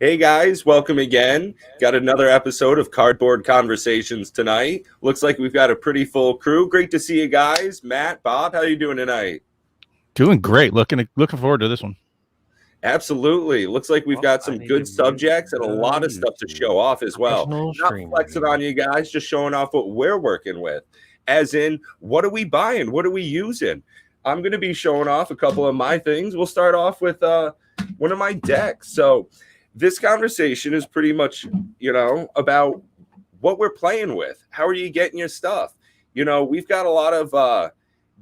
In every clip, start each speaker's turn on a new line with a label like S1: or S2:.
S1: Hey guys, welcome again. Got another episode of Cardboard Conversations tonight. Looks like we've got a pretty full crew. Great to see you guys. Matt, Bob, how you doing tonight?
S2: Doing great. Looking forward to this one.
S1: Absolutely. Looks like we've
S3: Well,
S1: got
S3: I
S1: some
S3: need to
S1: good
S3: mute
S1: subjects and a
S3: the
S1: lot of stuff to
S3: YouTube.
S1: show off as well.
S3: Professional
S1: Not
S3: streamer
S1: flexing
S3: here.
S1: on you guys, just showing off what we're working with. As in, what are we buying? What are we using? I'm going to be showing off a couple of my things. We'll start off with one of my decks. So, this conversation is pretty much, about what we're playing with. How are you getting your stuff? We've got a lot of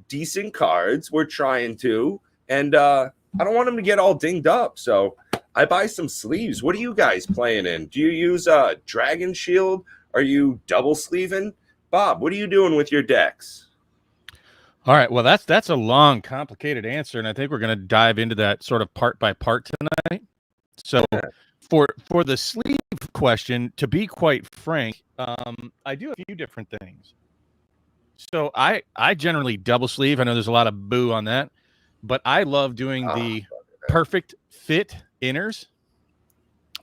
S1: decent cards we're trying to, and I don't want them to get all dinged up. So I buy some sleeves. What are you guys playing in? Do you use Dragon Shield? Are you double sleeving? Bob, what are you doing with your decks?
S2: All right. Well, that's a long, complicated answer, and I think we're going to dive into that sort of part by part tonight. So, for the sleeve question, to be quite frank, I do a few different things. So I generally double sleeve. I know there's a lot of boo on that, but I love doing the perfect fit inners.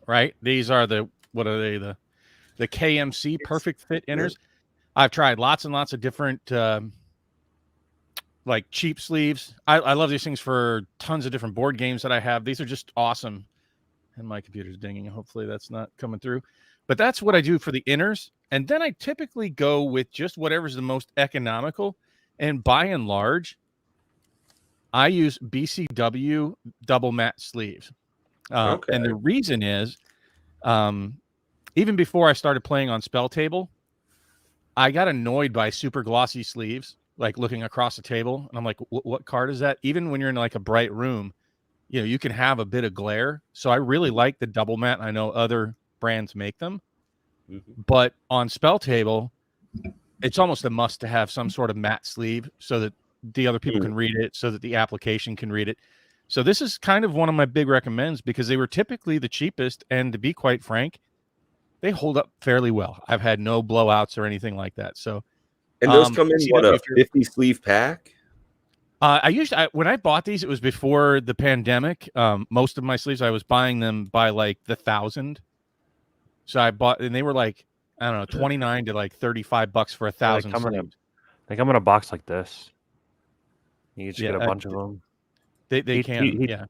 S2: Right? These are what are they? The KMC perfect fit inners. I've tried lots and lots of different like cheap sleeves. I love these things for tons of different board games that I have. These are just awesome. And my computer's dinging. Hopefully that's not coming through. But that's what I do for the inners. And then I typically go with just whatever's the most economical. And by and large, I use BCW double matte sleeves. And the reason is, even before I started playing on Spell Table, I got annoyed by super glossy sleeves, like looking across the table. And I'm like, what card is that? Even when you're in like a bright room, you can have a bit of glare. So I really like the double matte. I know other brands make them. But on Spell Table, it's almost a must to have some sort of matte sleeve so that the other people can read it, so that the application can read it. So this is kind of one of my big recommends because they were typically the cheapest. And to be quite frank, they hold up fairly well. I've had no blowouts or anything like that. So,
S1: and those come in what, a 50 sleeve pack?
S2: When I bought these, it was before the pandemic. Most of my sleeves, I was buying them by like the 1,000. So I bought, and they were like, I don't know, 29 to like $35 for 1,000 sleeves.
S3: They come in a box like this. You just get a bunch of them.
S2: They can, yeah.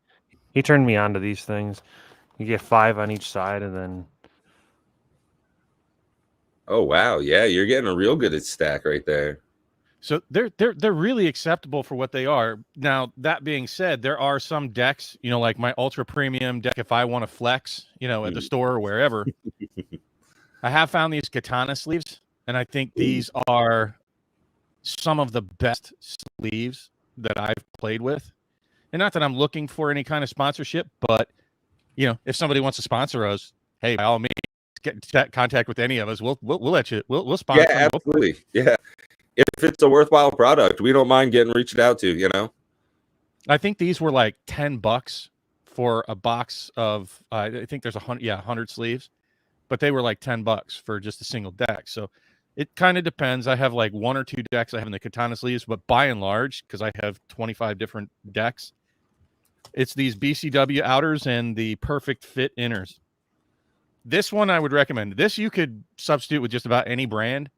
S3: He turned me on to these things. You get 5 on each side, and then.
S1: Oh wow, yeah, you're getting a real good stack right there.
S2: So they're really acceptable for what they are. Now, that being said, there are some decks, like my ultra premium deck, if I want to flex, at the store or wherever. I have found these katana sleeves, and I think these are some of the best sleeves that I've played with. And not that I'm looking for any kind of sponsorship, but if somebody wants to sponsor us, hey, by all means, get contact with any of us. We'll let you. We'll sponsor.
S1: Yeah, absolutely. Yeah. If it's a worthwhile product, we don't mind getting reached out to,
S2: I think these were like $10 for a box of, I think there's 100 sleeves, but they were like $10 for just a single deck. So it kind of depends. I have like 1 or 2 decks I have in the katana sleeves, but by and large, because I have 25 different decks, it's these BCW outers and the perfect fit inners. This one I would recommend. This you could substitute with just about any brand.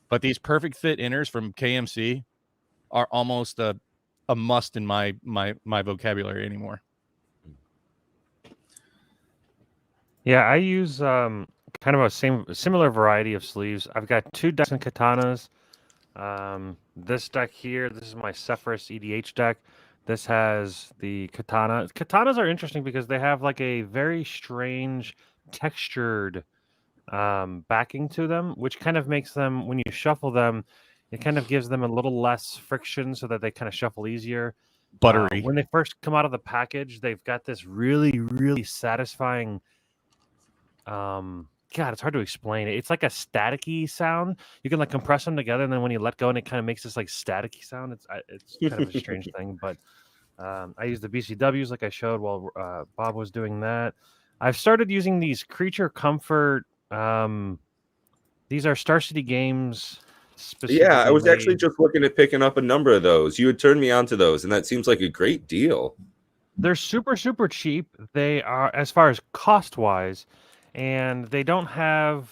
S2: But these perfect fit inners from KMC are almost a must in my vocabulary anymore.
S3: Yeah, I use kind of a similar variety of sleeves. I've got 2 decks and katanas. This deck here, this is my Sephiroth EDH deck. This has the katana. Katanas are interesting because they have like a very strange textured backing to them, which kind of makes them, when you shuffle them, it kind of gives them a little less friction so that they kind of shuffle easier.
S2: Buttery.
S3: When they first come out of the package, they've got this really, really satisfying. God, it's hard to explain it. It's like a staticky sound. You can like compress them together, and then when you let go, and it kind of makes this like staticky sound. It's kind of a strange thing, but I use the BCWs like I showed while Bob was doing that. I've started using these Creature Comfort. These are Star City Games.
S1: Yeah, I was actually just looking at picking up a number of those. You had turned me on to those, and that seems like a great deal.
S3: They're super, super cheap. They are, as far as cost wise, and they don't have.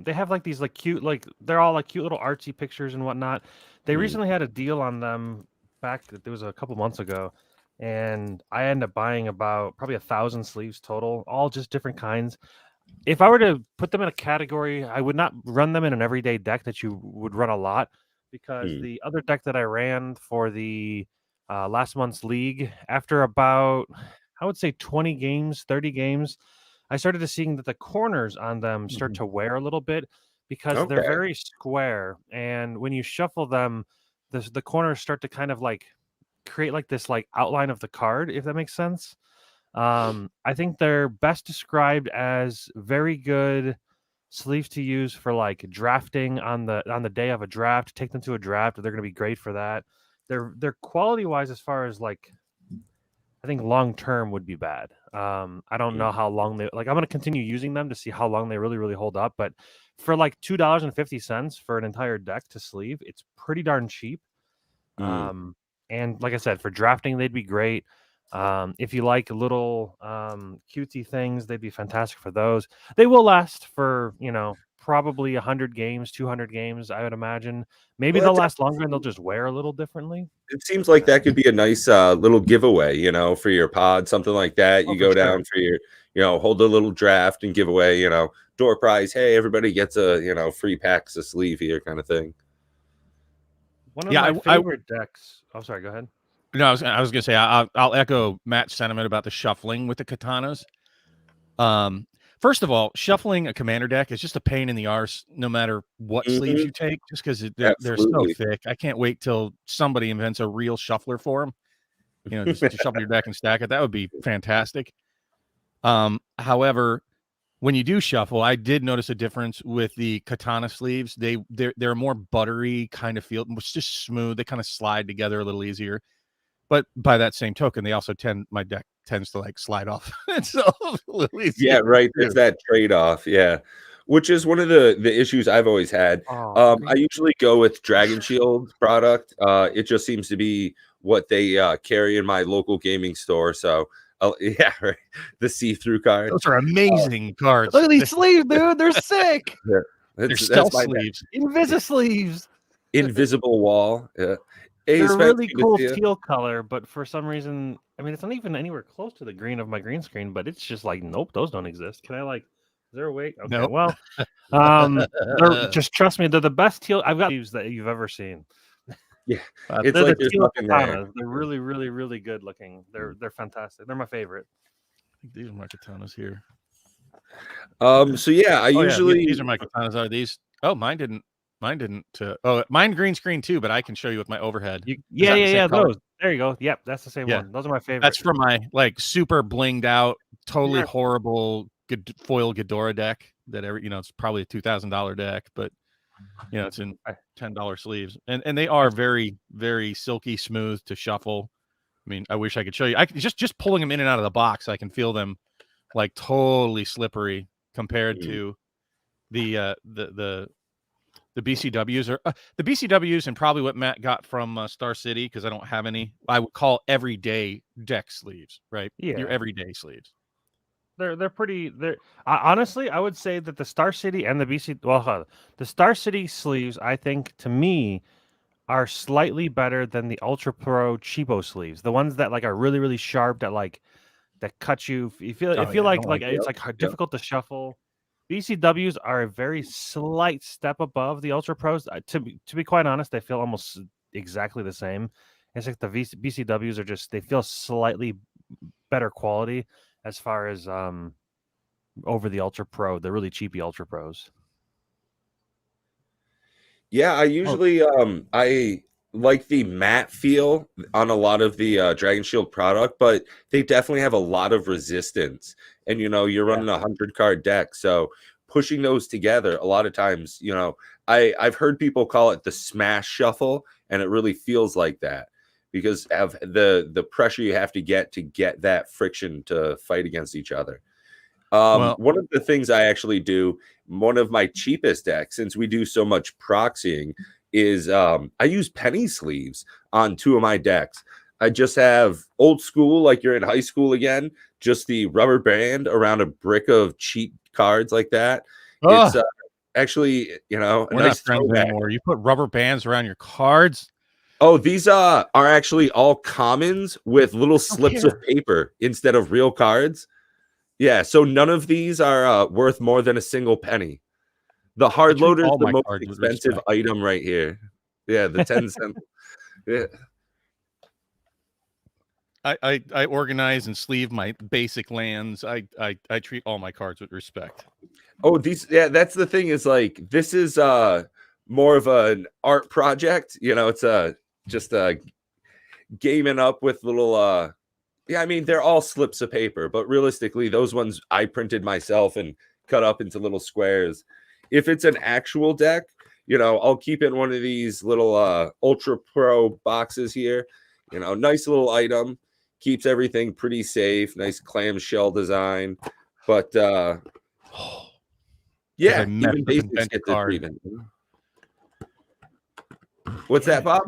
S3: They have like these like cute, like they're all like cute little artsy pictures and whatnot. They
S1: Mm.
S3: recently had a deal on them back. It was a couple months ago, and I ended up buying about probably 1,000 sleeves total, all just different kinds. If I were to put them in a category, I would not run them in an everyday deck that you would run a lot, because
S1: Mm.
S3: the other deck that I ran for the last month's league, after about, I would say 20 games, 30 games, I started to seeing that the corners on them start to wear a little bit because they're
S1: Okay.
S3: very square. And when you shuffle them, the corners start to kind of like create like this like outline of the card, if that makes sense. I think they're best described as very good sleeves to use for like drafting on the day of a draft. Take them to a draft; they're going to be great for that. They're quality wise, as far as like, I think long term would be bad. I don't know
S1: Mm.
S3: how long they like. I'm going to continue using them to see how long they really hold up. But for like $2.50 for an entire deck to sleeve, it's pretty darn cheap.
S1: Mm.
S3: And like I said, for drafting, they'd be great. If you like little cutesy things, they'd be fantastic for those. They will last for, probably 100 games, 200 games, I would imagine. Maybe
S1: Well,
S3: they'll last longer and they'll just wear a little differently.
S1: it seems like that could be a nice little giveaway, for your pod, something like that.
S3: Oh,
S1: You
S3: for
S1: go
S3: sure.
S1: down for your, hold a little draft and give away, door prize. Hey, everybody gets a, free packs of sleeve here kind of thing.
S3: One of
S2: Yeah,
S3: my favorite decks. Oh, sorry, go ahead.
S2: No, I was gonna say I'll echo Matt's sentiment about the shuffling with the katanas. First of all, shuffling a commander deck is just a pain in the arse, no matter what sleeves
S1: Mhm.
S2: you take, just because they're so
S1: Absolutely.
S2: thick. I can't wait till somebody invents a real shuffler for them. Just to shuffle your deck and stack it. That would be fantastic. However, when you do shuffle, I did notice a difference with the katana sleeves. They're more buttery kind of feel. It's just smooth. They kind of slide together a little easier. But by that same token, they also my deck tends to like slide off. It's a little easier.
S1: Yeah, right. There's that trade-off. Yeah. Which is one of the issues I've always had.
S3: Oh,
S1: I usually go with Dragon Shield product. It just seems to be what they carry in my local gaming store. So, yeah, right. The see-through card.
S2: Those are amazing cards.
S3: look at these sleeves, dude. They're sick.
S1: Yeah.
S2: They're
S1: That's
S2: stealth
S1: my
S2: sleeves.
S3: Invisisleeves.
S1: invisible wall. Yeah. Hey,
S3: They're a
S1: Spence,
S3: really
S1: good to
S3: cool
S1: see you.
S3: teal color, but for some reason, I mean, it's not even anywhere close to the green of my green screen, but it's just like, nope, those don't exist. Can I like, is there a way? Okay,
S2: Nope.
S3: well, just trust me, they're the best teal I've got sleeves that you've ever seen.
S1: Yeah. It's
S3: They're
S1: like
S3: the
S1: there's
S3: teal
S1: nothing there.
S3: katanas. They're really good looking. They're fantastic. They're my favorite.
S2: I think these are my katanas here.
S1: So yeah, I usually
S2: these are my katanas. Are these? Oh, mine didn't. Mine green screen too, but I can show you with my overhead.
S3: Yeah. Those. There you go. Yep, that's the same
S2: Yeah.
S3: one. Those are my favorite.
S2: That's from my like super blinged out, totally
S3: Yeah.
S2: horrible foil Ghidorah deck that it's probably a $2,000 deck, but it's in $10 sleeves, and they are very, very silky smooth to shuffle. I mean, I wish I could show you. I can just pulling them in and out of the box, I can feel them like totally slippery compared to the BCWs or the BCWs, and probably what Matt got from Star City, because I don't have any. I would call everyday deck sleeves, right?
S3: Yeah.
S2: Your everyday sleeves.
S3: They're pretty. Honestly, I would say that the Star City and the the Star City sleeves, I think, to me, are slightly better than the Ultra Pro cheapo sleeves. The ones that like are really sharp, that cut you. You feel it's like difficult to shuffle. BCWs are a very slight step above the Ultra Pros. To be quite honest, they feel almost exactly the same. It's like the BCWs are just, they feel slightly better quality as far as over the Ultra Pro, the really cheapy Ultra Pros.
S1: Yeah, I usually I like the matte feel on a lot of the Dragon Shield product, but they definitely have a lot of resistance. And you're running a 100-card deck, so pushing those together a lot of times, I've heard people call it the smash shuffle, and it really feels like that because of the pressure you have to get that friction to fight against each other. One of the things I actually do, one of my cheapest decks, since we do so much proxying, is I use penny sleeves on 2 of my decks. I just have old school, like you're in high school again, just the rubber band around a brick of cheap cards like that. It's
S2: Oh,
S1: actually, you know, a
S2: we're not
S1: nice
S2: friends
S1: throwback.
S2: anymore. You put rubber bands around your cards.
S1: Oh, these are actually all commons with little slips of paper instead of real cards. Yeah, so none of these are worth more than a single penny. The hard
S2: treat
S1: loader is
S2: all
S1: the
S2: my
S1: most
S2: cards with
S1: expensive
S2: respect.
S1: item right here. Yeah, the 10 cent. Yeah.
S2: I organize and sleeve my basic lands. I treat all my cards with respect.
S1: Oh, these, yeah, that's the thing, is like this is more of an art project. You know, it's just gaming up with little yeah, I mean, they're all slips of paper, but realistically, those ones I printed myself and cut up into little squares. If it's an actual deck, you know, I'll keep it in one of these little Ultra Pro boxes here. You know, nice little item, keeps everything pretty safe, nice clamshell design. But yeah,
S2: messed
S1: even
S2: up and
S1: basics
S2: bent a
S1: get this
S2: card.
S1: treatment. What's that, Bob?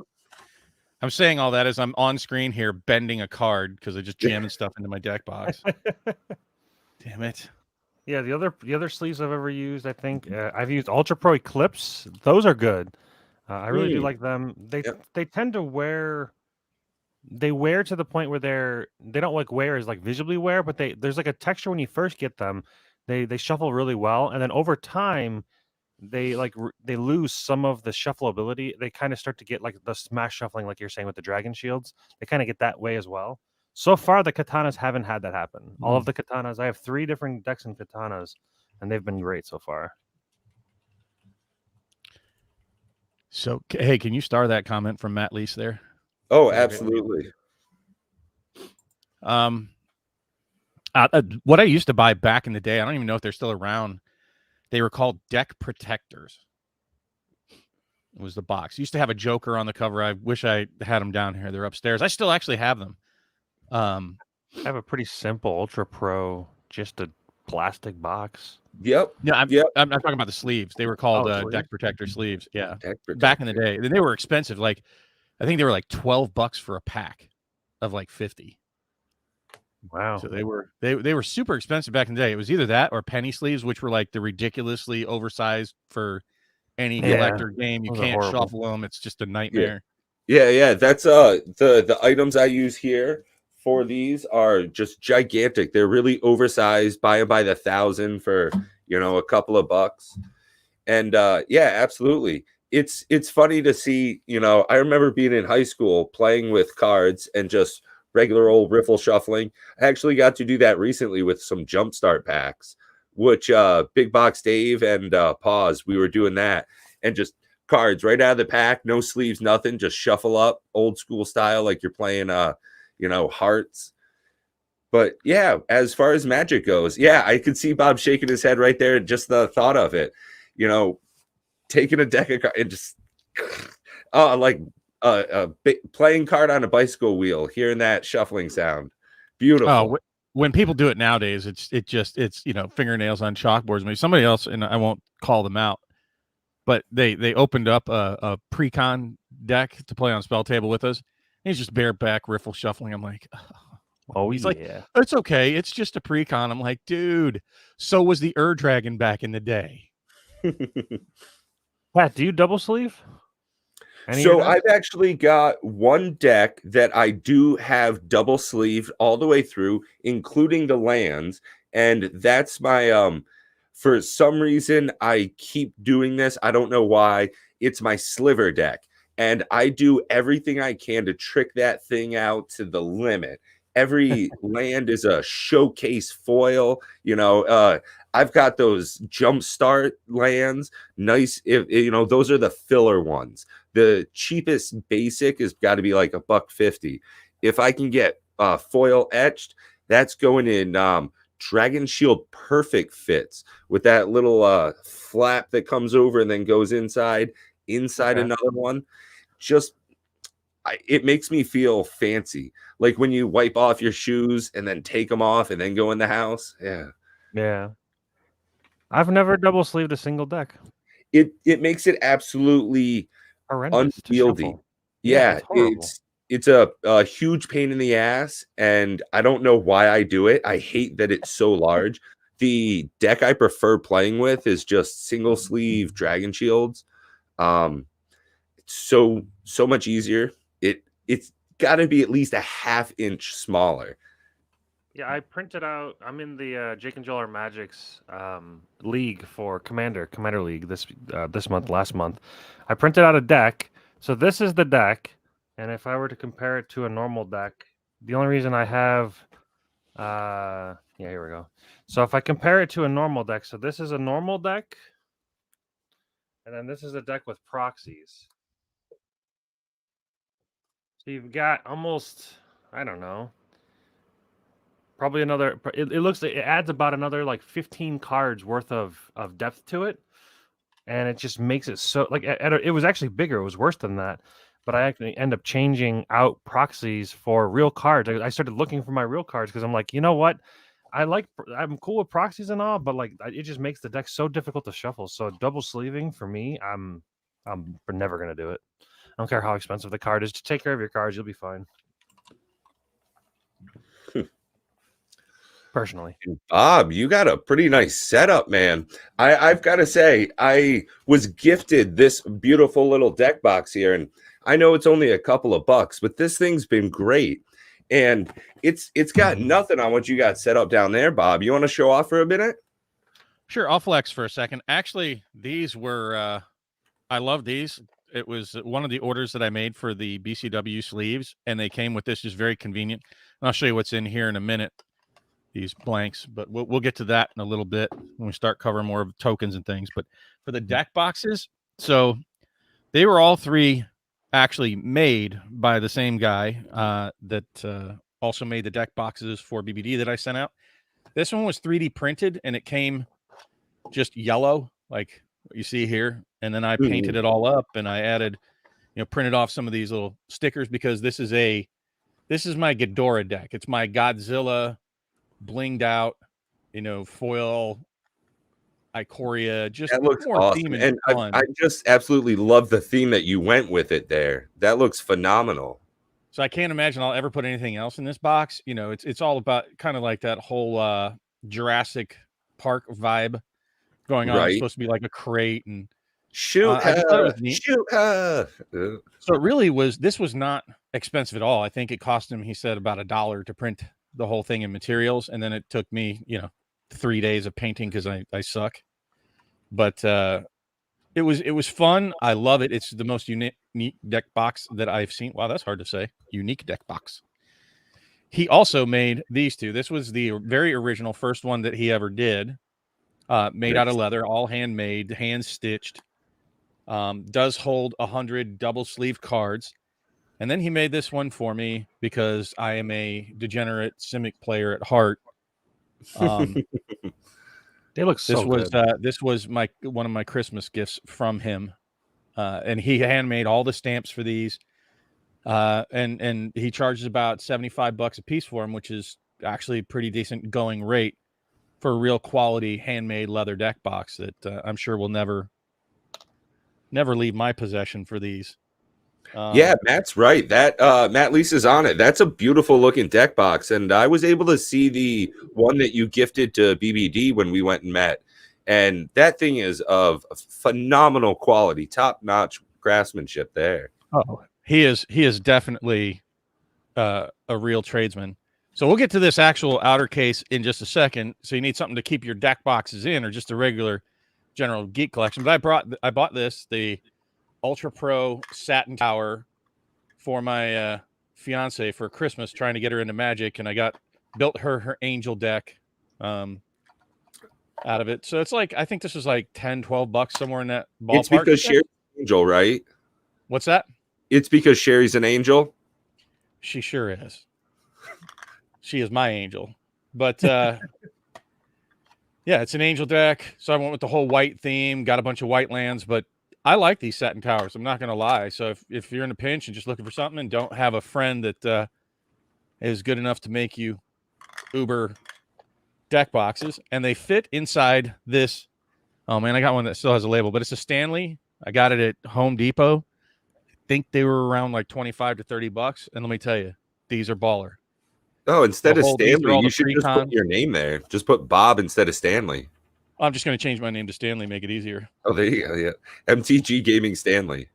S2: I'm saying all that as I'm on screen here bending a card because I just jamming stuff into my deck box. Damn it.
S3: Yeah, the other sleeves I've ever used, I think I've used Ultra Pro Eclipse. Those are good. I really do like them. They tend to wear. They wear to the point where they don't like wear as like visibly wear, but there's like a texture when you first get them. They shuffle really well, and then over time they they lose some of the shuffleability. They kind of start to get like the smash shuffling, like you're saying with the dragon shields. They kind of get that way as well. So far, the katanas haven't had that happen. All of the katanas, I have 3 different decks and katanas, and they've been great so far.
S2: So, hey, can you star that comment from Matt Lease there?
S1: Oh, absolutely.
S2: What I used to buy back in the day, I don't even know if they're still around. They were called deck protectors. It was the box. Used to have a Joker on the cover. I wish I had them down here. They're upstairs. I still actually have them.
S3: I have a pretty simple Ultra Pro, just a plastic box.
S1: Yep.
S2: Yeah, I'm talking about the sleeves. They were called deck protector sleeves. Yeah, back in the day. They were expensive. Like, I think they were like $12 for a pack of like 50.
S3: Wow.
S2: So they were super expensive back in the day. It was either that or penny sleeves, which were like the ridiculously oversized for any collector game. You can't shuffle them. It's just a nightmare.
S1: Yeah. That's the items I use here for these are just gigantic. They're really oversized. Buy them by the thousand for, you know, a couple of bucks. And yeah, absolutely. It's funny to see, you know, I remember being in high school playing with cards and just regular old riffle shuffling. I actually got to do that recently with some jumpstart packs, which Big Box Dave and Pause, we were doing that, and just cards right out of the pack, no sleeves, nothing, just shuffle up old school style like you're playing you know, hearts. But yeah, as far as Magic goes, yeah, I could see Bob shaking his head right there, just the thought of it, you know, taking a deck of cards and just like a playing card on a bicycle wheel, hearing that shuffling sound. Beautiful.
S2: Oh, when people do it nowadays, it's you know, fingernails on chalkboards. Maybe somebody else, and I won't call them out, but they opened up a pre-con deck to play on spell table with us. And he's just bareback riffle shuffling. I'm like, oh, he's like, it's okay. It's just a pre-con. I'm like, dude, so was the Dragon back in the day.
S3: Pat, do you double sleeve?
S1: So I've actually got one deck that I do have double sleeved all the way through, including the lands. And that's my, for some reason, I keep doing this. I don't know why. It's my sliver deck. And I do everything I can to trick that thing out to the limit. Every land is a showcase foil. You know, I've got those jumpstart lands. Nice. You know, those are the filler ones. The cheapest basic has got to be like $1.50. If I can get foil etched, that's going in Dragon Shield perfect fits with that little flap that comes over and then goes inside another one. Just it makes me feel fancy, like when you wipe off your shoes and then take them off and then go in the house. Yeah.
S3: I've never double sleeved a single deck.
S1: It makes it absolutely
S3: horrendous,
S1: unwieldy.
S3: Yeah, it's horrible.
S1: it's a huge pain in the ass, and I don't know why I do it. I hate that it's so large. The deck I prefer playing with is just single sleeve Dragon Shields. It's so much easier. It's got to be at least a ½ inch smaller.
S3: Yeah, I printed out. I'm in the Jake and Joel are Magic's league for Commander League this month, last month. I printed out a deck. So this is the deck, and if I were to compare it to a normal deck, the only reason I have, yeah, here we go. So if I compare it to a normal deck, so this is a normal deck, and then this is a deck with proxies. So you've got almost, I don't know. Probably another. It looks like it adds about another like 15 cards worth of depth to it, and it just makes it so like it was actually bigger. It was worse than that, but I actually end up changing out proxies for real cards. I started looking for my real cards because I'm like, you know what, I'm cool with proxies and all, but like it just makes the deck so difficult to shuffle. So double sleeving for me, I'm never gonna do it. I don't care how expensive the card is. Just take care of your cards, you'll be fine. Personally.
S1: Bob, you got a pretty nice setup, man. I've got to say, I was gifted this beautiful little deck box here, and I know it's only a couple of bucks, but this thing's been great. And it's got nothing on what you got set up down there, Bob. You want to show off for a minute?
S2: Sure, I'll flex for a second. Actually, these were I love these. It was one of the orders that I made for the BCW sleeves, and they came with this, just very convenient. And I'll show you what's in here in a minute. These blanks, but we'll get to that in a little bit when we start covering more of tokens and things. But for the deck boxes, so they were all three actually made by the same guy that also made the deck boxes for BBD that I sent out. This one was 3D printed, and it came just yellow, like what you see here. And then I painted it all up, and I added, printed off some of these little stickers because this is my Ghidorah deck. It's my Godzilla blinged out, foil Ikoria, just
S1: that looks
S2: more
S1: awesome.
S2: theme
S1: And
S2: fun.
S1: I just absolutely love the theme that you went with it there. That looks phenomenal.
S2: So I can't imagine I'll ever put anything else in this box. It's all about kind of like that whole Jurassic Park vibe going on.
S1: Right.
S2: It's supposed to be like a crate and
S1: shoot
S2: I just thought it was neat.
S1: Shoot her.
S2: So it really was. This was not expensive at all. I think it cost him, he said, about $1 to print the whole thing in materials, and then it took me 3 days of painting because I suck, but it was fun. I love it. It's the most unique deck box that I've seen. Wow, that's hard to say. Unique deck box. He also made these two. This was the very original first one that he ever did, made out of leather, all handmade, hand stitched. Does hold 100 double sleeve cards. And then he made this one for me because I am a degenerate Simic player at heart.
S3: They look so good.
S2: This was one of my Christmas gifts from him, and he handmade all the stamps for these, and he charges about $75 a piece for them, which is actually a pretty decent going rate for a real quality handmade leather deck box that I'm sure will never leave my possession for these.
S1: Yeah, Matt's right. That Matt Lisa's on it. That's a beautiful looking deck box, and I was able to see the one that you gifted to BBD when we went and met, and that thing is of phenomenal quality, top notch craftsmanship there.
S2: Oh, he is definitely a real tradesman. So we'll get to this actual outer case in just a second. So you need something to keep your deck boxes in, or just a regular general geek collection. But I bought this, the Ultra Pro satin tower, for my fiance for Christmas, trying to get her into Magic, and I built her angel deck out of it. So it's like, I think this was like $10-12 somewhere in that ballpark.
S1: It's because Sherry's an angel, right?
S2: What's that?
S1: It's because Sherry's an angel.
S2: She sure is. She is my angel. But yeah, it's an angel deck. So I went with the whole white theme, got a bunch of white lands, but I like these satin towers. I'm not going to lie. So if you're in a pinch and just looking for something and don't have a friend that is good enough to make you Uber deck boxes, and they fit inside this. Oh man, I got one that still has a label, but it's a Stanley. I got it at Home Depot. think they were around like 25 to 30 bucks. And let me tell you, these are baller.
S1: Oh, instead of
S2: these are
S1: Stanley,
S2: all
S1: you
S2: the
S1: should just put
S2: pre-cons.
S1: your name there. Just put Bob instead of Stanley.
S2: I'm just going to change my name to Stanley, make it easier.
S1: Oh, there you go. Yeah. MTG Gaming Stanley.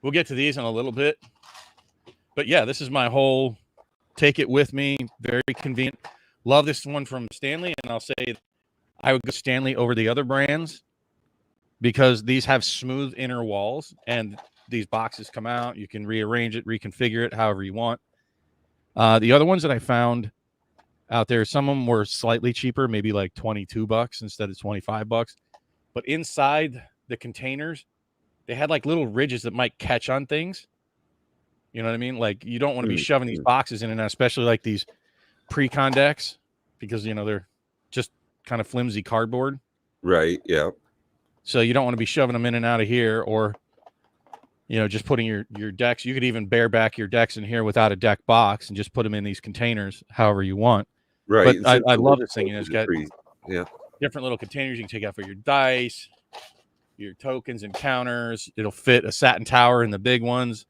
S2: We'll get to these in a little bit. But yeah, this is my whole take it with me. Very convenient. Love this one from Stanley. And I'll say I would go Stanley over the other brands because these have smooth inner walls and these boxes come out. You can rearrange it, reconfigure it however you want. The other ones that I found out there, some of them were slightly cheaper, maybe like 22 bucks instead of 25 bucks. But inside the containers, they had like little ridges that might catch on things. You know what I mean? Like you don't want to be shoving these boxes in and out, especially like these pre-con decks because, you know, they're just kind of flimsy cardboard.
S1: Right. Yeah.
S2: So you don't want to be shoving them in and out of here or, you know, just putting your decks. You could even bear back your decks in here without a deck box and just put them in these containers however you want.
S1: Right.
S2: But I love this thing. You know, it's got
S1: yeah,
S2: different little containers you can take out for your dice, your tokens and counters. It'll fit a satin tower in the big ones.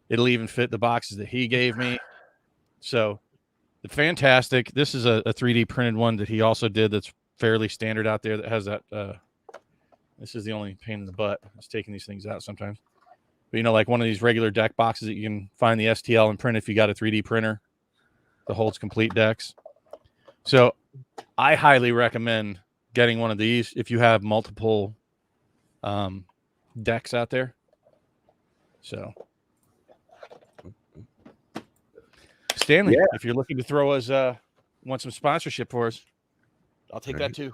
S2: It'll even fit the boxes that he gave me. So fantastic. This is a 3D printed one that he also did that's fairly standard out there that has that. This is the only pain in the butt. It's taking these things out sometimes. But, you know, like one of these regular deck boxes that you can find the STL and print if you got a 3D printer that holds complete decks. So I highly recommend getting one of these if you have multiple decks out there. So Stanley, if you're looking to throw us want some sponsorship for us, I'll take that too.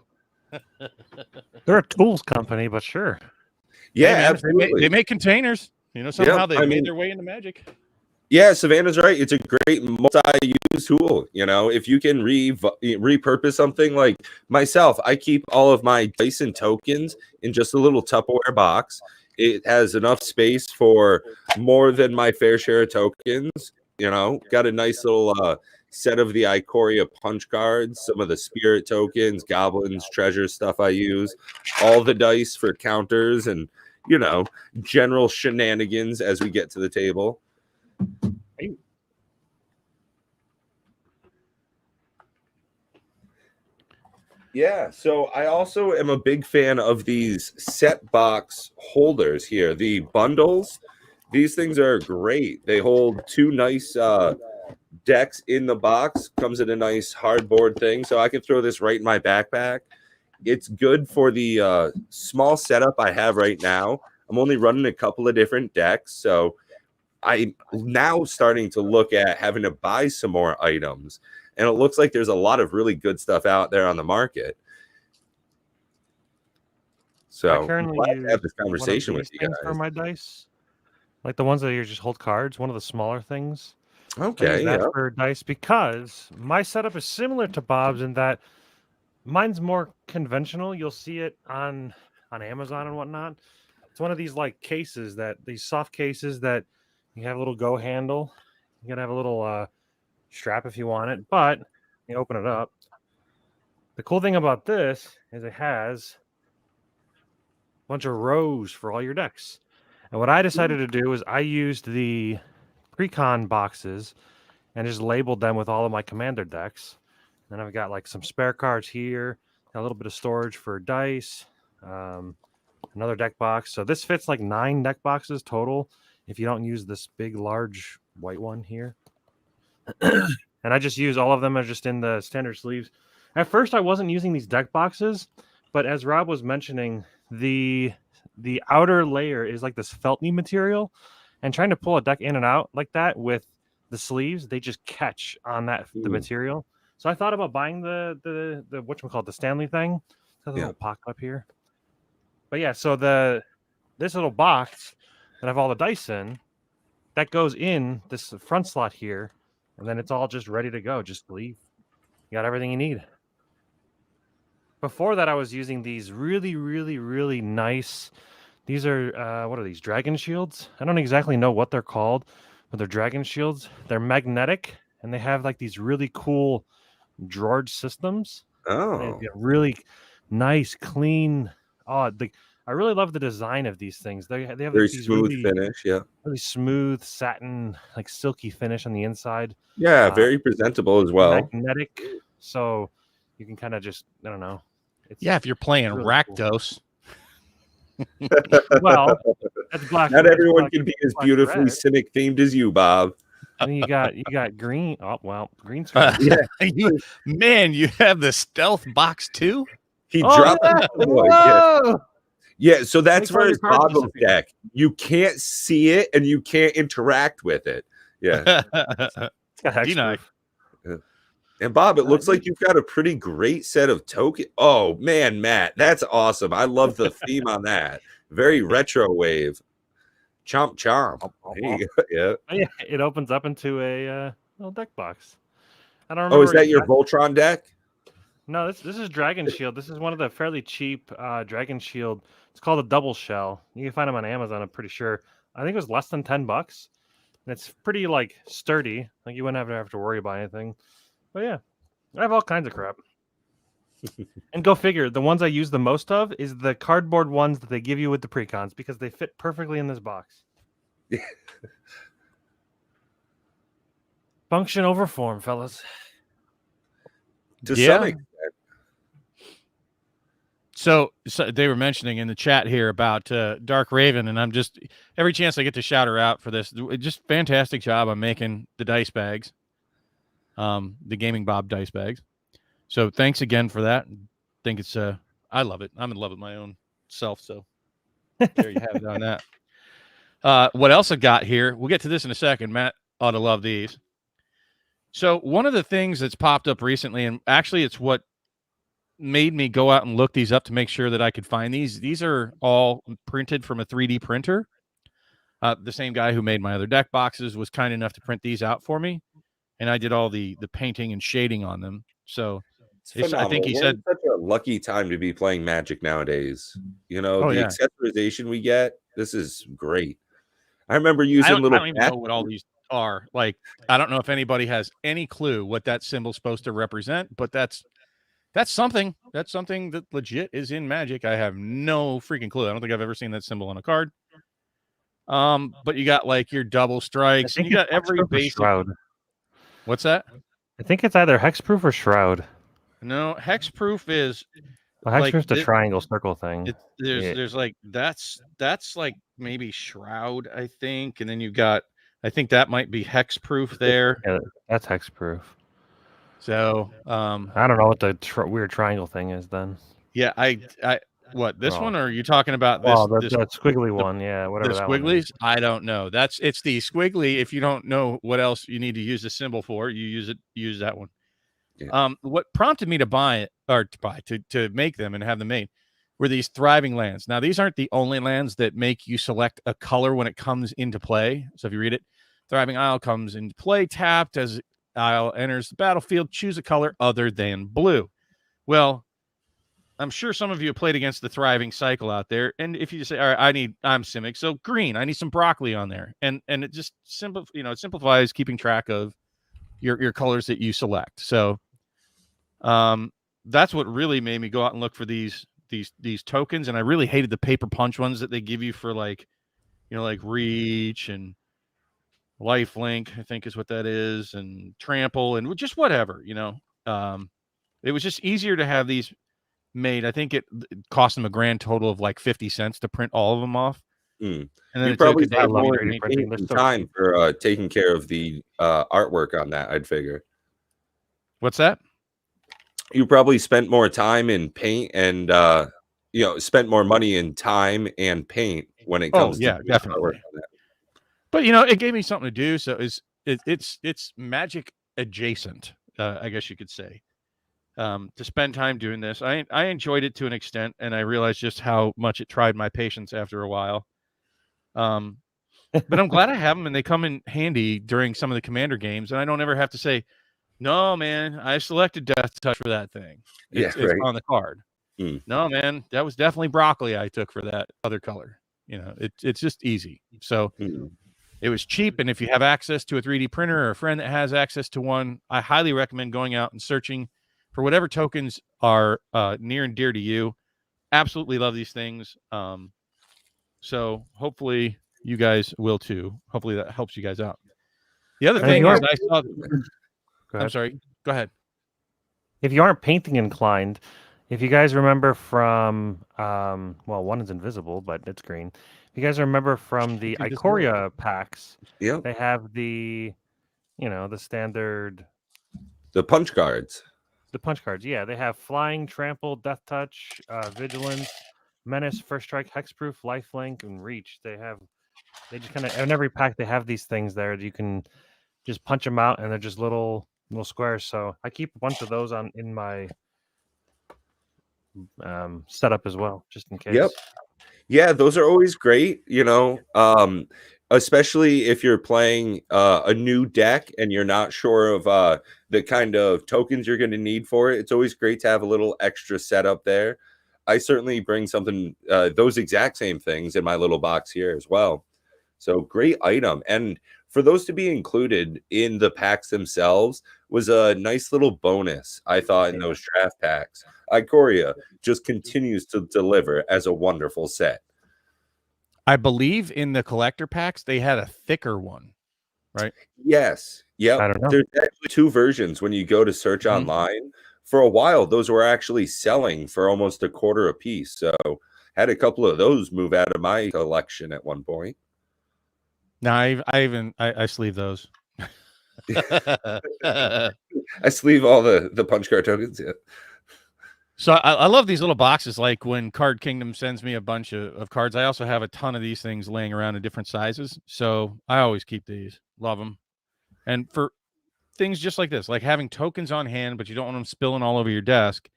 S3: They're a tools company, but sure.
S1: Yeah,
S2: hey, man,
S1: absolutely.
S2: They make containers. You know, somehow they made their way into Magic.
S1: Yeah, Savannah's right. It's a great multi-use tool. You know, if you can repurpose something like myself, I keep all of my dice and tokens in just a little Tupperware box. It has enough space for more than my fair share of tokens. You know, got a nice little set of the Ikoria punch cards, some of the spirit tokens, goblins, treasure stuff I use, all the dice for counters and, you know, general shenanigans as we get to the table. Yeah, so I also am a big fan of these set box holders here, the bundles. These things are great. They hold two nice decks in the box. Comes in a nice hardboard thing, so I can throw this right in my backpack. It's good for the small setup I have right now. I'm only running a couple of different decks, so I'm now starting to look at having to buy some more items. And it looks like there's a lot of really good stuff out there on the market. So
S3: I currently
S1: I'm glad to have this conversation with you guys.
S3: For my dice, like the ones that you just hold cards, one of the smaller things.
S1: Okay,
S3: yeah. For dice because my setup is similar to Bob's in that mine's more conventional. You'll see it on Amazon and whatnot. It's one of these like cases these soft cases that you have a little go handle. You gotta have a little strap if you want it, but you open it up. The cool thing about this is it has a bunch of rows for all your decks. And what I decided to do is I used the pre-con boxes and just labeled them with all of my commander decks. Then I've got like some spare cards here, got a little bit of storage for dice, another deck box. So this fits like 9 deck boxes total if you don't use this big, large white one here. And I just use all of them as just in the standard sleeves. At first, I wasn't using these deck boxes, but as Rob was mentioning, the outer layer is like this felty material, and trying to pull a deck in and out like that with the sleeves, they just catch on that the material. So I thought about buying the whatchamacallit, the Stanley thing. Has a little pocket up here. But yeah, so this little box that I have all the dice in, that goes in this front slot here, and then it's all just ready to go. Just leave. You got everything you need. Before that, I was using these really, really, really nice. These are, what are these? Dragon shields? I don't exactly know what they're called, but they're dragon shields. They're magnetic, and they have like these really cool drawer systems.
S1: Oh.
S3: Really nice, clean. Oh, I really love the design of these things. They have
S1: Very
S3: like these
S1: smooth finish. Yeah.
S3: really smooth satin, like silky finish on the inside.
S1: Yeah. Very presentable as well.
S3: Magnetic, so you can kind of just, I don't know.
S2: Yeah, if you're playing
S3: really
S2: Rakdos.
S3: Well, that's black.
S1: Not
S3: that's
S1: everyone
S3: black,
S1: can be as
S3: black
S1: beautifully
S3: red.
S1: Cynic themed as you, Bob.
S3: And then you got green. Oh well, green screen.
S1: Yeah.
S2: Man, you have the stealth box too?
S1: He
S3: Oh,
S1: dropped
S3: yeah.
S1: the boy. Yeah.
S3: Whoa!
S1: Yeah, so that's
S3: Makes all
S1: for
S3: your
S1: his
S3: cards
S1: boggle
S3: disappear.
S1: deck. You can't see it and you can't interact with it. Yeah.
S3: It's got
S2: Deny.
S3: hexproof.
S1: And Bob, it looks like you've got a pretty great set of token. Oh man, Matt, that's awesome. I love the theme on that. Very retro wave. Chomp chomp. There you go. Yeah.
S3: Oh, yeah, it opens up into a little deck box. I don't remember.
S1: Oh, is that your Voltron deck?
S3: No, this is Dragon Shield. This is one of the fairly cheap Dragon Shield. It's called a double shell. You can find them on Amazon, I'm pretty sure. I think it was less than $10. And it's pretty like sturdy. Like you wouldn't have to worry about anything. But yeah, I have all kinds of crap. And go figure, the ones I use the most of is the cardboard ones that they give you with the precons because they fit perfectly in this box. Function over form, fellas.
S1: To
S2: Yeah.
S1: some extent.
S2: So they were mentioning in the chat here about Dark Raven, and I'm just every chance I get to shout her out for this. Just fantastic job on making the dice bags, the Gaming Bob dice bags. So thanks again for that. Think it's I love it. I'm in love with my own self. So there you have it on that. What else I got here? We'll get to this in a second. Matt ought to love these. So one of the things that's popped up recently, and actually it's what made me go out and look these up to make sure that I could find these. These are all printed from a 3D printer. The same guy who made my other deck boxes was kind enough to print these out for me, and I did all the painting and shading on them. So I think he said
S1: such a lucky time to be playing Magic nowadays. You know, the accessorization we get. This is great. I remember using
S2: I don't even know what all these are. Like, I don't know if anybody has any clue what that symbol's supposed to represent, but that's something. That's something that legit is in Magic. I have no freaking clue. I don't think I've ever seen that symbol on a card. But you got like your double strikes, and you got every basic
S3: shroud.
S2: What's that?
S3: I think it's either hexproof or shroud.
S2: No, hexproof is
S3: well, hexproof's like the triangle circle thing.
S2: There's like that's like maybe shroud, I think, and then you've got I think that might be hexproof there.
S3: Yeah, that's hexproof.
S2: So
S3: I don't know what the weird triangle thing is then.
S2: Yeah, I what this one, or are you talking about this?
S3: Oh, that squiggly one, yeah, whatever.
S2: The
S3: that
S2: squigglies?
S3: One is.
S2: I don't know. It's the squiggly. If you don't know what else you need to use the symbol for, you use that one. Yeah. What prompted me to buy it or to make them and have them made were these thriving lands. Now, these aren't the only lands that make you select a color when it comes into play. So if you read it, Thriving Isle comes into play tapped as Isle enters the battlefield. Choose a color other than blue. Well, I'm sure some of you have played against the Thriving Cycle out there, and if you just say, "All right, I'm Simic, so green. I need some broccoli on there," and it just it simplifies keeping track of your colors that you select. So, that's what really made me go out and look for these tokens, and I really hated the paper punch ones that they give you for like Reach and Lifelink, I think is what that is, and Trample, and just whatever, it was just easier to have these made. I think it cost them a grand total of like 50 cents to print all of them off.
S1: And then you probably had more time for taking care of the artwork on that, I'd figure.
S2: What's that?
S1: You probably spent more time in paint and spent more money in time and paint when it comes to
S2: definitely. But it gave me something to do, so it's Magic adjacent, I guess you could say. To spend time doing this. I enjoyed it to an extent, and I realized just how much it tried my patience after a while. But I'm glad I have them, and they come in handy during some of the Commander games, and I don't ever have to say, "No, man, I selected Death Touch for that thing. It's on the card." No, man, that was definitely broccoli I took for that other color. It's just easy. So it was cheap, and if you have access to a 3D printer or a friend that has access to one, I highly recommend going out and searching for whatever tokens are near and dear to you absolutely love these things. So hopefully you guys will too. Hopefully that helps you guys out. The other
S3: And if
S2: thing
S3: you
S2: is
S3: aren't,
S2: I saw.
S3: go
S2: I'm
S3: ahead.
S2: sorry. Go ahead.
S3: If you aren't painting inclined, if you guys remember from, well, one is invisible, but it's green. If you guys remember from the
S2: Dude, this
S3: Ikoria packs,
S1: Yep.
S3: they have the, the standard,
S1: The punch cards.
S3: the punch cards. Yeah, they have flying, trample, death touch, vigilance, menace, first strike, hexproof, lifelink, and reach. They just kind of, in every pack, they have these things there that you can just punch them out, and they're just little squares. So I keep a bunch of those in my setup as well, just in case.
S1: Yep. Yeah, those are always great, especially if you're playing a new deck and you're not sure of the kind of tokens you're going to need for it. It's always great to have a little extra setup there. I certainly bring something, those exact same things in my little box here as well. So great item. And for those to be included in the packs themselves was a nice little bonus, I thought, in those draft packs. Ikoria just continues to deliver as a wonderful set.
S2: I believe in the collector packs they had a thicker one, right?
S1: Yes. Yep.
S3: I don't know.
S1: There's actually two versions when you go to search online. For a while, those were actually selling for almost a quarter a piece. So had a couple of those move out of my collection at one point.
S2: No, I sleeve those.
S1: I sleeve all the punch card tokens. Yeah.
S2: So I love these little boxes. Like when Card Kingdom sends me a bunch of cards, I also have a ton of these things laying around in different sizes. So I always keep these. Love them. And for things just like this, like having tokens on hand, but you don't want them spilling all over your desk.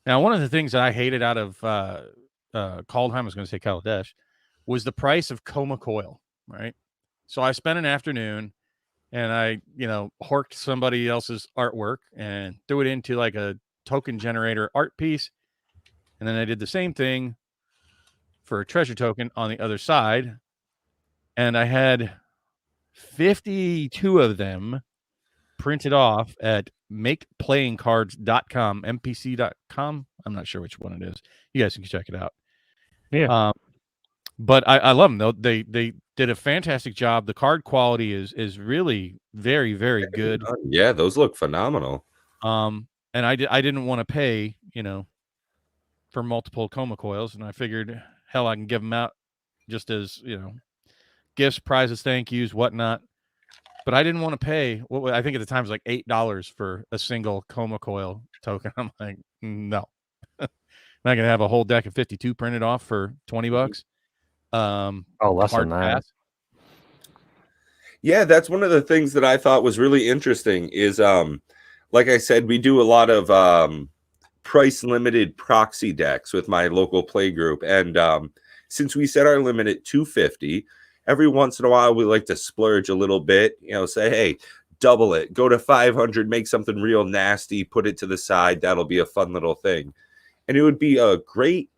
S2: Now, one of the things that I hated out of Kaldheim, I was going to say Kaladesh, was the price of Coma Coil, right? So I spent an afternoon and I, horked somebody else's artwork and threw it into like a token generator art piece. And then I did the same thing for a treasure token on the other side. And I had 52 of them printed off at makeplayingcards.com, mpc.com. I'm not sure which one it is. You guys can check it out.
S3: Yeah.
S2: But I love them though. They did a fantastic job. The card quality is really very, very good.
S1: Yeah, those look phenomenal.
S2: And I didn't want to pay, for multiple Coma Coils, and I figured, hell, I can give them out just as, gifts, prizes, thank yous, whatnot. But I didn't want to pay what I think at the time was like $8 for a single Coma Coil token. I'm like, no. I'm not gonna have a whole deck of 52 printed off for $20.
S3: Less than that.
S2: Pass.
S1: Yeah, that's one of the things that I thought was really interesting is like I said, we do a lot of price limited proxy decks with my local play group. And since we set our limit at 250, every once in a while we like to splurge a little bit, say, hey, double it, go to 500, make something real nasty, put it to the side. That'll be a fun little thing. And it would be a great,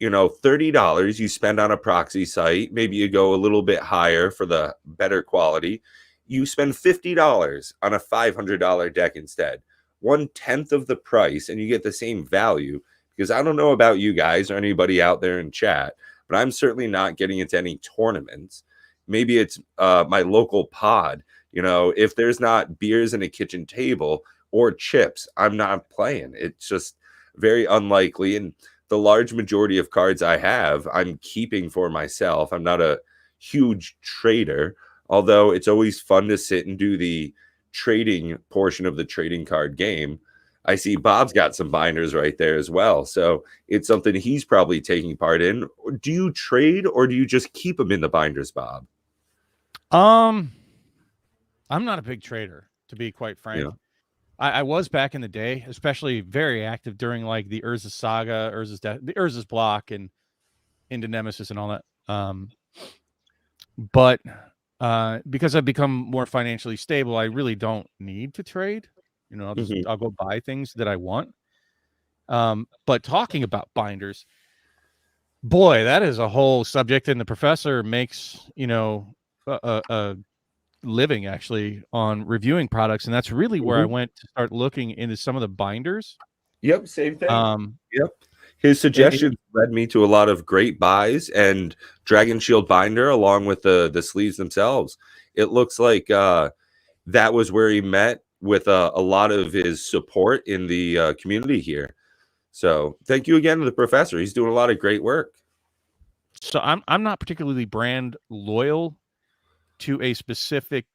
S1: $30 you spend on a proxy site. Maybe you go a little bit higher for the better quality. You spend $50 on a $500 deck instead. 1/10 of the price, and you get the same value. Because I don't know about you guys or anybody out there in chat, but I'm certainly not getting into any tournaments. Maybe it's my local pod. If there's not beers and a kitchen table or chips, I'm not playing. It's just very unlikely. And the large majority of cards I have, I'm keeping for myself. I'm not a huge trader, although it's always fun to sit and do the trading portion of the trading card game. I see Bob's got some binders right there as well. So it's something he's probably taking part in. Do you trade or do you just keep them in the binders, Bob?
S2: I'm not a big trader, to be quite frank.
S1: Yeah.
S2: I was back in the day, especially very active during like the Urza saga, the Urza's block, and into Nemesis and all that. But because I've become more financially stable, I really don't need to trade. I'll go buy things that I want. But talking about binders, boy, that is a whole subject, and the professor makes a living actually on reviewing products, and that's really where I went to start looking into some of the binders.
S1: Yep, same thing. Yep. His suggestions led me to a lot of great buys and Dragon Shield binder along with the sleeves themselves. It looks like that was where he met with a lot of his support in the community here. So thank you again to the professor. He's doing a lot of great work.
S2: So I'm not particularly brand loyal to a specific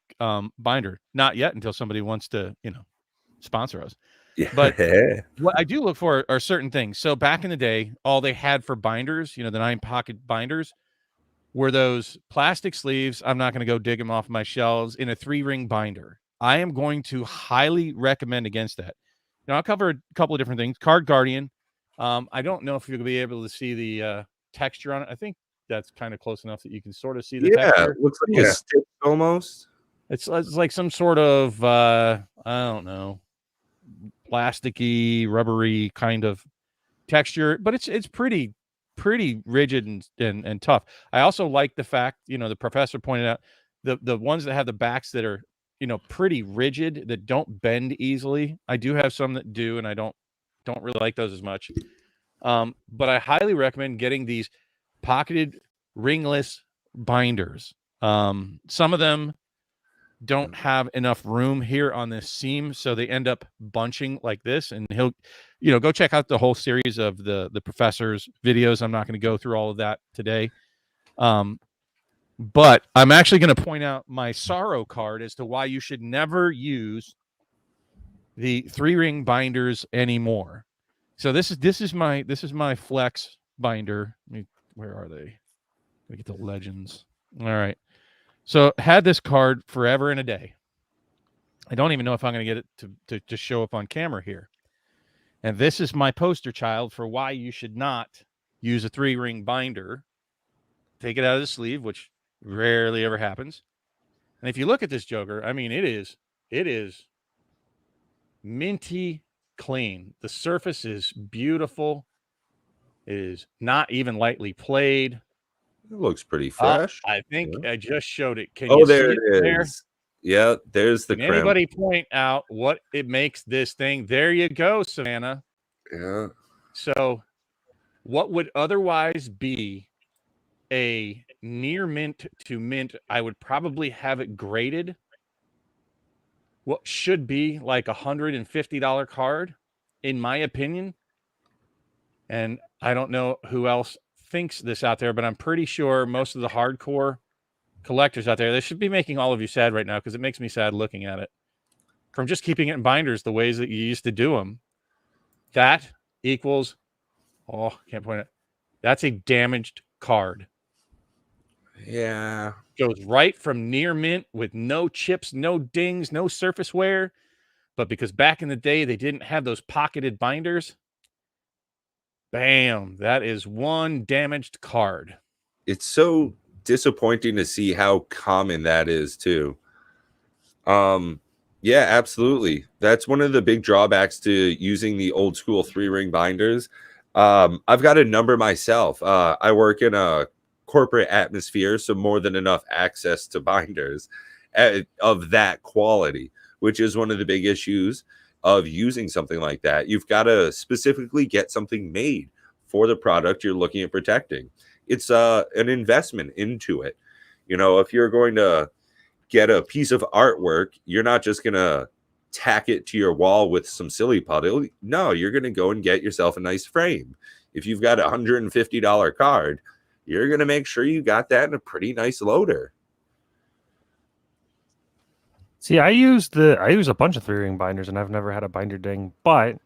S2: binder. Not yet, until somebody wants to, sponsor us.
S1: Yeah.
S2: But what I do look for are certain things. So back in the day, all they had for binders, the 9-pocket binders, were those plastic sleeves. I'm not going to go dig them off my shelves in a 3-ring binder. I am going to highly recommend against that. Now, I'll cover a couple of different things. Card Guardian. I don't know if you'll be able to see the texture on it. I think that's kind of close enough that you can sort of see the texture.
S1: It looks like a stick almost.
S2: It's like some sort of, I don't know, plasticky, rubbery kind of texture, but it's pretty rigid and tough. I also like the fact, the professor pointed out the ones that have the backs that are, pretty rigid, that don't bend easily. I do have some that do, and I don't really like those as much. But I highly recommend getting these pocketed ringless binders. Some of them don't have enough room here on this seam, so they end up bunching like this. And he'll, go check out the whole series of the professor's videos. I'm not going to go through all of that today. But I'm actually going to point out my sorrow card as to why you should never use the 3-ring binders anymore. So this is my flex binder. Where are they? Let me get the legends. All right. So had this card forever and a day. I don't even know if I'm going to get it to show up on camera here. And this is my poster child for why you should not use a 3-ring binder. Take it out of the sleeve, which rarely ever happens. And if you look at this Joker, I mean, it is minty clean. The surface is beautiful. It is not even lightly played.
S1: It looks pretty fresh.
S2: I think I just showed it. Can
S1: you
S2: there
S1: see it is. There? Yeah, there's the
S2: Can anybody point out what it makes this thing? There you go, Savannah.
S1: Yeah.
S2: So what would otherwise be a near mint to mint, I would probably have it graded. What should be like $150 card, in my opinion. And I don't know who else thinks this out there, but I'm pretty sure most of the hardcore collectors out there, they should be making all of you sad right now, because it makes me sad looking at it. From just keeping it in binders the ways that you used to do them, that equals, can't point it. That's a damaged card.
S1: Yeah.
S2: Goes right from near mint with no chips, no dings, no surface wear. But because back in the day they didn't have those pocketed binders, bam, that is one damaged card.
S1: It's so disappointing to see how common that is too. Yeah, absolutely. That's one of the big drawbacks to using the old school 3-ring binders. I've got a number myself. I work in a corporate atmosphere, so more than enough access to binders of that quality, which is one of the big issues of using something like that. You've got to specifically get something made for the product you're looking at protecting. It's an investment into it. If you're going to get a piece of artwork, you're not just going to tack it to your wall with some silly puddle. No, you're going to go and get yourself a nice frame. If you've got a $150 card, you're going to make sure you got that in a pretty nice loader.
S3: See, I use a bunch of 3-ring binders, and I've never had a binder ding, but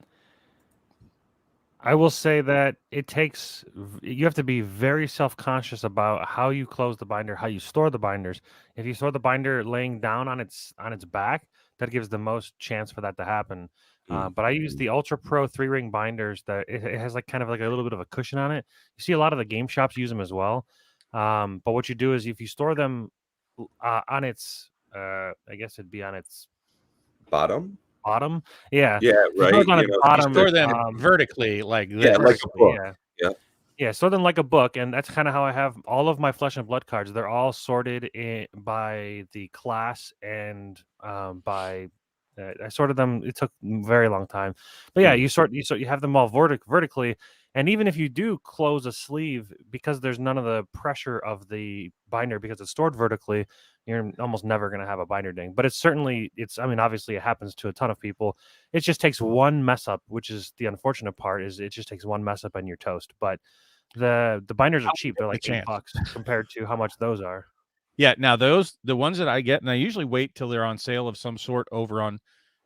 S3: I will say that you have to be very self-conscious about how you close the binder, how you store the binders. If you store the binder laying down on its back, that gives the most chance for that to happen. But I use the Ultra Pro 3-ring binders that it has like kind of like a little bit of a cushion on it. You see a lot of the game shops use them as well. But what you do is if you store them on its, I guess it'd be on its
S1: bottom.
S3: Yeah.
S1: Yeah, right.
S2: You store them vertically, like this.
S1: Yeah, like a book.
S3: Yeah, store them like a book, and that's kind of how I have all of my Flesh and Blood cards. They're all sorted by the class and by I sorted them. It took a very long time, but yeah, you have them all vertically, and even if you do close a sleeve, because there's none of the pressure of the binder because it's stored vertically, you're almost never going to have a binder ding. But I mean, obviously it happens to a ton of people. It just takes one mess up, which is the unfortunate part. Is it just takes one mess up and you're toast. But the binders are cheap. They're like $8 compared to how much those are.
S2: Yeah, now the ones that I get, and I usually wait till they're on sale of some sort over on,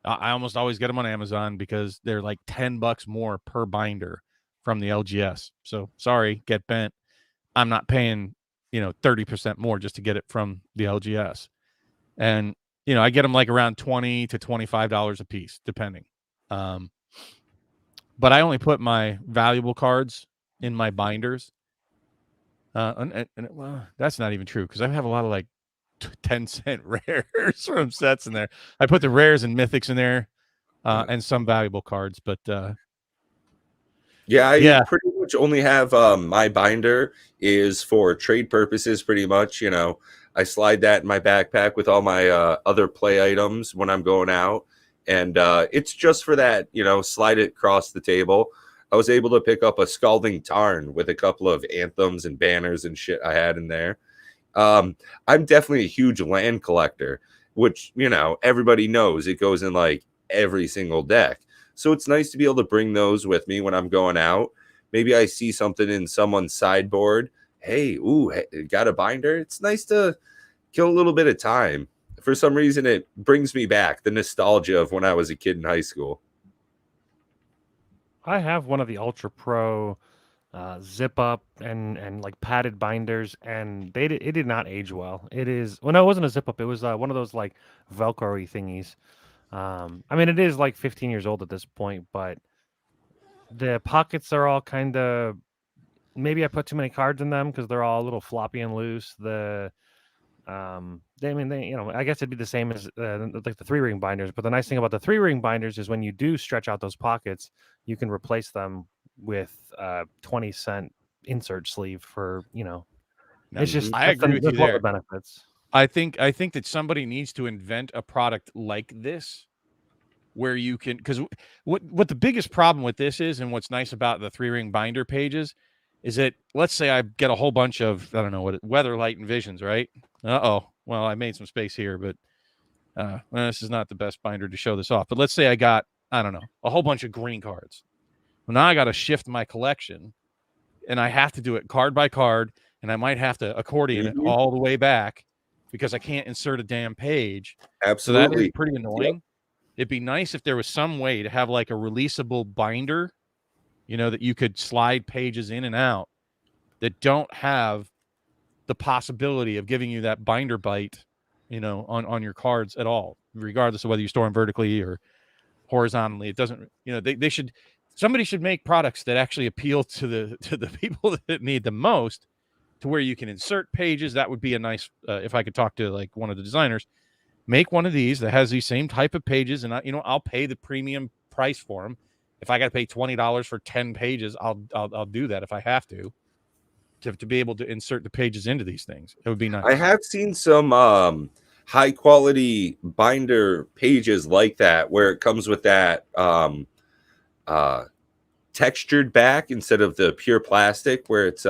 S2: I almost always get them on Amazon because they're like $10 more per binder from the LGS. So sorry, get bent. I'm not paying, 30% more just to get it from the LGS. And, I get them like around $20 to $25 a piece, depending. But I only put my valuable cards in my binders. Well, that's not even true because I have a lot of like 10-cent rares from sets in there. I put the rares and mythics in there, and some valuable cards. But
S1: I pretty much only have my binder is for trade purposes. Pretty much, I slide that in my backpack with all my other play items when I'm going out, and it's just for that. Slide it across the table. I was able to pick up a Scalding Tarn with a couple of anthems and banners and shit I had in there. I'm definitely a huge land collector, which, everybody knows it goes in like every single deck. So it's nice to be able to bring those with me when I'm going out. Maybe I see something in someone's sideboard. Hey, got a binder? It's nice to kill a little bit of time. For some reason, it brings me back the nostalgia of when I was a kid in high school.
S3: I have one of the Ultra Pro zip up and like padded binders, and it did not age well. No, it wasn't a zip up. It was one of those like Velcro-y thingies. I mean, it is like 15 years old at this point, but the pockets are all kind of, maybe I put too many cards in them because they're all a little floppy and loose. I guess it'd be the same as like the 3-ring binders. But the nice thing about the 3-ring binders is when you do stretch out those pockets, you can replace them with 20-cent insert sleeve for, it's just,
S2: I agree with you there.
S3: The benefits.
S2: I think that somebody needs to invent a product like this where you can, because what the biggest problem with this is, and what's nice about the 3-ring binder pages is that, let's say I get a whole bunch of, I don't know what, Weather, Light, and Visions, right? Well, I made some space here, but this is not the best binder to show this off. But let's say I got, I don't know, a whole bunch of green cards. Well, now I got to shift my collection, and I have to do it card by card, and I might have to accordion it all the way back because I can't insert a damn page.
S1: Absolutely.
S2: So that is pretty annoying. Yep. It'd be nice if there was some way to have like a releasable binder, that you could slide pages in and out that don't have the possibility of giving you that binder bite, on your cards at all, regardless of whether you store them vertically or horizontally. It doesn't, somebody should make products that actually appeal to the people that need the most, to where you can insert pages. That would be a nice, if I could talk to like one of the designers, make one of these that has these same type of pages, and I'll pay the premium price for them. If I got to pay $20 for 10 pages, I'll do that if I have to be able to insert the pages into these things. It would be nice.
S1: I have seen some high quality binder pages like that, where it comes with that textured back instead of the pure plastic, where it's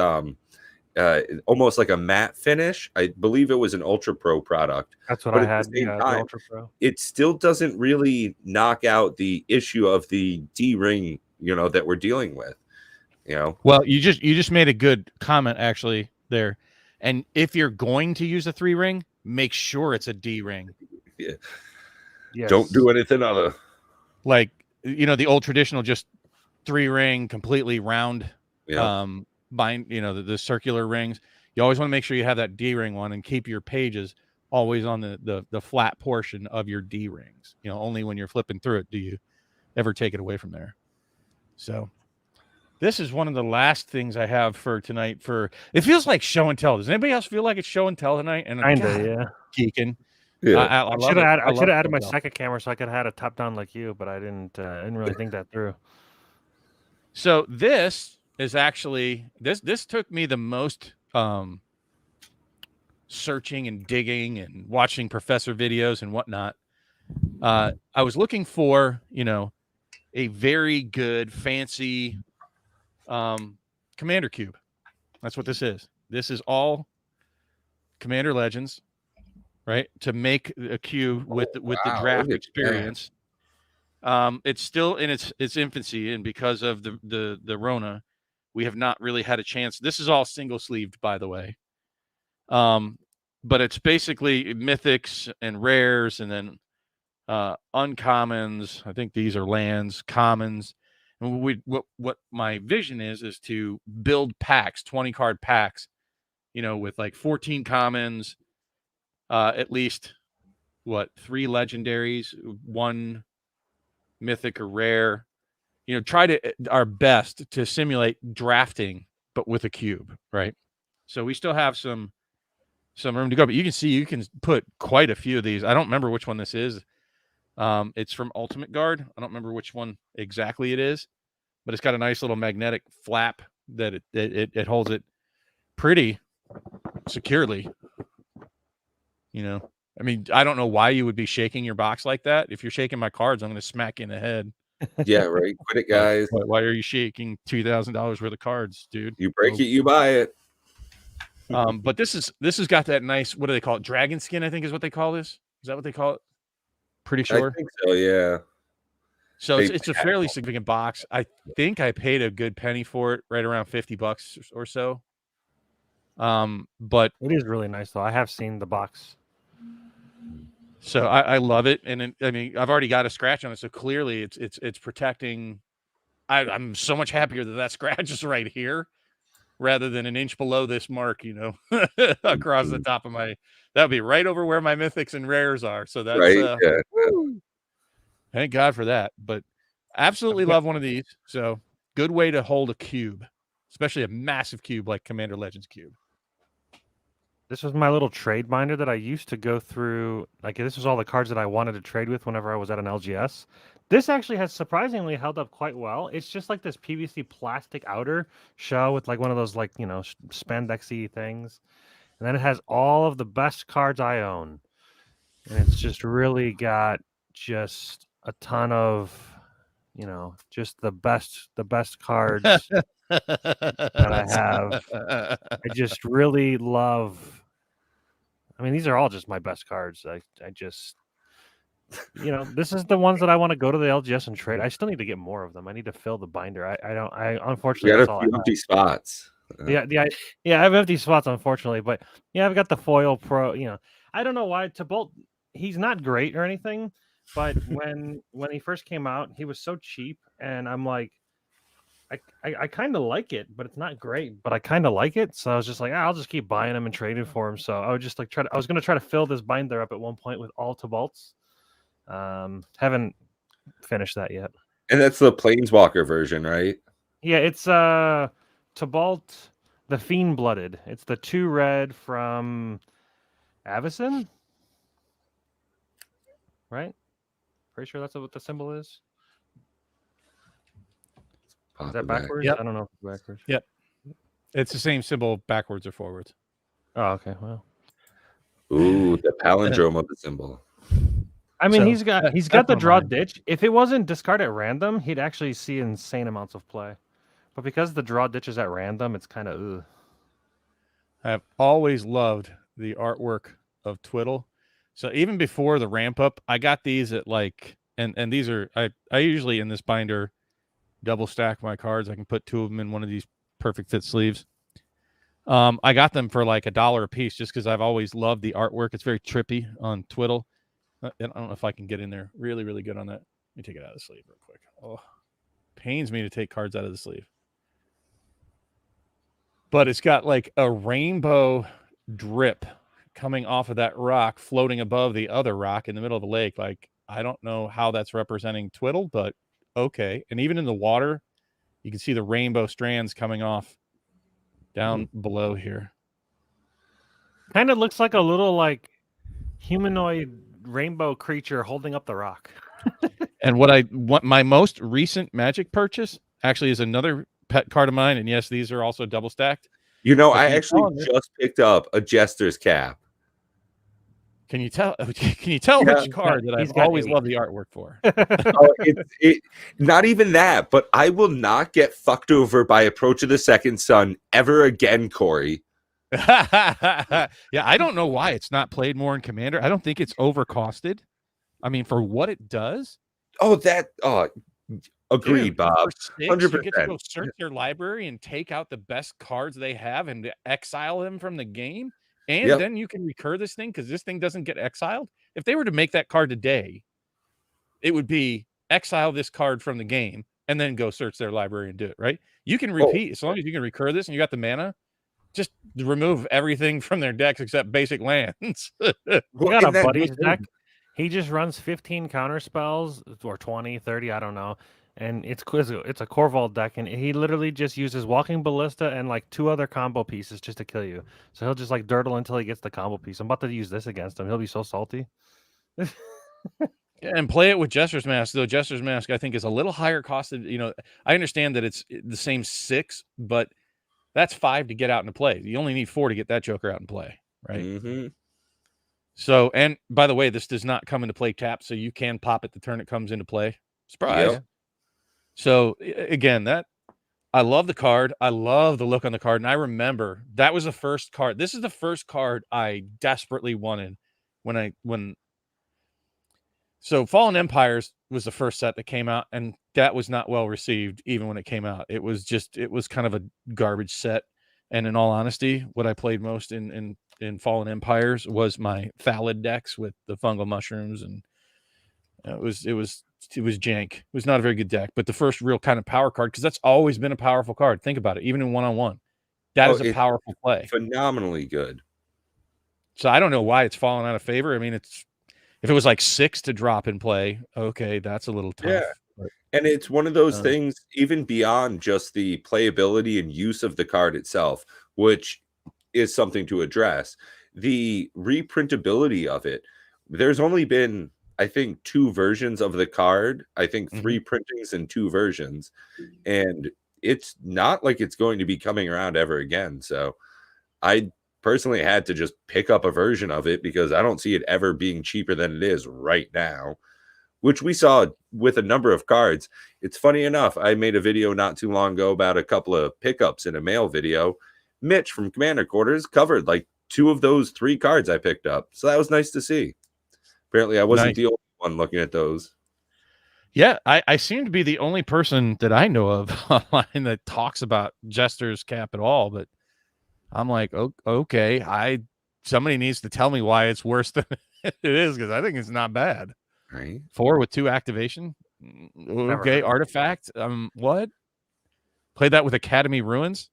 S1: almost like a matte finish. I believe it was an Ultra Pro product.
S3: That's what I had. The Ultra Pro.
S1: It still doesn't really knock out the issue of the D-ring, that we're dealing with.
S2: Well, you just made a good comment actually there. And if you're going to use a 3-ring, make sure it's a D-ring.
S1: Yeah. Yes. Don't do anything other.
S2: Like, the old traditional just 3-ring, completely round. Yeah. The circular rings. You always want to make sure you have that D-ring one, and keep your pages always on the flat portion of your D-rings. Only when you're flipping through it do you ever take it away from there. So this is one of the last things I have for tonight. It feels like show and tell. Does anybody else feel like it's show and tell tonight? And
S3: yeah,
S2: geeking.
S3: Yeah. I should have added my second camera so I could have had a top down like you, but I didn't really think that through.
S2: So this is actually this took me the most searching and digging and watching professor videos and whatnot. I was looking for, a very good, fancy Commander cube. That's what this is. This is all Commander Legends, right? To make a cube with the
S1: Wow,
S2: draft
S1: look at
S2: experience. It's still in its infancy, and because of the Rona, we have not really had a chance. This is all single sleeved, by the way. But it's basically mythics and rares, and then uncommons. I think these are lands, commons. And what my vision is to build packs, 20 card packs, with like 14 commons, at least 3 legendaries, 1 mythic or rare. Try to our best to simulate drafting, but with a cube, right? So we still have some room to go, but you can see you can put quite a few of these. I don't remember which one this is. It's from Ultimate Guard. I don't remember which one exactly it is, but it's got a nice little magnetic flap that it holds it pretty securely. I mean, I don't know why you would be shaking your box like that. If you're shaking my cards, I'm going to smack you in the head.
S1: Yeah, right. Quit it, guys.
S2: Why are you shaking $2,000 worth of cards, dude?
S1: You break it, you buy it.
S2: But this has got that nice, what do they call it? Dragon skin, I think is what they call this. Is that what they call it? Pretty sure.
S1: I think so, yeah.
S2: So it's a fairly significant box. I think I paid a good penny for it, right around $50 or so. But
S3: it is really nice though. I have seen the box.
S2: So I love it, and I mean I've already got a scratch on it, so clearly it's protecting. I'm so much happier that scratch is right here, rather than an inch below this mark, across the top of my. That would be right over where my mythics and rares are. So that's
S1: right.
S2: Thank God for that. But absolutely love one of these. So good way to hold a cube, especially a massive cube like Commander Legends cube.
S3: This was my little trade binder that I used to go through. Like, this was all the cards that I wanted to trade with whenever I was at an LGS. This actually has surprisingly held up quite well. It's just like this PVC plastic outer shell with like one of those like, spandexy things. And then it has all of the best cards I own. And it's just really got just a ton of, just the best cards that I have. I just really love. I mean, these are all just my best cards. I just, this is the ones that I want to go to the LGS and trade. I still need to get more of them. I need to fill the binder. I unfortunately,
S1: you got a few empty spots.
S3: Yeah, I have empty spots, unfortunately. But yeah, I've got the foil pro. I don't know why Tybalt. He's not great or anything, but when he first came out, he was so cheap, and I'm like, I kind of like it, but it's not great. But I kind of like it, so I was just like, I'll just keep buying them and trading for them. So I would just like I was gonna try to fill this binder up at one point with all Tybalts. Haven't finished that yet.
S1: And that's the Planeswalker version, right?
S3: Yeah, it's Tybalt, the Fiend Blooded. It's the 2 red from Avacyn, right? Pretty sure that's what the symbol is. Is that backwards?
S2: Yep.
S3: I don't know if it's backwards.
S2: Yep. It's the same symbol backwards or forwards.
S3: Oh, okay. Well.
S1: Ooh, the palindrome of the symbol.
S3: I mean, he's got the draw ditch. If it wasn't discard at random, he'd actually see insane amounts of play. But because the draw ditch is at random, it's kind of ugh.
S2: I've always loved the artwork of Twiddle. So even before the ramp up, I got these at like, and these are, I usually in this binder double stack my cards. I can put 2 of them in one of these perfect fit sleeves. I got them for like $1 a piece just because I've always loved the artwork. It's very trippy on Twiddle. I don't know if I can get in there really, really good on that. Let me take it out of the sleeve real quick. Oh, pains me to take cards out of the sleeve. But it's got like a rainbow drip coming off of that rock floating above the other rock in the middle of the lake. Like, I don't know how that's representing Twiddle, but okay. And even in the water, you can see the rainbow strands coming off down below here.
S3: Kind of looks like a little like humanoid rainbow creature holding up the rock.
S2: And what my most recent Magic purchase actually is another pet card of mine. And yes, these are also double stacked.
S1: I actually just picked up a Jester's cap.
S2: Can you tell? Can you tell
S1: Yeah.
S2: which card that
S3: He's
S2: I've
S3: got
S2: always
S3: 8.
S2: loved the artwork for?
S1: Oh, it not even that, but I will not get fucked over by Approach of the Second Sun ever again, Corey.
S2: Yeah, I don't know why it's not played more in Commander. I don't think it's overcosted. I mean, for what it does.
S1: Oh, agreed,
S2: Dude,
S1: Bob.
S2: for 6,
S1: 100%.
S2: you get to go search their library and take out the best cards they have and exile them from the game. And then you can recur this thing because this thing doesn't get exiled. If they were to make that card today, it would be exile this card from the game and then go search their library and do it, right? You can repeat as long as you can recur this and you got the mana. Just remove everything from their decks except basic lands.
S3: You got a buddy's deck. He just runs 15 counter spells or 20, 30, I don't know. And it's a Corval deck, and he literally just uses Walking Ballista and like 2 other combo pieces just to kill you. So he'll just like dirtle until he gets the combo piece. I'm about to use this against him. He'll be so salty.
S2: And play it with Jester's Mask, though. Jester's Mask, I think, is a little higher costed. You know, I understand that it's the same 6, but that's 5 to get out into play. You only need 4 to get that Joker out and play, right?
S1: Mm-hmm.
S2: So, and by the way, this does not come into play tapped, so you can pop it the turn it comes into play. Surprise.
S1: Yep.
S2: So, again, I love the card. I love the look on the card. And I remember that was the first card. This is the first card I desperately wanted So Fallen Empires was the first set that came out, and that was not well received even when it came out. It was kind of a garbage set. And in all honesty, what I played most in Fallen Empires was my Thallid decks with the fungal mushrooms, and it was jank. It was not a very good deck, but the first real kind of power card, because that's always been a powerful card. Think about it, even in one-on-one. That is a powerful play.
S1: Phenomenally good.
S2: So I don't know why it's fallen out of favor. I mean, if it was like 6 to drop in play, okay, that's a little tough.
S1: Yeah. And it's one of those things, even beyond just the playability and use of the card itself, which is something to address. The reprintability of it. There's only been, I think, 2 versions of the card. I think 3 printings and 2 versions. And it's not like it's going to be coming around ever again. So I personally had to just pick up a version of it because I don't see it ever being cheaper than it is right now, which we saw with a number of cards. It's funny enough, I made a video not too long ago about a couple of pickups in a mail video. Mitch from Commander Quarters covered like 2 of those 3 cards I picked up. So that was nice to see. Apparently I wasn't the only one looking at those.
S2: Yeah, I seem to be the only person that I know of online that talks about Jester's Cap at all, but I'm like, okay, somebody needs to tell me why it's worse than it is, because I think it's not bad.
S1: Right.
S2: 4 with 2 activation. Okay, artifact. What? Played that with Academy Ruins.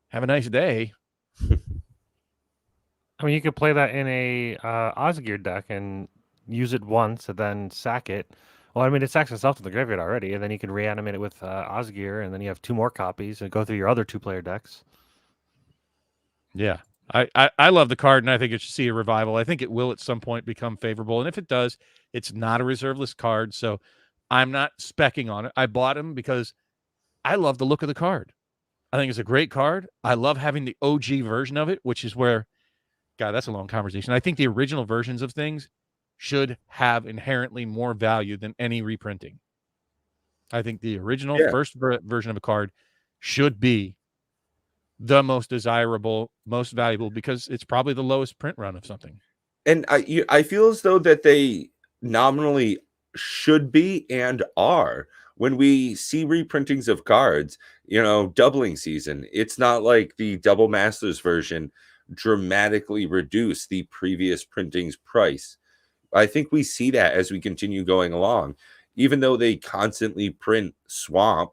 S2: Have a nice day.
S3: I mean, you could play that in a Osgir deck and use it once and then sack it. Well, I mean, it sacks itself to the graveyard already, and then you can reanimate it with Osgir, and then you have 2 more copies and go through your other 2-player decks.
S2: Yeah, I love the card, and I think it should see a revival. I think it will at some point become favorable, and if it does, it's not a reserve list card, so I'm not specking on it. I bought him because I love the look of the card. I think it's a great card. I love having the OG version of it, which is where, God, that's a long conversation. I think the original versions of things should have inherently more value than any reprinting. I think the original first version of a card should be the most desirable, most valuable, because it's probably the lowest print run of something.
S1: And I feel as though that they nominally should be and are. When we see reprintings of cards, doubling season, it's not like the Double Masters version dramatically reduced the previous printing's price. I think we see that as we continue going along. Even though they constantly print Swamp,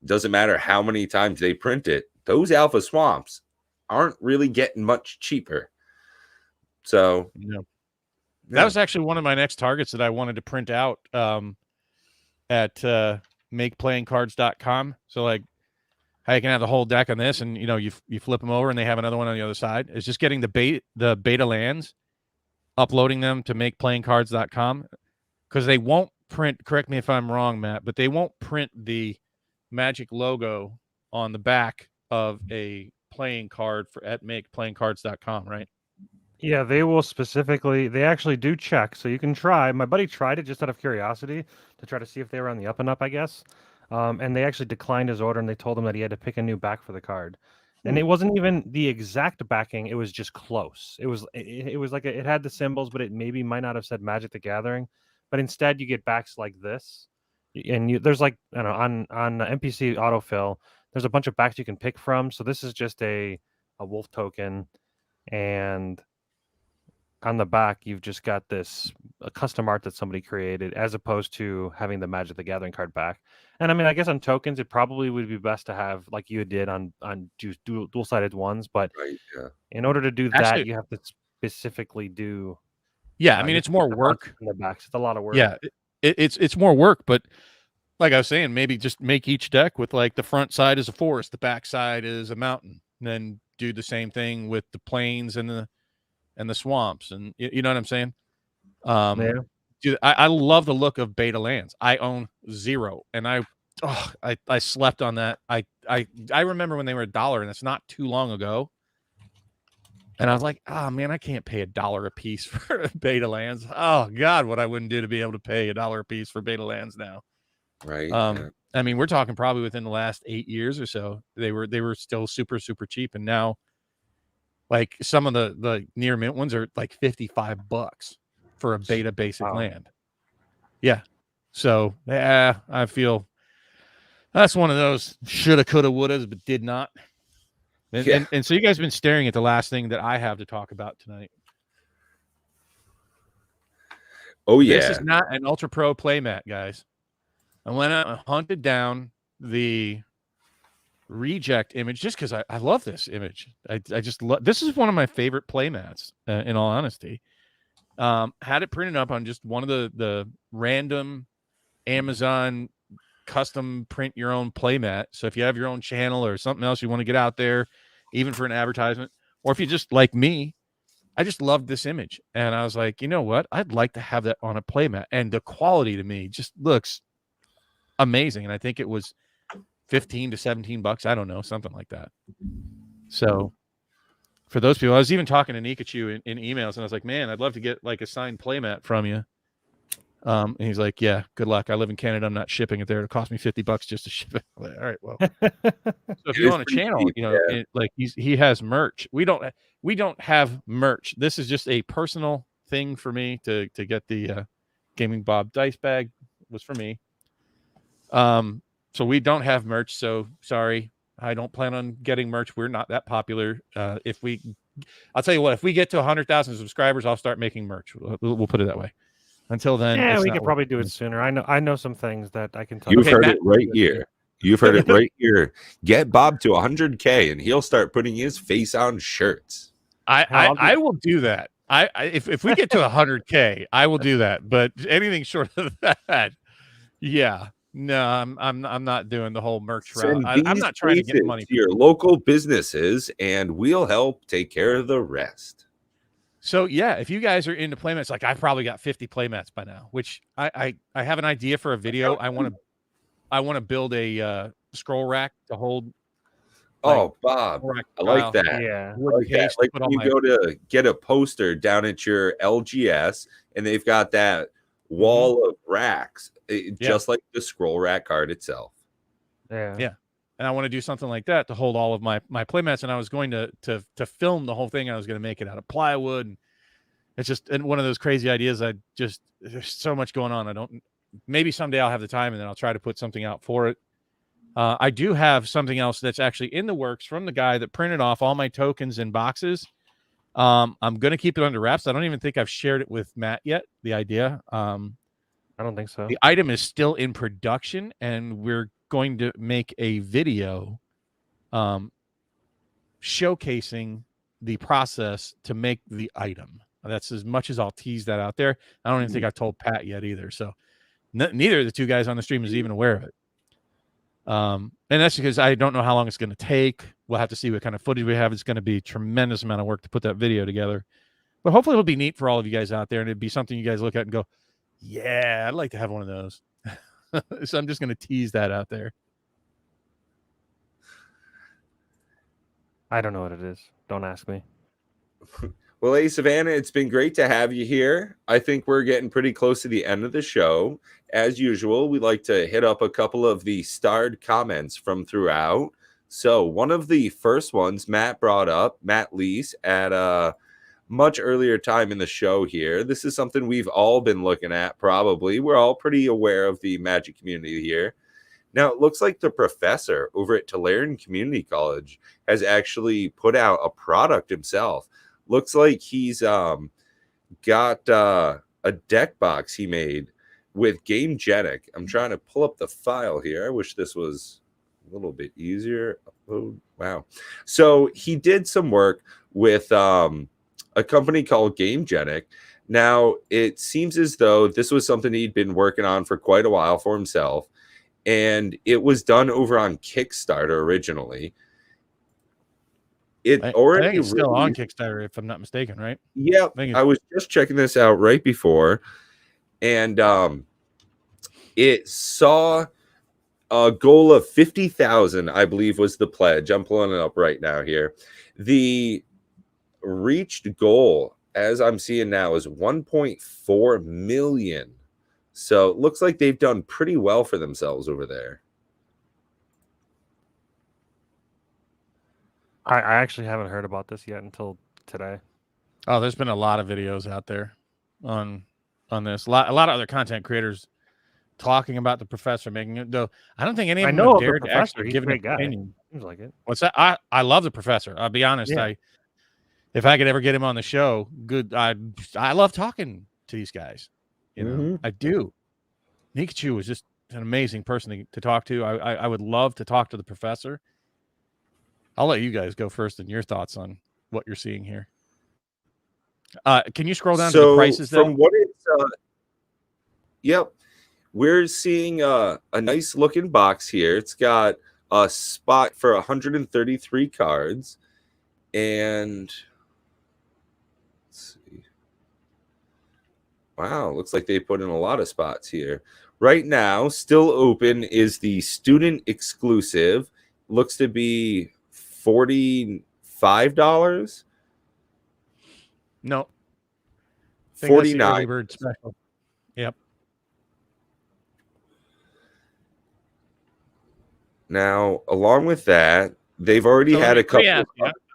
S1: doesn't matter how many times they print it, those Alpha Swamps aren't really getting much cheaper. So,
S2: that was actually one of my next targets that I wanted to print out at makeplayingcards.com. So, like, how you can have the whole deck on this, and you flip them over, and they have another one on the other side. It's just getting the beta lands, uploading them to makeplayingcards.com, because they won't print. Correct me if I'm wrong, Matt, but they won't print the Magic logo on the back of a playing card at makeplayingcards.com, right?
S3: Yeah, they will specifically. They actually do check, so you can try. My buddy tried it just out of curiosity to try to see if they were on the up and up, I guess. And they actually declined his order, and they told him that he had to pick a new back for the card. And it wasn't even the exact backing; it was just close. It was like it had the symbols, but it maybe might not have said Magic the Gathering. But instead, you get backs like this, and there's like I don't know on NPC autofill. There's a bunch of backs you can pick from. So this is just a wolf token, and on the back you've just got this a custom art that somebody created as opposed to having the Magic the Gathering card back. And I mean, I guess on tokens it probably would be best to have like you did on dual-sided ones, but
S1: Right. Yeah.
S3: in order to do that
S2: Actually,
S3: you have to specifically do
S2: yeah, I mean,
S3: you
S2: it's
S3: have to
S2: more
S3: put the
S2: work.
S3: content in the backs. It's a lot of work.
S2: Yeah, it's more work, but like I was saying, maybe just make each deck with like the front side is a forest, the back side is a mountain, and then do the same thing with the plains and the swamps, and you know what I'm saying.
S3: Yeah.
S2: Dude, I love the look of beta lands. I own 0, and I slept on that. I remember when they were $1, and it's not too long ago. And I was like, oh man, I can't pay $1 a piece for beta lands. Oh God, what I wouldn't do to be able to pay $1 a piece for beta lands now.
S1: Right. Yeah.
S2: I mean, we're talking probably within the last 8 years or so. They were still super, super cheap. And now like some of the near mint ones are like $55 for a beta basic land. Yeah. So yeah, I feel that's one of those shoulda, coulda, wouldas, but did not. And so you guys have been staring at the last thing that I have to talk about tonight.
S1: Oh yeah.
S2: This is not an Ultra Pro playmat, guys. I went out and hunted down the reject image just because I love this image. I just love this is one of my favorite playmats, in all honesty. Had it printed up on just one of the random Amazon custom print your own playmat. So if you have your own channel or something else you want to get out there, even for an advertisement, or if you just like me, I just loved this image. And I was like, you know what? I'd like to have that on a playmat. And the quality to me just looks amazing. And I think it was $15 to $17. I don't know, something like that. So for those people, I was even talking to Nikachu in emails, and I was like, man, I'd love to get like a signed playmat from you. And he's like, yeah, good luck. I live in Canada. I'm not shipping it there. It'll cost me $50 just to ship it. Like, all right, well. So if you own a channel,
S1: cheap,
S2: you know, like he has merch. We don't have merch. This is just a personal thing for me to get the Gaming Bob dice bag was for me. So we don't have merch. So sorry, I don't plan on getting merch. We're not that popular. I'll tell you what, if we get to 100,000 subscribers, I'll start making merch. We'll put it that way. Until then,
S3: Yeah, we could probably do it sooner. I know some things that I can tell
S1: You've
S3: you.
S1: heard it right here. You've heard it right here. Get Bob to 100K, and he'll start putting his face on shirts.
S2: I will do that. If we get to 100K, I will do that. But anything short of that, yeah, no, I'm not doing the whole merch route. I'm not trying to get money
S1: to your local businesses, and we'll help take care of the rest.
S2: So yeah, if you guys are into playmats, like I've probably got 50 playmats by now, which I have an idea for a video. I want to build a scroll rack to hold.
S1: Oh, Bob, I like that.
S3: Yeah,
S1: like that. Like when you go to get a poster down at your LGS, and they've got that wall of racks, just like the scroll rack card itself.
S2: Yeah. And I want to do something like that to hold all of my playmats. And I was going to film the whole thing. I was going to make it out of plywood. And it's just one of those crazy ideas. There's so much going on. Maybe someday I'll have the time and then I'll try to put something out for it. I do have something else that's actually in the works from the guy that printed off all my tokens in boxes. I'm going to keep it under wraps. I don't even think I've shared it with Matt yet, the idea. I
S3: don't think so.
S2: The item is still in production, and we're going to make a video showcasing the process to make the item. That's as much as I'll tease that out there. I don't even think I've told Pat yet either. So neither of the two guys on the stream is even aware of it. And that's because I don't know how long it's going to take. We'll have to see what kind of footage we have. It's going to be a tremendous amount of work to put that video together. But hopefully it'll be neat for all of you guys out there, and it'd be something you guys look at and go, yeah, I'd like to have one of those. So I'm just going to tease that out there.
S3: I don't know what it is. Don't ask me.
S1: Well, hey, Savannah, it's been great to have you here. I think we're getting pretty close to the end of the show. As usual, we like to hit up a couple of the starred comments from throughout. So one of the first ones Matt brought up, Matt Leese, at a much earlier time in the show here. This is something we've all been looking at, probably. We're all pretty aware of the Magic community here. Now, it looks like the professor over at Tulare Community College has actually put out a product himself. Looks like he's got a deck box he made with GameGenic. I'm trying to pull up the file here. I wish this was a little bit easier. Oh, wow. So he did some work with a company called GameGenic. Now, it seems as though this was something he'd been working on for quite a while for himself, and it was done over on Kickstarter originally.
S2: I think it's still on Kickstarter, if I'm not mistaken, right?
S1: Yeah, I was just checking this out right before, and it saw a goal of 50,000, I believe, was the pledge. I'm pulling it up right now here. The reached goal, as I'm seeing now, is 1.4 million. So it looks like they've done pretty well for themselves over there.
S3: I actually haven't heard about this yet until today.
S2: Oh, there's been a lot of videos out there on this. A lot of other content creators talking about the professor making it. Though I don't think any of them have dared to actually give an opinion.
S3: Seems like it.
S2: What's that? I love the professor. I'll be honest.
S3: Yeah.
S2: If I could ever get him on the show, good. I love talking to these guys. You know, I do. Nikachu is just an amazing person to talk to. I would love to talk to the professor. I'll let you guys go first and your thoughts on what you're seeing here. Can you scroll down to the prices?
S1: From what it's, yep, we're seeing a nice looking box here. It's got a spot for 133 cards, and let's see. Wow, looks like they put in a lot of spots here. Right now, still open is the student exclusive. Looks to be $45.
S2: No.
S1: 49.
S2: Bird special. Yep.
S1: Now, along with that, they've already had a couple of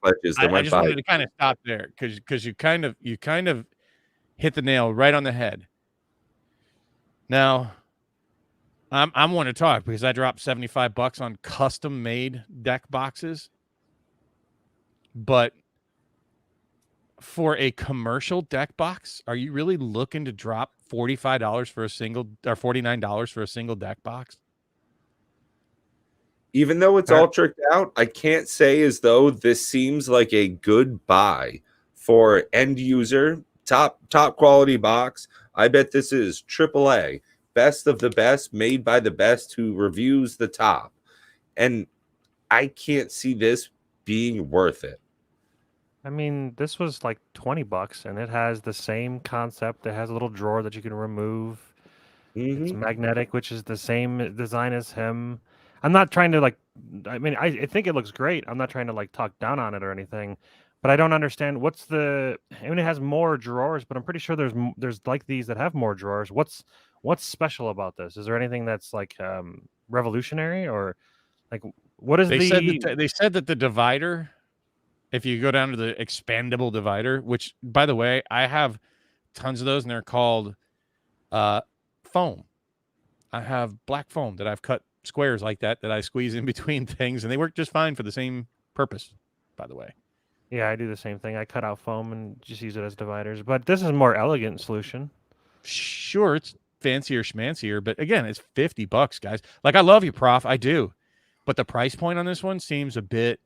S1: pledges.
S2: I just wanted to kind of stop there because you kind of hit the nail right on the head. Now, I'm one to talk because I dropped $75 on custom made deck boxes. But for a commercial deck box, are you really looking to drop $45 for a single, or $49 for a single deck box?
S1: Even though it's all tricked out, I can't say as though this seems like a good buy for end user, top quality box. I bet this is AAA, best of the best, made by the best, who reviews the top. And I can't see this being worth it.
S3: I mean, this was like $20, and it has the same concept. It has a little drawer that you can remove. It's magnetic, which is the same design as him. I'm not trying to I think it looks great. I'm not trying to talk down on it or anything, but I don't understand it has more drawers, but I'm pretty sure there's like these that have more drawers. What's special about this? Is there anything that's revolutionary, or what is
S2: they said that the divider, if you go down to the expandable divider, which, by the way, I have tons of those, and they're called foam. I have black foam that I've cut squares like that I squeeze in between things, and they work just fine for the same purpose, by the way.
S3: Yeah, I do the same thing. I cut out foam and just use it as dividers. But this is a more elegant solution.
S2: Sure, it's fancier schmancier, but again, it's $50, guys. I love you, Prof. I do. But the price point on this one seems a bit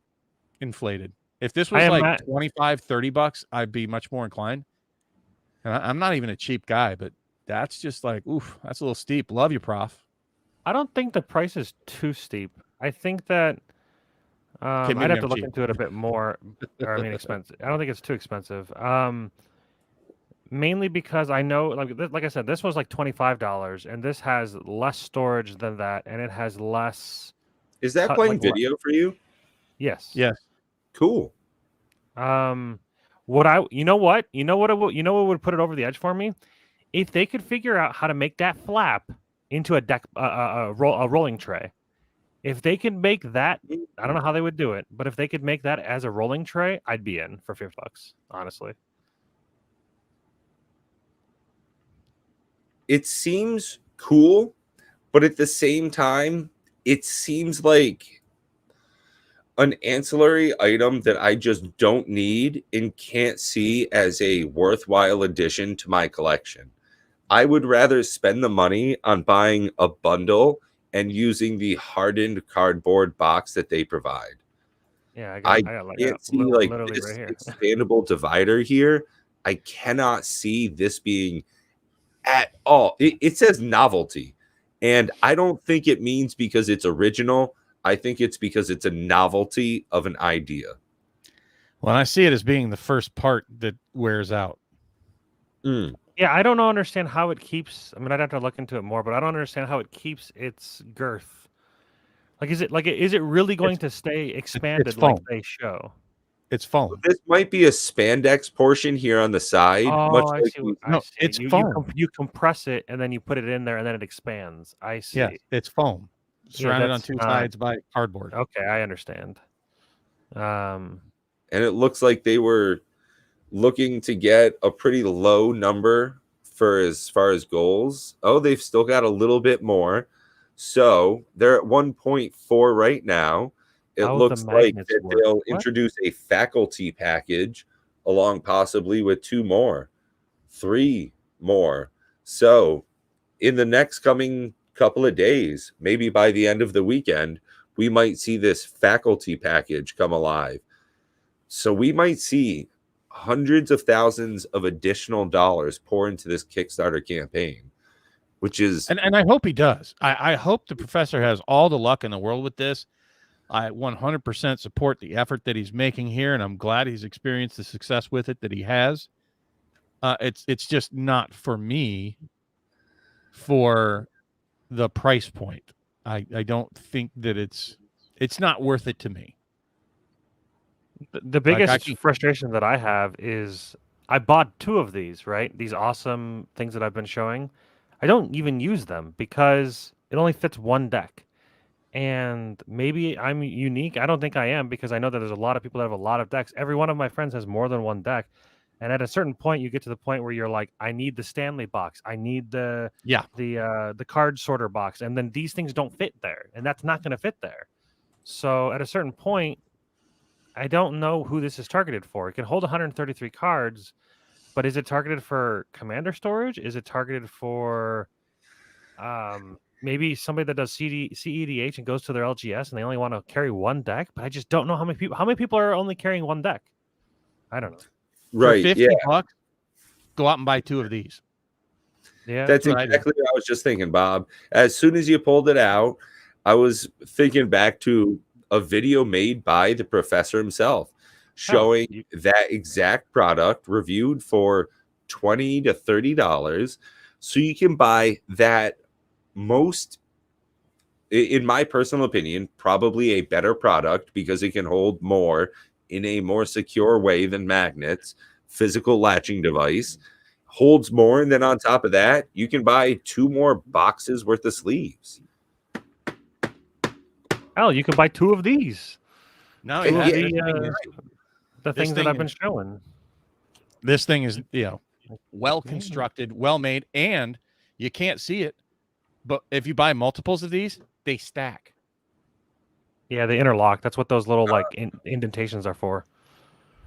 S2: inflated. If this was $25, $30, I'd be much more inclined. And I'm not even a cheap guy, but that's just oof, that's a little steep. Love you, Prof.
S3: I don't think the price is too steep. I think that I'd have to look into it a bit more. Expensive. I don't think it's too expensive. Mainly because I know, like I said, this was $25, and this has less storage than that, and it has less.
S1: Is that playing video for you?
S3: Yes.
S2: Yes.
S1: Cool.
S3: You know what would put it over the edge for me? If they could figure out how to make that flap into a deck, a rolling tray. If they could make that, I don't know how they would do it, but if they could make that as a rolling tray, I'd be in for $50, honestly.
S1: It seems cool, but at the same time, it seems like an ancillary item that I just don't need and can't see as a worthwhile addition to my collection. I would rather spend the money on buying a bundle and using the hardened cardboard box that they provide.
S3: Yeah,
S1: I
S3: got like
S1: can't see like
S3: literally
S1: this
S3: right here.
S1: expandable divider here. I cannot see this being at all. It says novelty, and I don't think it means because it's original. I think it's because it's a novelty of an idea.
S2: Well, I see it as being the first part that wears out.
S3: Yeah, I don't understand how it keeps. I mean, I'd have to look into it more, but I don't understand how it keeps its girth. Like, is it really going to stay expanded like
S2: foam.
S3: they show?
S2: It's foam.
S1: This might be a spandex portion here on the side.
S3: Oh,
S1: much
S3: I
S1: like
S3: see.
S2: No, it's foam.
S3: You compress it and then you put it in there and then it expands. I see.
S2: Yeah, it's foam. Surrounded on
S3: that's
S2: two
S3: not-
S2: sides by cardboard.
S3: Okay, I understand.
S1: and it looks like they were looking to get a pretty low number for as far as goals. Oh, they've still got a little bit more. So they're at 1.4 right now. It
S3: How
S1: looks
S3: the
S1: like
S3: magnets
S1: that
S3: work.
S1: they'll
S3: What?
S1: introduce a faculty package along possibly with 2 more, 3 more. So in the next coming couple of days, maybe by the end of the weekend, we might see this faculty package come alive. So we might see hundreds of thousands of additional dollars pour into this Kickstarter campaign, which is
S2: And I hope he does. I hope the professor has all the luck in the world with this. I 100% support the effort that he's making here, and I'm glad he's experienced the success with it that he has. It's just not for me for the price point. I don't think that it's not worth it to me.
S3: The biggest frustration that I have is I bought 2 of these, right? These awesome things that I've been showing. I don't even use them because it only fits 1 deck. And maybe I'm unique. I don't think I am because I know that there's a lot of people that have a lot of decks. Every one of my friends has more than 1 deck. And at a certain point, you get to the point where you're like, I need the Stanley box. I need the card sorter box. And then these things don't fit there. And that's not going to fit there. So at a certain point, I don't know who this is targeted for. It can hold 133 cards, but is it targeted for commander storage? Is it targeted for maybe somebody that does CEDH and goes to their LGS and they only want to carry 1 deck? But I just don't know how many people are only carrying 1 deck. I don't know.
S1: right.
S2: For $50, go out and buy 2 of these.
S1: Yeah, that's exactly what I was just thinking, Bob. As soon as you pulled it out, I was thinking back to a video made by the professor himself showing that exact product reviewed for $20 to $30. So you can buy that most, in my personal opinion, probably a better product because it can hold more in a more secure way than magnets, physical latching device, holds more. And then on top of that, you can buy 2 more boxes worth of sleeves.
S3: Oh, you can buy 2 of these.
S2: No,
S3: the things that I've been showing.
S2: This thing is, well constructed, well made, and you can't see it. But if you buy multiples of these, they stack.
S3: Yeah, they interlock. That's what those little indentations are for.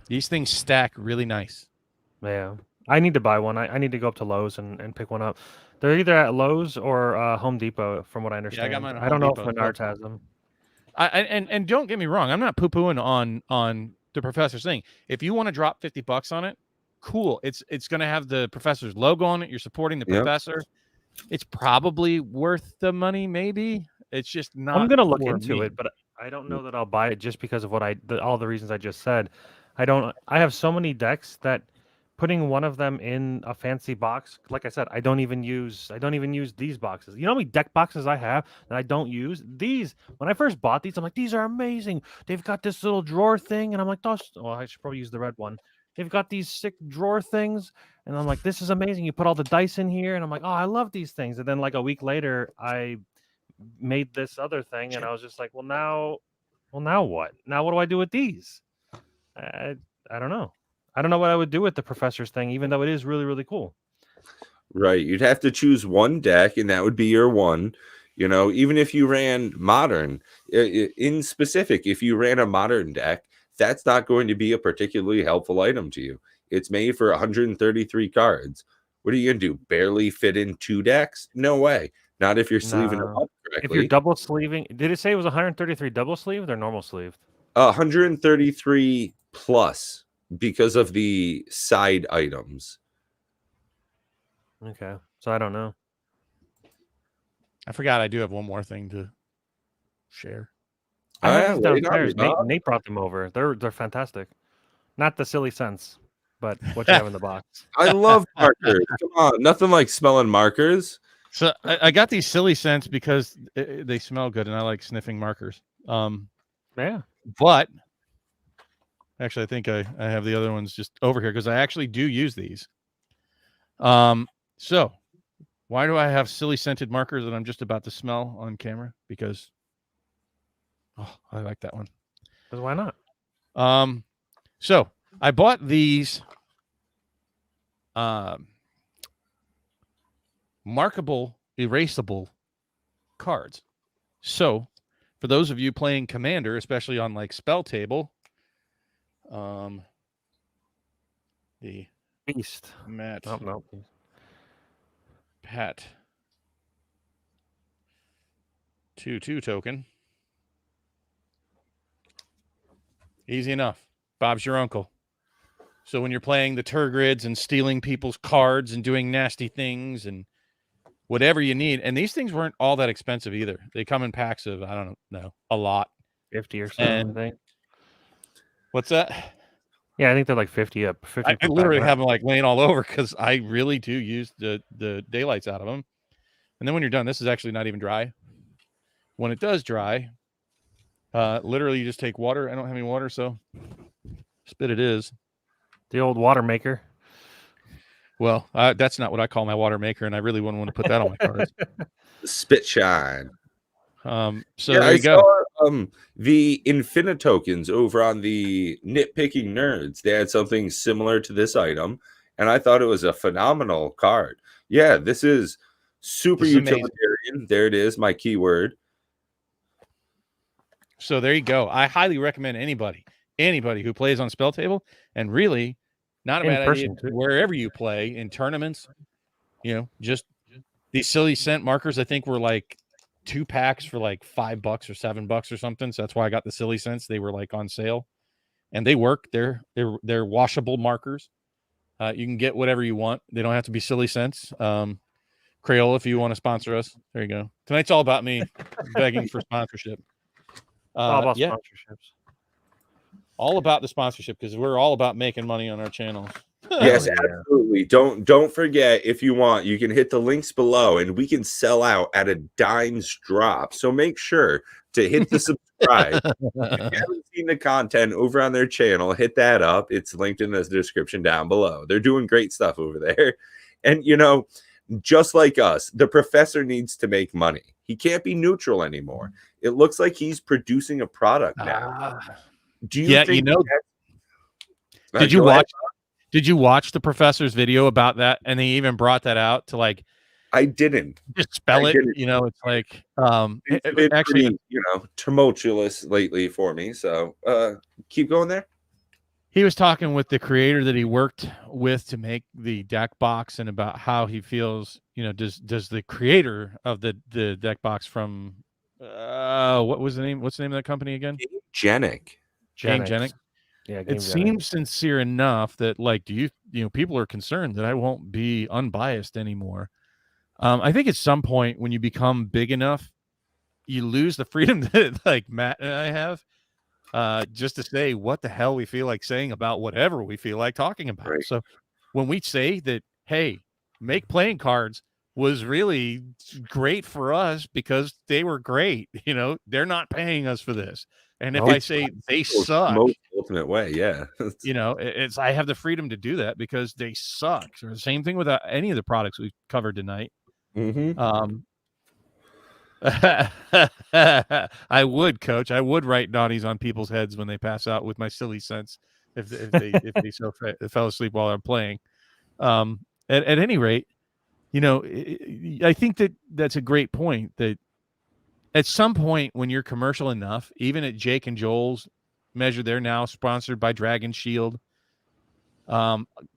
S2: These things stack really nice.
S3: Yeah. I need to buy one. I need to go up to Lowe's and pick one up. They're either at Lowe's or Home Depot, from what I understand.
S2: Yeah, I got mine at
S3: I don't
S2: Home
S3: know
S2: Depot,
S3: if Menards has them.
S2: And don't get me wrong, I'm not poo-pooing on the professor's thing. If you want to drop $50 on it, cool. It's going to have the professor's logo on it. You're supporting the professor. It's probably worth the money, maybe. It's just not.
S3: I'm going to look into it, but I don't know that I'll buy it just because of all the reasons I just said. I have so many decks that putting one of them in a fancy box, like I said, I don't even use these boxes. You know how many deck boxes I have that I don't use? These, when I first bought these, I'm like, these are amazing. They've got this little drawer thing, and I'm like, I should probably use the red one. they've got these sick drawer things, and I'm like, this is amazing. You put all the dice in here, and I'm like, oh, I love these things. And then like a week later, I made this other thing, and I was just like, well, now what? Now what do I do with these? I don't know. I don't know what I would do with the professor's thing, even though it is really, really cool.
S1: Right. You'd have to choose one deck, and that would be your one. You know, even if you ran modern, in specific, if you ran a modern deck, that's not going to be a particularly helpful item to you. It's made for 133 cards. What are you going to do? Barely fit in 2 decks? No way. Not if you're sleeving them up correctly.
S3: If you're double sleeving, did it say it was 133 double sleeved or normal sleeved?
S1: 133 plus because of the side items.
S3: Okay, so I don't know.
S2: I forgot I do have one more thing to share.
S3: I have these downstairs. Nate brought them over. They're fantastic. Not the silly scents, but what you have in the box.
S1: I love markers. Come on, nothing like smelling markers.
S2: So I got these silly scents because they smell good, and I like sniffing markers.
S3: Yeah.
S2: But actually, I think I have the other ones just over here because I actually do use these. So why do I have silly scented markers that I'm just about to smell on camera? Because I like that one.
S3: Because why not?
S2: So I bought these markable, erasable cards. So for those of you playing Commander, especially on like Spell Table, the
S3: Beast.
S2: Matt.
S3: Oh, no.
S2: Pat 2/2 token. Easy enough. Bob's your uncle. So when you're playing the Turgrids and stealing people's cards and doing nasty things and whatever you need, and these things weren't all that expensive either. They come in packs of, I don't know, a lot.
S3: 50 or something, I think.
S2: What's that?
S3: Yeah, I think they're like 50 up. 50
S2: I literally have them like laying all over because I really do use the daylights out of them. And then when you're done, this is actually not even dry. When it does dry, literally you just take water. I don't have any water, so spit it is.
S3: The old water maker.
S1: Well,
S2: That's not what I call my water maker, and I really wouldn't want to put that on my cards.
S1: Spit shine.
S2: So there you go.
S1: Saw, the Infinite tokens over on the Nitpicking Nerds. They had something similar to this item, and I thought it was a phenomenal card. Yeah, this is super utilitarian. Amazing. There it is, my keyword.
S2: So there you go. I highly recommend anybody who plays on Spell Table, and really not a bad idea wherever you play in tournaments. You know, just these silly scent markers. I think were like 2 packs for like $5 or $7 or something. So that's why I got the silly scents. They were like on sale, and they work. They're washable markers. You can get whatever you want. They don't have to be silly scents. Crayola, if you want to sponsor us, there you go. Tonight's all about me begging for sponsorship.
S3: All about sponsorships.
S2: All about the sponsorship because we're all about making money on our channel.
S1: Yes, absolutely. Don't forget, if you want, you can hit the links below and we can sell out at a dime's drop. So make sure to hit the subscribe. If you haven't seen the content over on their channel, hit that up. It's linked in the description down below. They're doing great stuff over there. And, you know, just like us, the professor needs to make money. He can't be neutral anymore. It looks like he's producing a product now. Do you think
S2: you know, did you watch the professor's video about that? And he even brought that out to like,
S1: I didn't
S2: just spell it. You know, it's like,
S1: it's been actually, pretty, you know, tumultuous lately for me. So keep going there.
S2: He was talking with the creator that he worked with to make the deck box and about how he feels, you know, does the creator of the deck box from, what was the name? What's the name of that company again?
S1: Genic.
S2: Genic.
S3: Yeah,
S2: it seems sincere enough that like, you know, people are concerned that I won't be unbiased anymore. I think at some point when you become big enough, you lose the freedom that like Matt and I have, just to say what the hell we feel like saying about whatever we feel like talking about. Right. So when we say that, hey, Make Playing Cards was really great for us because they were great, you know, they're not paying us for this. And if
S3: Oh,
S2: I say they suck,
S1: Most ultimate way, yeah.
S2: you know, it's I have the freedom to do that because they suck. So the same thing with any of the products we've covered tonight.
S1: Mm-hmm.
S2: I would, Coach. I would write naughties on people's heads when they pass out with my silly sense if they fell asleep while I'm playing. At any rate, you know, I think that's a great point. That at some point when you're commercial enough, even at Jake and Joel's measure, they're now sponsored by Dragon Shield.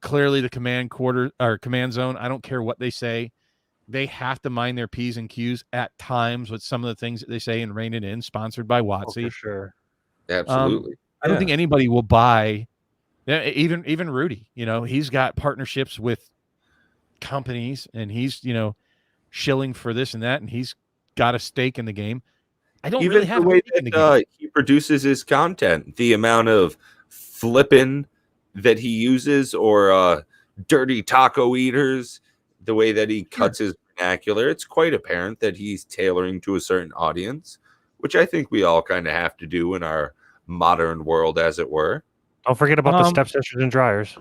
S2: Clearly the command zone. I don't care what they say. They have to mind their P's and Q's at times with some of the things that they say and rein it in, sponsored by Watsy.
S3: for sure.
S1: Absolutely.
S2: I don't think anybody will buy, even Rudy, you know, he's got partnerships with companies and he's, you know, shilling for this and that, and he's got a stake in the game. I don't
S1: Even
S2: really have
S1: the way
S2: a stake in the game.
S1: he produces his content, the amount of flipping that he uses, or dirty taco eaters, the way that he cuts his vernacular, it's quite apparent that he's tailoring to a certain audience, which I think we all kind of have to do in our modern world, as it were.
S3: Don't forget about the stepsisters and dryers.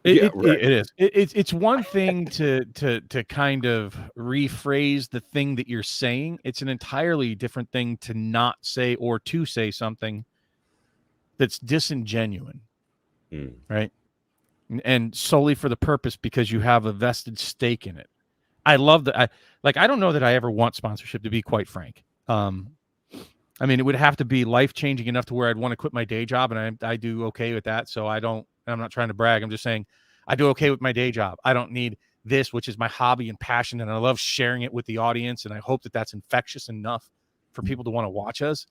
S2: It is. It's one thing to kind of rephrase the thing that you're saying. It's an entirely different thing to not say or to say something that's disingenuous, right? And solely for the purpose because you have a vested stake in it. I love that. I don't know that I ever want sponsorship, to be quite frank. I mean, it would have to be life-changing enough to where I'd want to quit my day job, and I do okay with that. So I'm not trying to brag. I'm just saying I do okay with my day job. I don't need this, which is my hobby and passion, and I love sharing it with the audience, and I hope that that's infectious enough for people to want to watch us.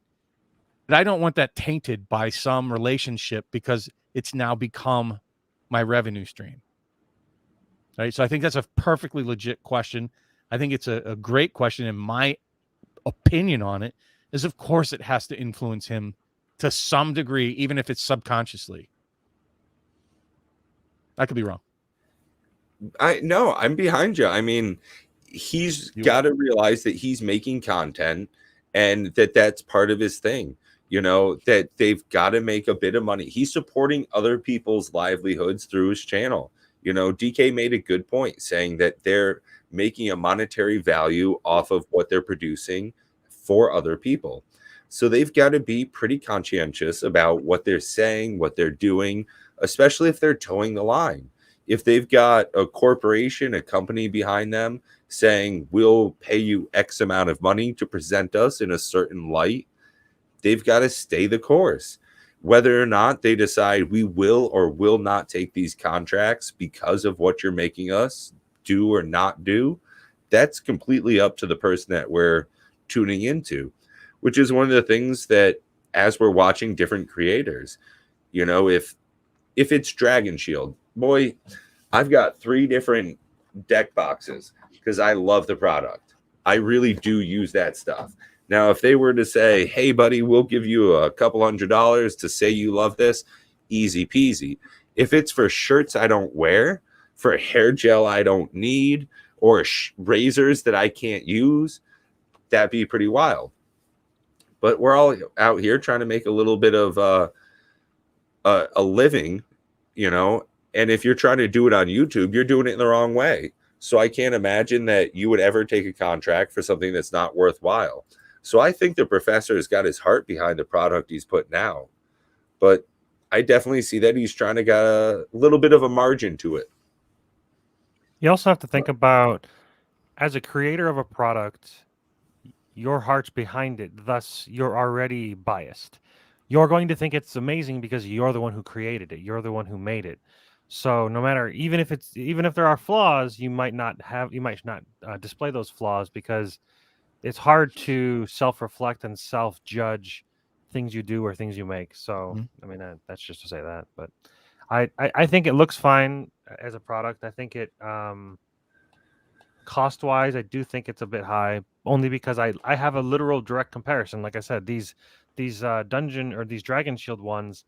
S2: But I don't want that tainted by some relationship because it's now become my revenue stream. Right. So I think that's a perfectly legit question. I think it's a great question. And my opinion on it is, of course, it has to influence him to some degree, even if it's subconsciously. I could be wrong.
S1: I'm behind you. I mean, he's got to realize that he's making content and that's part of his thing. You know, that they've got to make a bit of money. He's supporting other people's livelihoods through his channel. You know, DK made a good point saying that they're making a monetary value off of what they're producing for other people. So they've got to be pretty conscientious about what they're saying, what they're doing, especially if they're towing the line. If they've got a corporation, a company behind them saying, we'll pay you X amount of money to present us in a certain light, they've got to stay the course. Whether or not they decide we will or will not take these contracts because of what you're making us do or not do, that's completely up to the person that we're tuning into, which is one of the things that as we're watching different creators, you know, if it's Dragon Shield, boy, I've got 3 different deck boxes because I love the product. I really do use that stuff. Now, if they were to say, hey, buddy, we'll give you a couple $100 to say you love this, easy peasy. If it's for shirts I don't wear, for hair gel I don't need, or razors that I can't use, that'd be pretty wild. But we're all out here trying to make a little bit of a living, you know, and if you're trying to do it on YouTube, you're doing it in the wrong way. So I can't imagine that you would ever take a contract for something that's not worthwhile. So I think the professor has got his heart behind the product he's putting out. But I definitely see that he's trying to get a little bit of a margin to it.
S3: You also have to think about, as a creator of a product, your heart's behind it. Thus, you're already biased. You're going to think it's amazing because you're the one who created it. You're the one who made it. So no matter, even if there are flaws, you might not display those flaws because it's hard to self-reflect and self-judge things you do or things you make. So, I mean, that's just to say that. But I think it looks fine as a product. I think it, cost-wise, I do think it's a bit high, only because I have a literal direct comparison. Like I said, these dungeon or these Dragon Shield ones,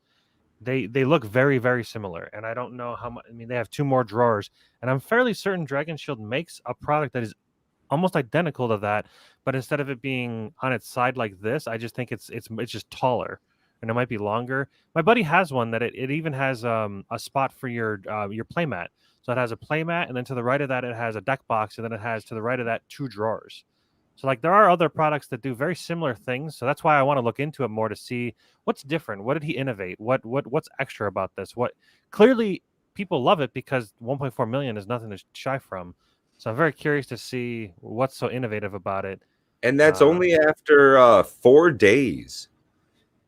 S3: they look very, very similar. And I don't know how much. I mean, they have 2 more drawers, and I'm fairly certain Dragon Shield makes a product that is almost identical to that, but instead of it being on its side like this, I just think it's just taller. and it might be longer. My buddy has one that it even has a spot for your playmat. So it has a playmat, and then to the right of that it has a deck box, and then it has to the right of that 2 drawers. So like there are other products that do very similar things. So that's why I want to look into it more to see what's different. What did he innovate? What's extra about this? What clearly people love it because 1.4 million is nothing to shy from. So I'm very curious to see what's so innovative about it.
S1: And that's only after 4 days.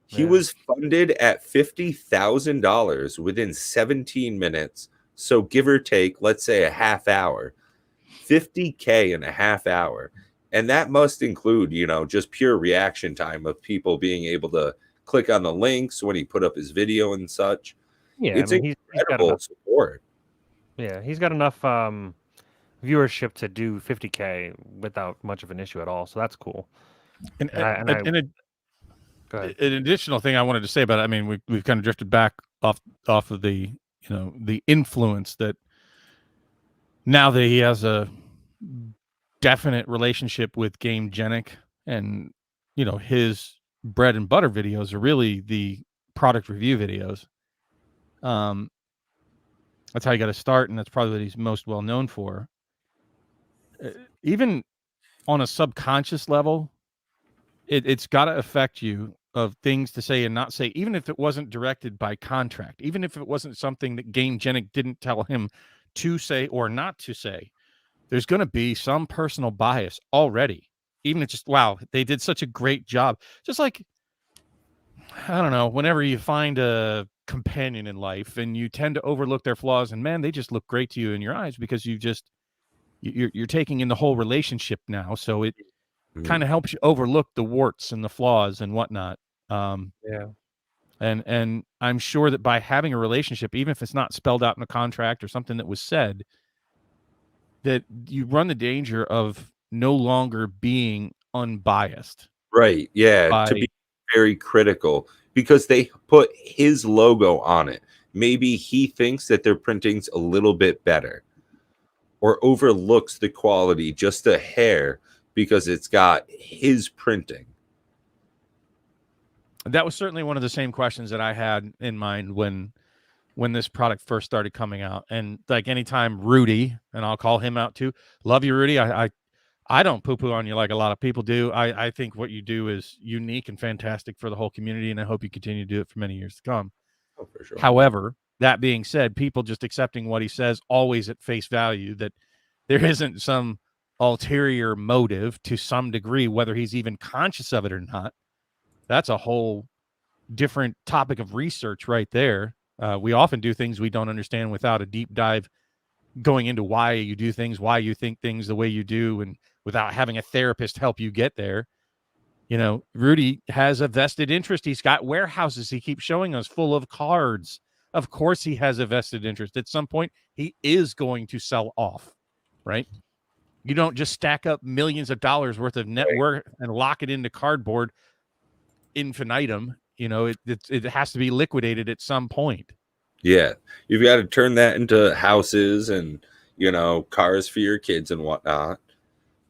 S1: He
S3: Yeah.
S1: was funded at $50,000 within 17 minutes. So give or take, let's say a half hour, 50K in a half hour. And that must include, just pure reaction time of people being able to click on the links when he put up his video and such.
S3: Yeah,
S1: It's
S3: I mean, he's got
S1: incredible
S3: enough.
S1: support.
S3: Yeah, he's got enough viewership to do 50K without much of an issue at all. So that's cool.
S2: And
S3: Go ahead.
S2: an additional thing I wanted to say about it, I mean, we've kind of drifted back off of the the influence that now that he has a definite relationship with GameGenic, and his bread and butter videos are really the product review videos. That's how you got to start, and that's probably what he's most well known for. Even on a subconscious level, it's got to affect you of things to say and not say, even if it wasn't directed by contract, even if it wasn't something that GameGenic didn't tell him to say or not to say. There's going to be some personal bias already. Even if just, wow, they did such a great job. Just like, I don't know, whenever you find a companion in life and you tend to overlook their flaws, and man, they just look great to you in your eyes because you're taking in the whole relationship now. So it kind of helps you overlook the warts and the flaws and whatnot.
S3: Yeah.
S2: And I'm sure that by having a relationship, even if it's not spelled out in a contract or something that was said, that you run the danger of no longer being unbiased.
S1: Right. Yeah. To be very critical because they put his logo on it. Maybe he thinks that their printing's a little bit better or overlooks the quality just a hair because it's got his printing.
S2: That was certainly one of the same questions that I had in mind when this product first started coming out. And like anytime Rudy, and I'll call him out too, love you, Rudy. I don't poo-poo on you like a lot of people do. I think what you do is unique and fantastic for the whole community, and I hope you continue to do it for many years to come.
S1: Oh, for sure.
S2: However, that being said, people just accepting what he says always at face value, that there isn't some ulterior motive to some degree, whether he's even conscious of it or not. That's a whole different topic of research right there. We often do things we don't understand without a deep dive going into why you do things, why you think things the way you do, and without having a therapist help you get there. Rudy has a vested interest. He's got warehouses he keeps showing us full of cards. Of course he has a vested interest. At some point, he is going to sell off, right? You don't just stack up millions of dollars worth of net worth and lock it into cardboard infinitum. It has to be liquidated at some point.
S1: Yeah, you've got to turn that into houses and cars for your kids and whatnot.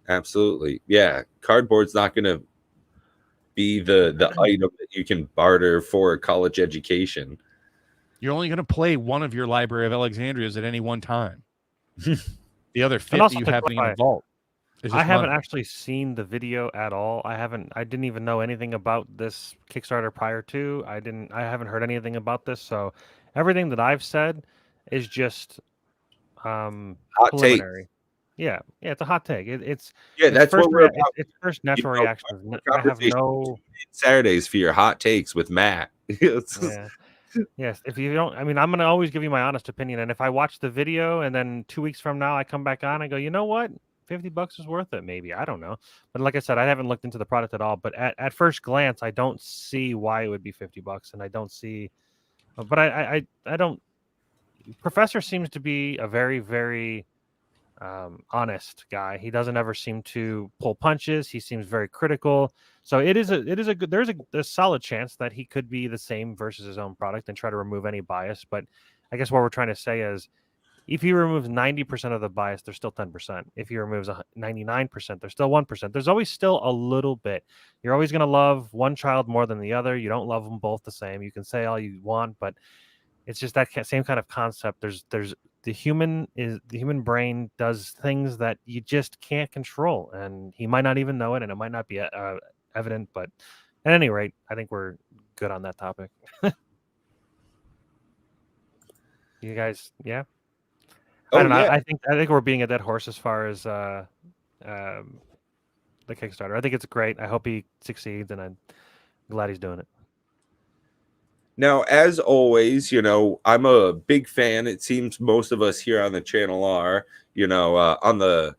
S1: Absolutely. Yeah, cardboard's not going to be the item that you can barter for a college education.
S2: You're only going to play one of your Library of Alexandrias at any one time. The other 50 you have in a vault.
S3: I haven't actually seen the video at all. I didn't even know anything about this Kickstarter prior to. I haven't heard anything about this. So everything that I've said is just preliminary. Yeah, it's a hot take.
S1: That's what we're about.
S3: It's first natural reactions. I have no
S1: Saturdays for your hot takes with Matt.
S3: Yeah. Yes. If you don't, I mean, I'm gonna always give you my honest opinion. And if I watch the video and then 2 weeks from now I come back on, I go, you know what? $50 is worth it, maybe. I don't know. But like I said, I haven't looked into the product at all. But at first glance, I don't see why it would be $50, and I don't see. But I don't. Professor seems to be a very, very honest guy. He doesn't ever seem to pull punches. He seems very critical. So it is a good. There's a solid chance that he could be the same versus his own product and try to remove any bias. But I guess what we're trying to say is, If he removes 90% of the bias, there's still 10%. If he removes 99%, there's still 1%. There's always still a little bit. You're always going to love one child more than the other. You don't love them both the same. You can say all you want, but it's just that same kind of concept. There's the human brain does things that you just can't control, and he might not even know it, and it might not be evident. But at any rate, I think we're good on that topic. You guys, yeah. I don't know.
S1: Yeah.
S3: I think we're being a dead horse as far as the Kickstarter. I think it's great. I hope he succeeds, and I'm glad he's doing it.
S1: Now, as always, I'm a big fan. It seems most of us here on the channel are, on the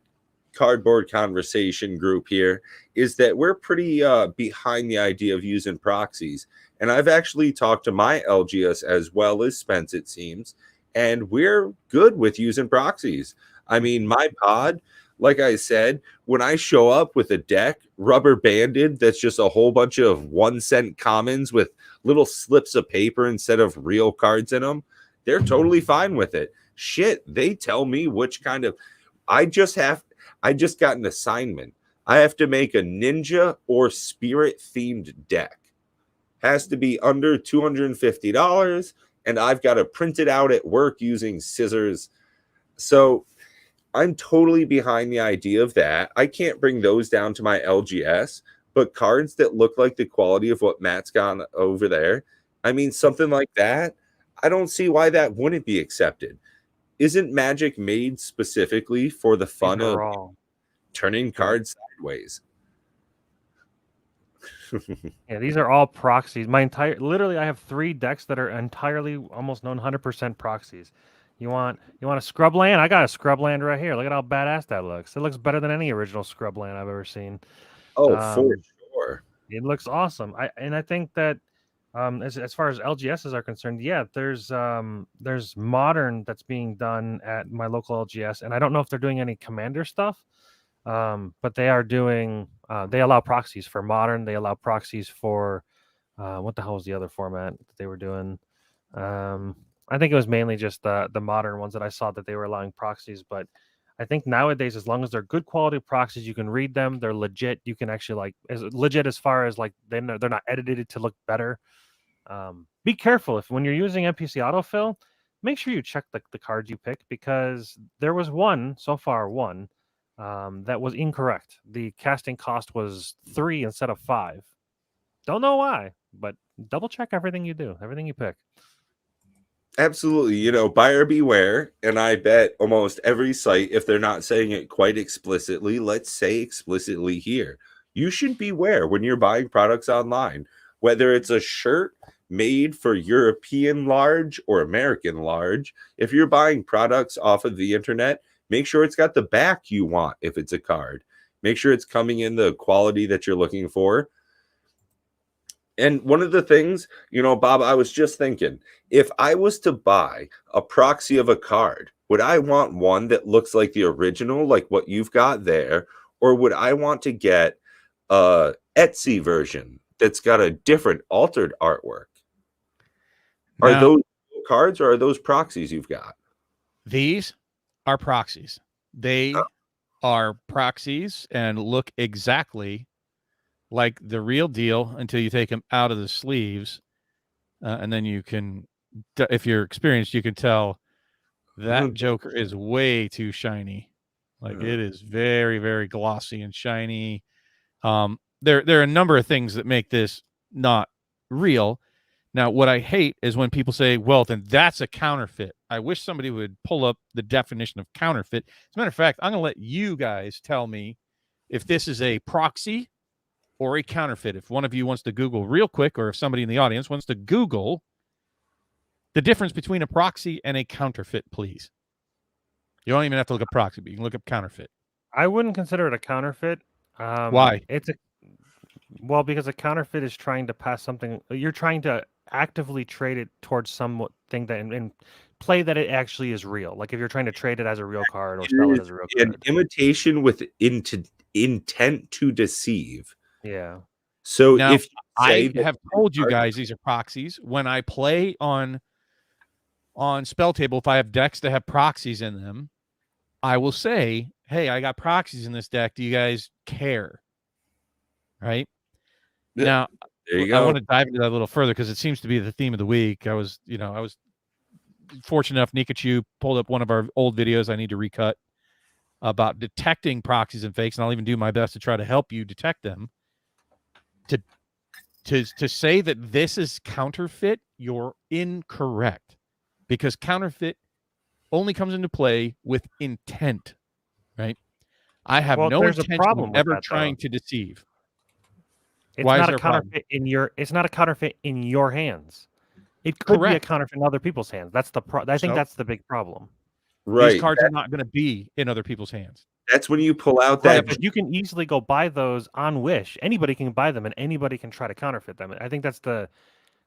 S1: Cardboard Conversation group here, is that we're pretty behind the idea of using proxies. And I've actually talked to my LGS as well as Spence, it seems, and we're good with using proxies. I mean, my pod, like I said, when I show up with a deck rubber banded that's just a whole bunch of 1-cent commons with little slips of paper instead of real cards in them, they're totally fine with it. Shit, they tell me which kind of... I just got an assignment. I have to make a ninja or spirit themed deck. Has to be under $250, and I've got to print it out at work using scissors. So I'm totally behind the idea of that. I can't bring those down to my LGS, but cards that look like the quality of what Matt's got over there, I mean, something like that, I don't see why that wouldn't be accepted. Isn't Magic made specifically for the fun of turning cards sideways?
S3: Yeah, these are all proxies. Literally, I have 3 decks that are entirely almost 100% proxies. You want a scrub land? I got a scrub land right here. Look at how badass that looks. It looks better than any original scrub land I've ever seen.
S1: Oh, for sure.
S3: It looks awesome. I think that as far as LGSs are concerned, yeah, there's modern that's being done at my local LGS, and I don't know if they're doing any commander stuff. But they are doing they allow proxies for modern. They allow proxies for what the hell was the other format that they were doing? I think it was mainly just the modern ones that I saw that they were allowing proxies. But I think nowadays, as long as they're good quality proxies, you can read them. They're legit. You can actually as legit as far as they're not edited to look better. Be careful when you're using NPC autofill. Make sure you check the cards you pick, because there was one that was incorrect. The casting cost was 3 instead of 5. Don't know why, but double check everything you do, everything you pick.
S1: Absolutely. Buyer beware. And I bet almost every site, if they're not saying it quite explicitly, let's say explicitly here, you should beware when you're buying products online, whether it's a shirt made for European large or American large. If you're buying products off of the internet, make sure it's got the back you want. If it's a card, make sure it's coming in the quality that you're looking for. And one of the things, Bob, I was just thinking, if I was to buy a proxy of a card, would I want one that looks like the original, like what you've got there? Or would I want to get a Etsy version that's got a different altered artwork? Are those cards or are those proxies you've got?
S2: These are proxies. They are proxies and look exactly like the real deal until you take them out of the sleeves. And then you can, if you're experienced, you can tell that Joker is way too shiny. It is very, very glossy and shiny. There are a number of things that make this not real. Now, what I hate is when people say, well, then that's a counterfeit. I wish somebody would pull up the definition of counterfeit. As a matter of fact, I'm going to let you guys tell me if this is a proxy or a counterfeit. If one of you wants to Google real quick, or if somebody in the audience wants to Google the difference between a proxy and a counterfeit, please. You don't even have to look up proxy, but you can look up counterfeit.
S3: I wouldn't consider it a counterfeit.
S2: Why?
S3: Because a counterfeit is trying to pass something. You're trying to actively trade it towards something that and play that it actually is real. Like if you're trying to trade it as a real card or sell it as a real card.
S1: An imitation with intent to deceive.
S3: Yeah.
S1: So
S2: now, I have told you guys these are proxies. When I play on on Spell Table, if I have decks that have proxies in them, I will say, hey, I got proxies in this deck. Do you guys care? Right?
S1: Yeah.
S2: Now,
S1: There you
S2: I
S1: go.
S2: want to dive into that a little further because it seems to be the theme of the week. I was fortunate enough, Nikachu pulled up one of our old videos I need to recut about detecting proxies and fakes, and I'll even do my best to try to help you detect them. To say that this is counterfeit, you're incorrect, because counterfeit only comes into play with intent, right? I have
S3: Well,
S2: no
S3: there's a
S2: intention of
S3: problem with
S2: ever
S3: that,
S2: trying
S3: though.
S2: to deceive.
S3: It's
S2: Why is
S3: not a
S2: there a problem?
S3: counterfeit in your. It's not a counterfeit in your hands. It could be a
S2: Correct.
S3: counterfeit in other people's hands. That's the I think
S2: So
S3: that's the big problem.
S2: these
S1: Right.
S2: cards are not going to be in other people's hands.
S1: That's when you pull out
S3: Right,
S1: that.
S3: but you can easily go buy those on Wish. Anybody can buy them, and anybody can try to counterfeit them. I think that's the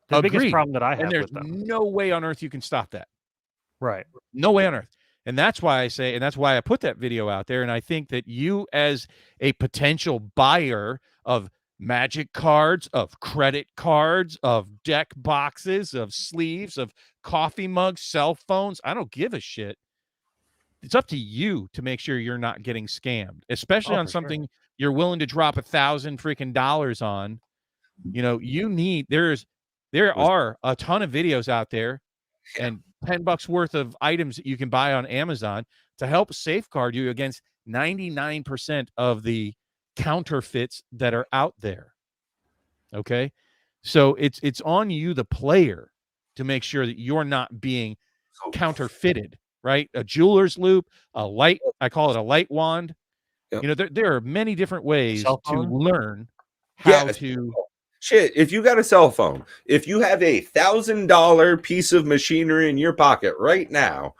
S3: biggest
S2: Agreed.
S3: problem that I
S2: And
S3: have
S2: there's
S3: with them.
S2: no way on earth you can stop that.
S3: Right.
S2: No way on earth. And that's why I say, and that's why I put that video out there. And I think that you, as a potential buyer of magic cards, of credit cards, of deck boxes, of sleeves, of coffee mugs, cell phones, I don't give a shit. It's up to you to make sure you're not getting scammed, especially on
S3: for sure.
S2: something you're willing to drop $1,000 freaking dollars on. You know, there are a ton of videos out there and $10 worth of items that you can buy on Amazon to help safeguard you against 99% of the counterfeits that are out there. Okay. So it's on you, the player, to make sure that you're not being counterfeited, right? A jeweler's loop, a light, I call it a light wand.
S1: Yep.
S2: You know, there are many different ways
S3: Cell
S2: to
S3: phone?
S2: learn how
S1: Yes.
S2: to.
S1: Shit, if you got a cell phone, if you have a $1,000 piece of machinery in your pocket right now,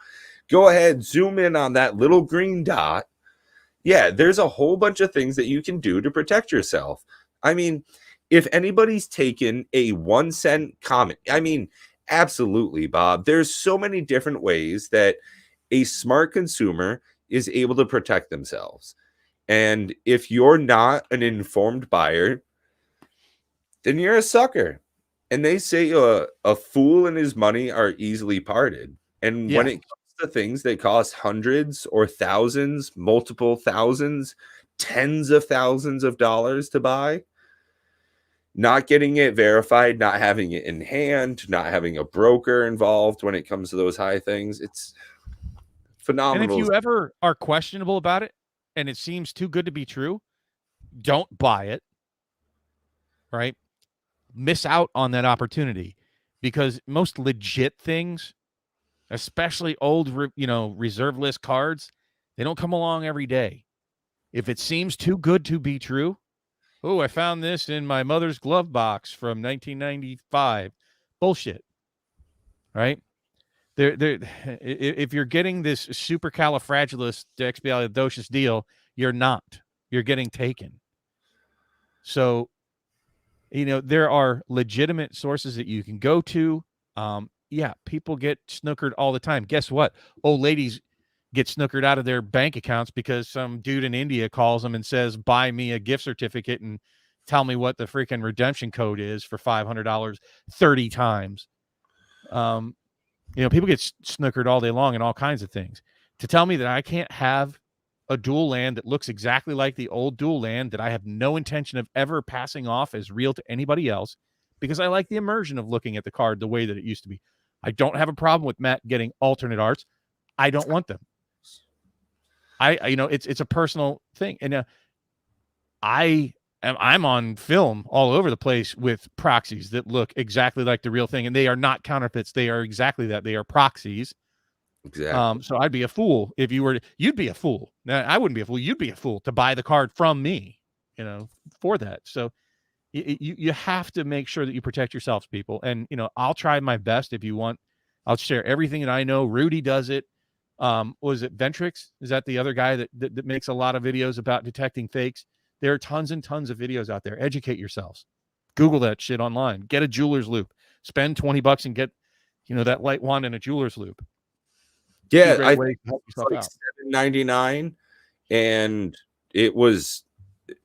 S1: go ahead, zoom in on that little green dot. Yeah, there's a whole bunch of things that you can do to protect yourself. I mean, if anybody's taken a 1 cent comment, I mean, absolutely, Bob. There's so many different ways that a smart consumer is able to protect themselves. And if you're not an informed buyer, then you're a sucker. And they say a fool and his money are easily parted. And when
S2: Yeah.
S1: it comes to things that cost hundreds or thousands, multiple thousands, tens of thousands of dollars to buy, not getting it verified, not having it in hand, not having a broker involved when it comes to those high things, it's phenomenal.
S2: And if you ever are questionable about it and it seems too good to be true, don't buy it, right? Miss out on that opportunity, because most legit things, especially old, reserve list cards, they don't come along every day. If it seems too good to be true, oh, I found this in my mother's glove box from 1995. Bullshit, right? If you're getting this supercalifragilisticexpialidocious deal, you're not. You're getting taken. So, there are legitimate sources that you can go to. Yeah, people get snookered all the time. Guess what? Old ladies get snookered out of their bank accounts because some dude in India calls them and says, buy me a gift certificate and tell me what the freaking redemption code is for $500 30 times. People get snookered all day long in all kinds of things. To tell me that I can't have a dual land that looks exactly like the old dual land that I have no intention of ever passing off as real to anybody else, because I like the immersion of looking at the card the way that it used to be. I don't have a problem with Matt getting alternate arts. I don't want them. It's a personal thing. And I'm on film all over the place with proxies that look exactly like the real thing, and they are not counterfeits. They are exactly that. They are proxies.
S1: Exactly.
S2: So I'd be a fool if you'd be a fool. Now, I wouldn't be a fool. You'd be a fool to buy the card from me, for that. So you have to make sure that you protect yourselves, people. And, I'll try my best. If you want, I'll share everything that I know. Rudy does it. Was it Ventrix? Is that the other guy that makes a lot of videos about detecting fakes? There are tons and tons of videos out there. Educate yourselves. Google that shit online. Get a jeweler's loop. Spend $20 and get, that light wand and a jeweler's loop.
S1: Yeah, I
S2: think
S1: it's like $7.99, and it was,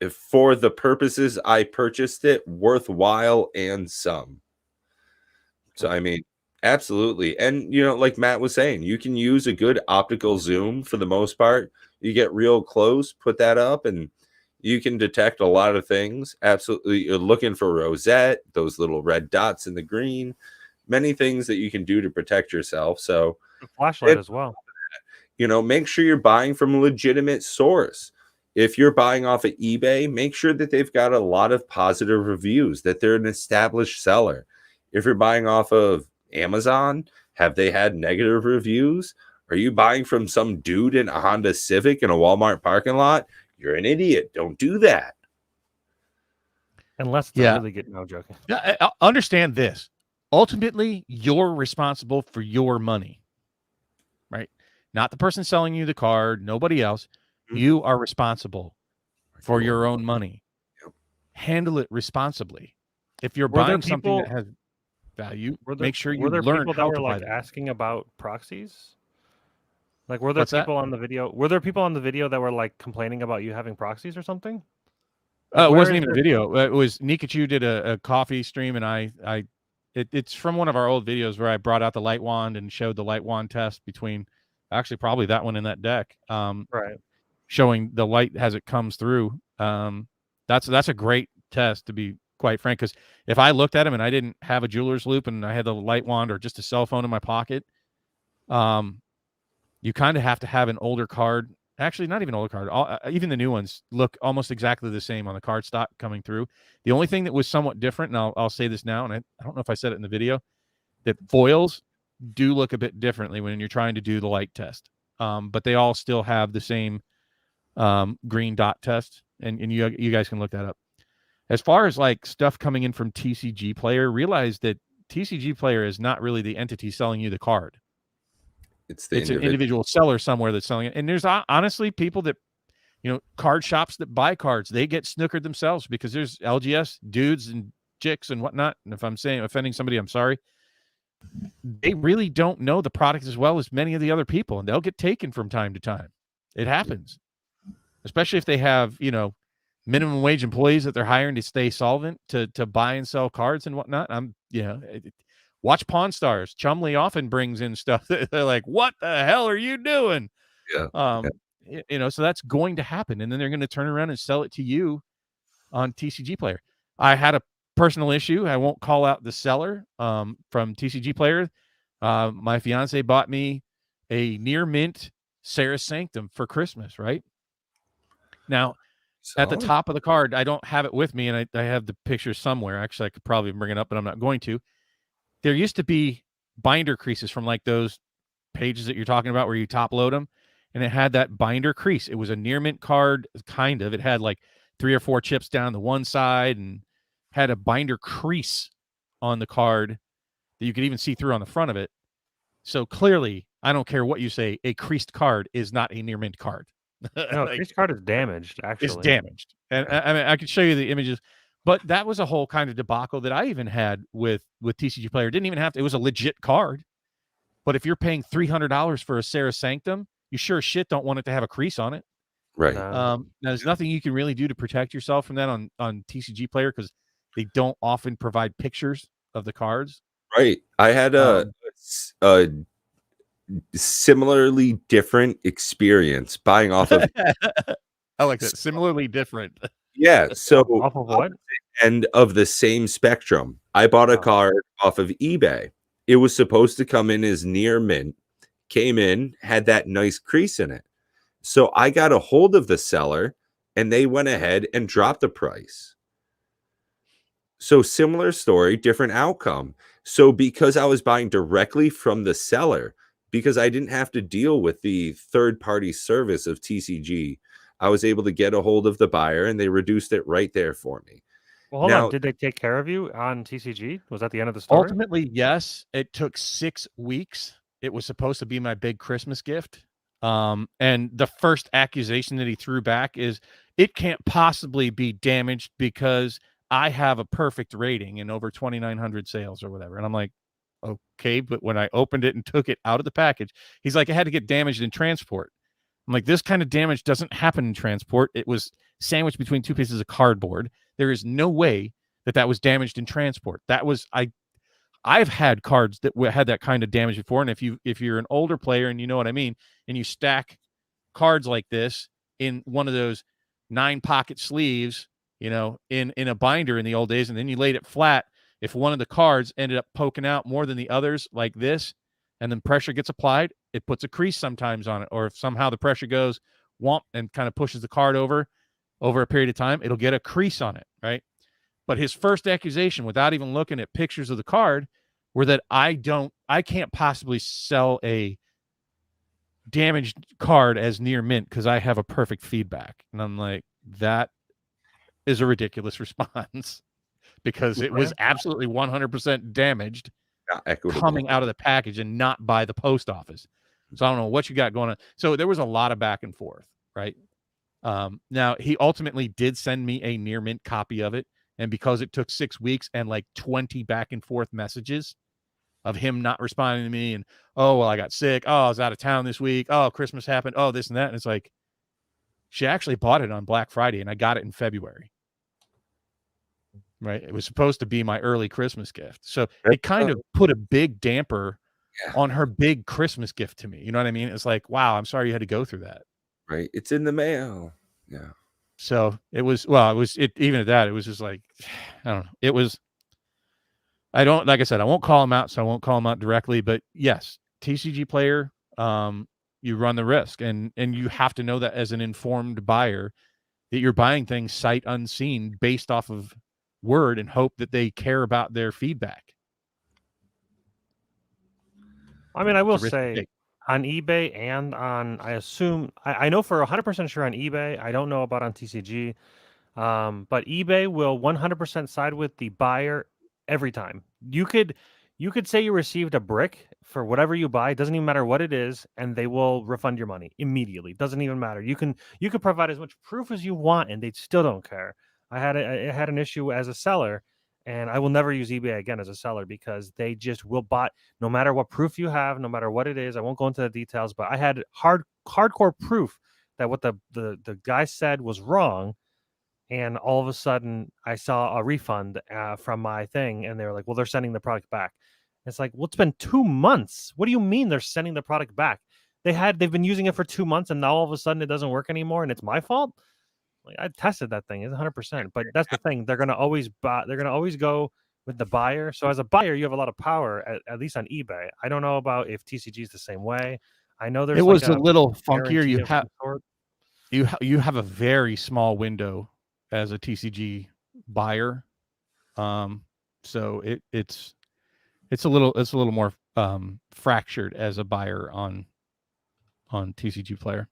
S1: for the purposes I purchased it, worthwhile and some. So I mean, Absolutely. And, like Matt was saying, you can use a good optical zoom for the most part. You get real close, put that up, and you can detect a lot of things. Absolutely. You're looking for rosette, those little red dots in the green, many things that you can do to protect yourself. So,
S3: A flashlight as well.
S1: make sure you're buying from a legitimate source. If you're buying off of eBay, make sure that they've got a lot of positive reviews, that they're an established seller. If you're buying off of Amazon, have they had negative reviews? Are you buying from some dude in a Honda Civic in a Walmart parking lot? You're an idiot. Don't do that.
S3: Unless it's a really good, no joking.
S2: Understand this. Ultimately, you're responsible for your money, right? Not the person selling you the card, nobody else. You are responsible for your own money.
S1: Yep.
S2: Handle it responsibly. If you're buying something that has value, make sure you learn how to buy it.
S3: Asking about proxies? Like, were there people on the video? Were there people on the video that were like complaining about you having proxies or something?
S2: It wasn't even a video. It was Nikachu did a coffee stream, and it's from one of our old videos where I brought out the light wand and showed the light wand test between, actually probably that one in that deck,
S3: right,
S2: showing the light as it comes through. That's a great test, to be quite frank, because if I looked at him and I didn't have a jeweler's loop and I had the light wand or just a cell phone in my pocket, you kind of have to have an older card. Actually, not even older card. Even the new ones look almost exactly the same on the card stock coming through. The only thing that was somewhat different, and I'll say this now, and I don't know if I said it in the video, that foils do look a bit differently when you're trying to do the light test. But they all still have the same green dot test, and you guys can look that up. As far as like stuff coming in from TCG Player, realize that TCG Player is not really the entity selling you the card. It's an individual seller somewhere that's selling it. And there's honestly people that, card shops that buy cards, they get snookered themselves because there's LGS dudes and chicks and whatnot. And if I'm offending somebody, I'm sorry. They really don't know the product as well as many of the other people, and they'll get taken from time to time. It happens, especially if they have, minimum wage employees that they're hiring to stay solvent to buy and sell cards and whatnot. Watch Pawn Stars. Chumley often brings in stuff that they're like, what the hell are you doing?
S1: Yeah.
S2: So that's going to happen. And then they're going to turn around and sell it to you on TCG Player. I had a personal issue. I won't call out the seller from TCG Player. My fiance bought me a near mint Sarah Sanctum for Christmas, right? Now, at the top of the card, I don't have it with me, and I have the picture somewhere. Actually, I could probably bring it up, but I'm not going to. There used to be binder creases from like those pages that you're talking about where you top load them, and it had that binder crease. It was a near mint card, kind of. It had like 3 or 4 chips down the one side and had a binder crease on the card that you could even see through on the front of it. So clearly, I don't care what you say, a creased card is not a near mint card.
S3: No, creased card is damaged, actually.
S2: It's damaged. And I mean, I could show you the images. But that was a whole kind of debacle that I even had with TCG Player. Didn't even have to. It was a legit card. But if you're paying $300 for a Sarah Sanctum, you sure as shit don't want it to have a crease on it.
S1: Right.
S2: Now, there's nothing you can really do to protect yourself from that on TCG Player because they don't often provide pictures of the cards.
S1: Right. I had a similarly different experience buying off of.
S2: I like that. Similarly different.
S1: Yeah. So
S3: off of what?
S1: End of the same spectrum. I bought a card off of eBay. It was supposed to come in as near mint, came in, had that nice crease in it. So I got a hold of the seller and they went ahead and dropped the price. So similar story, different outcome. So because I was buying directly from the seller, because I didn't have to deal with the third-party service of TCG, I was able to get a hold of the buyer and they reduced it right there for me.
S3: Well, hold on. Did they take care of you on TCG? Was that the end of the story?
S2: Ultimately, yes. It took 6 weeks. It was supposed to be my big Christmas gift. And the first accusation that he threw back is it can't possibly be damaged because I have a perfect rating and over 2,900 sales or whatever. And I'm like, okay, but when I opened it and took it out of the package, he's like, it had to get damaged in transport. I'm like, this kind of damage doesn't happen in transport. It was sandwiched between 2 pieces of cardboard. There is no way that was damaged in transport. That was, I've had cards that had that kind of damage before, and if you're an older player and you know what I mean, and you stack cards like this in one of those 9-pocket sleeves, in a binder in the old days, and then you laid it flat, if one of the cards ended up poking out more than the others like this, and then pressure gets applied, it puts a crease sometimes on it. Or if somehow the pressure goes womp and kind of pushes the card over a period of time, it'll get a crease on it, right? But his first accusation, without even looking at pictures of the card, were that I can't possibly sell a damaged card as near mint because I have a perfect feedback. And I'm like, that is a ridiculous response because it was absolutely 100% damaged coming out of the package and not by the post office. So I don't know what you got going on. So there was a lot of back and forth, right? Now he ultimately did send me a near mint copy of it. And because it took 6 weeks and like 20 back and forth messages of him not responding to me and, oh, well, I got sick. Oh, I was out of town this week. Oh, Christmas happened. Oh, this and that. And it's like, she actually bought it on Black Friday and I got it in February. Right. It was supposed to be my early Christmas gift. So it kind of put a big damper on her big Christmas gift to me. You know what I mean? It's like, wow, I'm sorry you had to go through that.
S1: Right. It's in the mail. Yeah.
S2: So even at that, it was just like, I don't know. It was, like I said, I won't call him out. So I won't call him out directly, but yes, TCG player, you run the risk and you have to know that as an informed buyer that you're buying things sight unseen based off of word and hope that they care about their feedback.
S3: I mean, I will say on eBay and on, I assume, I know for 100% sure on eBay, I don't know about on TCG, but eBay will 100% side with the buyer every time. You could say you received a brick for whatever you buy, doesn't even matter what it is, and they will refund your money immediately. Doesn't even matter. You can provide as much proof as you want, and they still don't care. I had an issue as a seller, and I will never use eBay again as a seller because they just will buy no matter what proof you have, no matter what it is. I won't go into the details, but I had hardcore proof that what the guy said was wrong. And all of a sudden, I saw a refund from my thing, and they were like, "Well, they're sending the product back." It's like, "Well, it's been 2 months. What do you mean they're sending the product back? They've been using it for 2 months, and now all of a sudden it doesn't work anymore, and it's my fault." Like, I tested that thing; it's 100%. But that's the thing; they're gonna always buy. They're gonna always go with the buyer. So as a buyer, you have a lot of power, at least on eBay. I don't know about if TCG is the same way. I know there's.
S2: It was a little funkier. You have a very small window as a TCG buyer, so it's a little more fractured as a buyer on TCG player.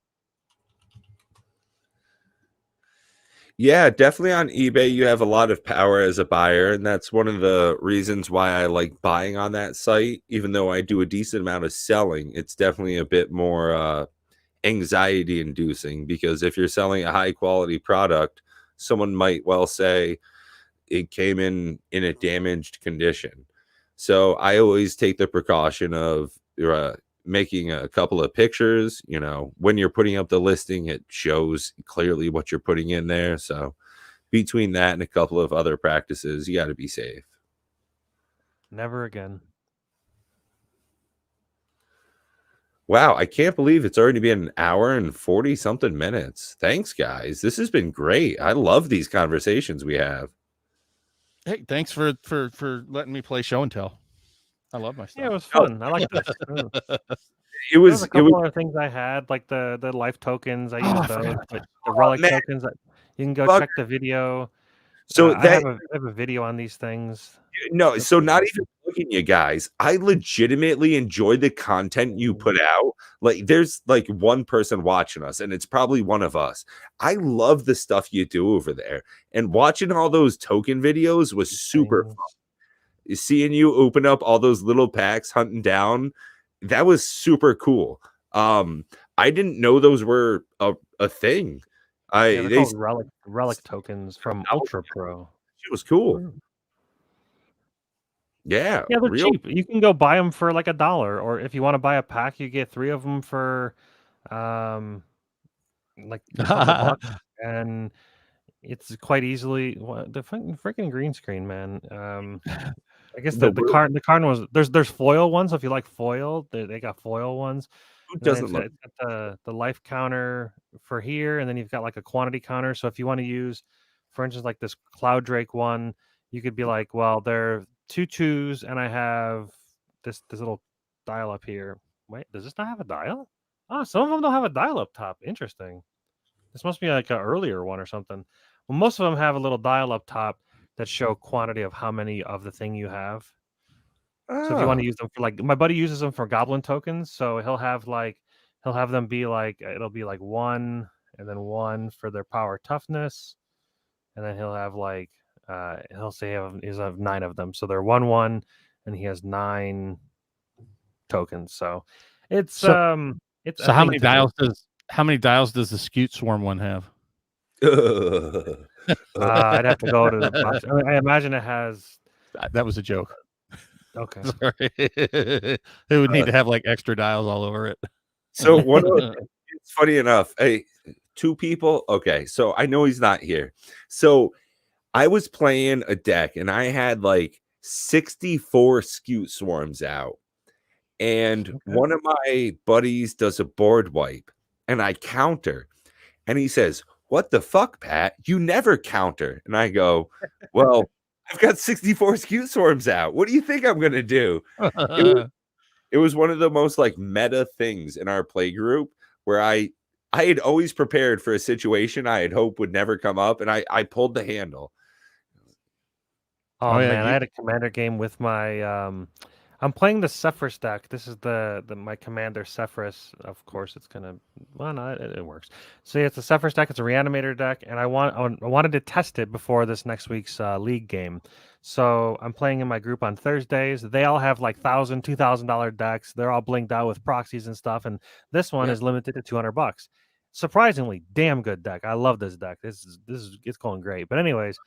S1: Yeah, definitely on eBay you have a lot of power as a buyer, and that's one of the reasons why I like buying on that site. Even though I do a decent amount of selling, it's definitely a bit more anxiety inducing, because if you're selling a high quality product, someone might well say it came in a damaged condition. So I always take the precaution of making a couple of pictures. When you're putting up the listing, it shows clearly what you're putting in there. So between that and a couple of other practices, you got to be safe.
S3: Never again.
S1: Wow, I can't believe it's already been an hour and 40 something minutes. Thanks, guys. This has been great. I love these conversations we have.
S2: Hey, thanks for letting me play show and tell. I love my stuff.
S3: Yeah, it was fun. I like this.
S1: It was
S3: a couple other things I had, like the life tokens. I used those, but the relic tokens. You can go check the video.
S1: So
S3: I have a video on these things.
S1: No, so not even looking, you guys. I legitimately enjoy the content you put out. Like, there's like one person watching us, and it's probably one of us. I love the stuff you do over there, and watching all those token videos was super fun. Seeing you open up all those little packs, hunting down, that was super cool. I didn't know those were a thing.
S3: They're called relic tokens from Ultra Pro.
S1: It was cool. Yeah,
S3: they're cheap. You can go buy them for like $1, or if you want to buy a pack, you get 3 of them for like a couple bucks, and it's quite easily the freaking green screen, man. I guess
S1: The
S3: the card was there's foil ones. So if you like foil, they got foil ones.
S1: who
S3: And then
S1: doesn't love?
S3: it's got the life counter for here, and then you've got like a quantity counter. So if you want to use, for instance, like this Cloud Drake one, you could be like, well, there are 2 2s, and I have this little dial up here. Wait, does this not have a dial? Oh, some of them don't have a dial up top. Interesting. This must be like an earlier one or something. Well, most of them have a little dial up top that show quantity of how many of the thing you have. So if you want
S1: Ah,
S3: to use them for like my buddy uses them for goblin tokens, so he'll have them be like it'll be like 1 and then 1 for their power toughness, and then he'll have like he'll say he'll have 9 of them. So they're 1 and he has 9 tokens. So it's
S2: So
S3: it's a
S2: so
S3: thing to do.
S2: how many dials does the Scute Swarm one have?
S3: I'd have to go to the box. I imagine it has
S2: That was a joke.
S3: okay.
S2: Sorry. It would need to have like extra dials all over it.
S1: so it's funny enough. Hey, 2 people. Okay, so I know he's not here. So I was playing a deck and I had like 64 Scute Swarms out. And one of my buddies does a board wipe and I counter. And he says, "What the fuck, Pat? You never counter." And I go, "Well, I've got 64 Scute Swarms out. What do you think I'm going to do?" It was one of the most like meta things in our play group where I had always prepared for a situation I had hoped would never come up, and I pulled the handle.
S3: Oh,
S2: Oh, yeah,
S3: man, I had a commander game with my I'm playing the Cephras deck. This is the my commander Cephras. Of course, it's gonna well, no, it works. So yeah, it's a Cephras deck. It's a reanimator deck, and I wanted to test it before this next week's league game. So I'm playing in my group on Thursdays. They all have like $1,000, $2,000 decks. They're all blinked out with proxies and stuff, and this one
S1: Yeah.
S3: is limited to $200. Surprisingly, damn good deck. I love this deck. This is it's going great. But anyways,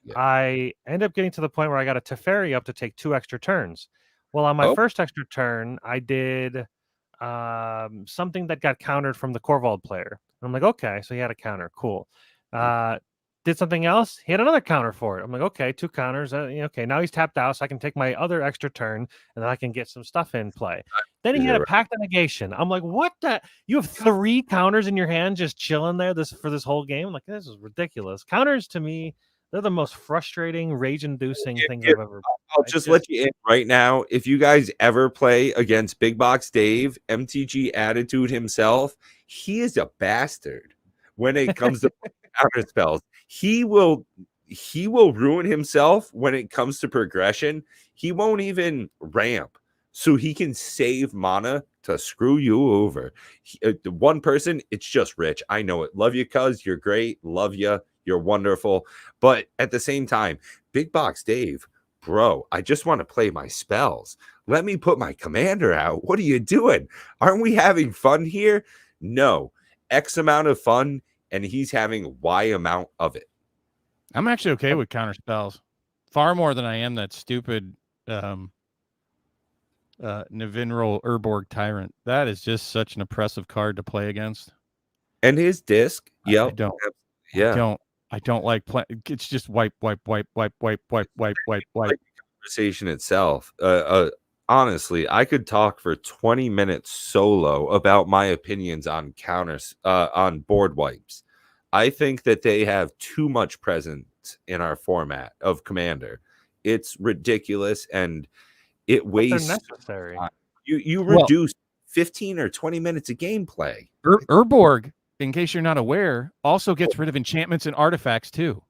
S1: Yeah.
S3: I end up getting to the point where I got a Teferi up to take 2 extra turns. Well, on my
S1: Oh,
S3: first extra turn, I did something that got countered from the Corvald player. I'm like, okay, so he had a counter, cool. Did something else, he had another counter for it. I'm like, okay, 2 counters. Okay, now he's tapped out, so I can take my other extra turn, and then I can get some stuff in play. Then he had a Pact of Negation. I'm like, what the? You have 3 counters in your hand just chilling there for this whole game? I'm like, this is ridiculous. Counters to me, they're the most frustrating, rage-inducing things I've ever.
S1: I'll just let you in right now. If you guys ever play against Big Box Dave, MTG Attitude himself, he is a bastard when it comes to counter spells. He will ruin himself when it comes to progression. He won't even ramp, so he can save mana to screw you over. The one person, it's just Rich. I know it. Love you, cuz you're great. Love you. You're wonderful. But at the same time, Big Box Dave, bro, I just want to play my spells. Let me put my commander out. What are you doing? Aren't we having fun here? No. X amount of fun, and he's having Y amount of it.
S2: I'm actually okay with counter spells. Far more than I am that stupid Navinral Urborg Tyrant. That is just such an oppressive card to play against.
S1: And his disc,
S2: I don't.
S1: Yeah.
S2: I don't like play. It's just wipe.
S1: Conversation itself. Honestly, I could talk for 20 minutes solo about my opinions on counters, on board wipes. I think that they have too much presence in our format of Commander. It's ridiculous, and it wastes.
S3: They're necessary.
S1: You reduce 15 or 20 minutes of gameplay.
S2: Urborg, in case you're not aware, also gets rid of enchantments and artifacts too.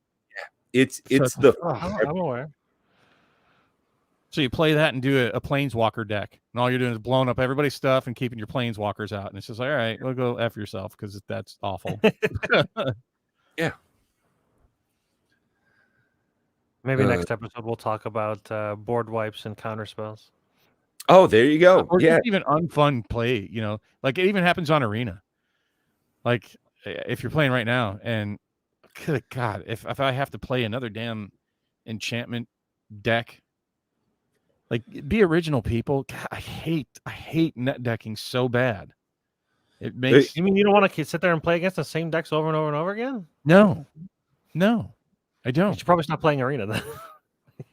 S1: Yeah,
S3: I'm aware.
S2: So you play that and do a planeswalker deck, and all you're doing is blowing up everybody's stuff and keeping your planeswalkers out. And it's just like, all right, we'll go F yourself because that's awful.
S1: Yeah.
S3: Maybe next episode we'll talk about board wipes and counter spells.
S1: Oh, there you go.
S2: Or
S1: yeah,
S2: just even unfun play. Like it even happens on Arena. Like if you're playing right now, and good God, if I have to play another damn enchantment deck. Like, be original, people. God, I hate net decking so bad. It makes.
S3: You mean you don't want to sit there and play against the same decks over and over and over again?
S2: No, I
S3: You
S2: don't.
S3: should probably stop playing Arena then.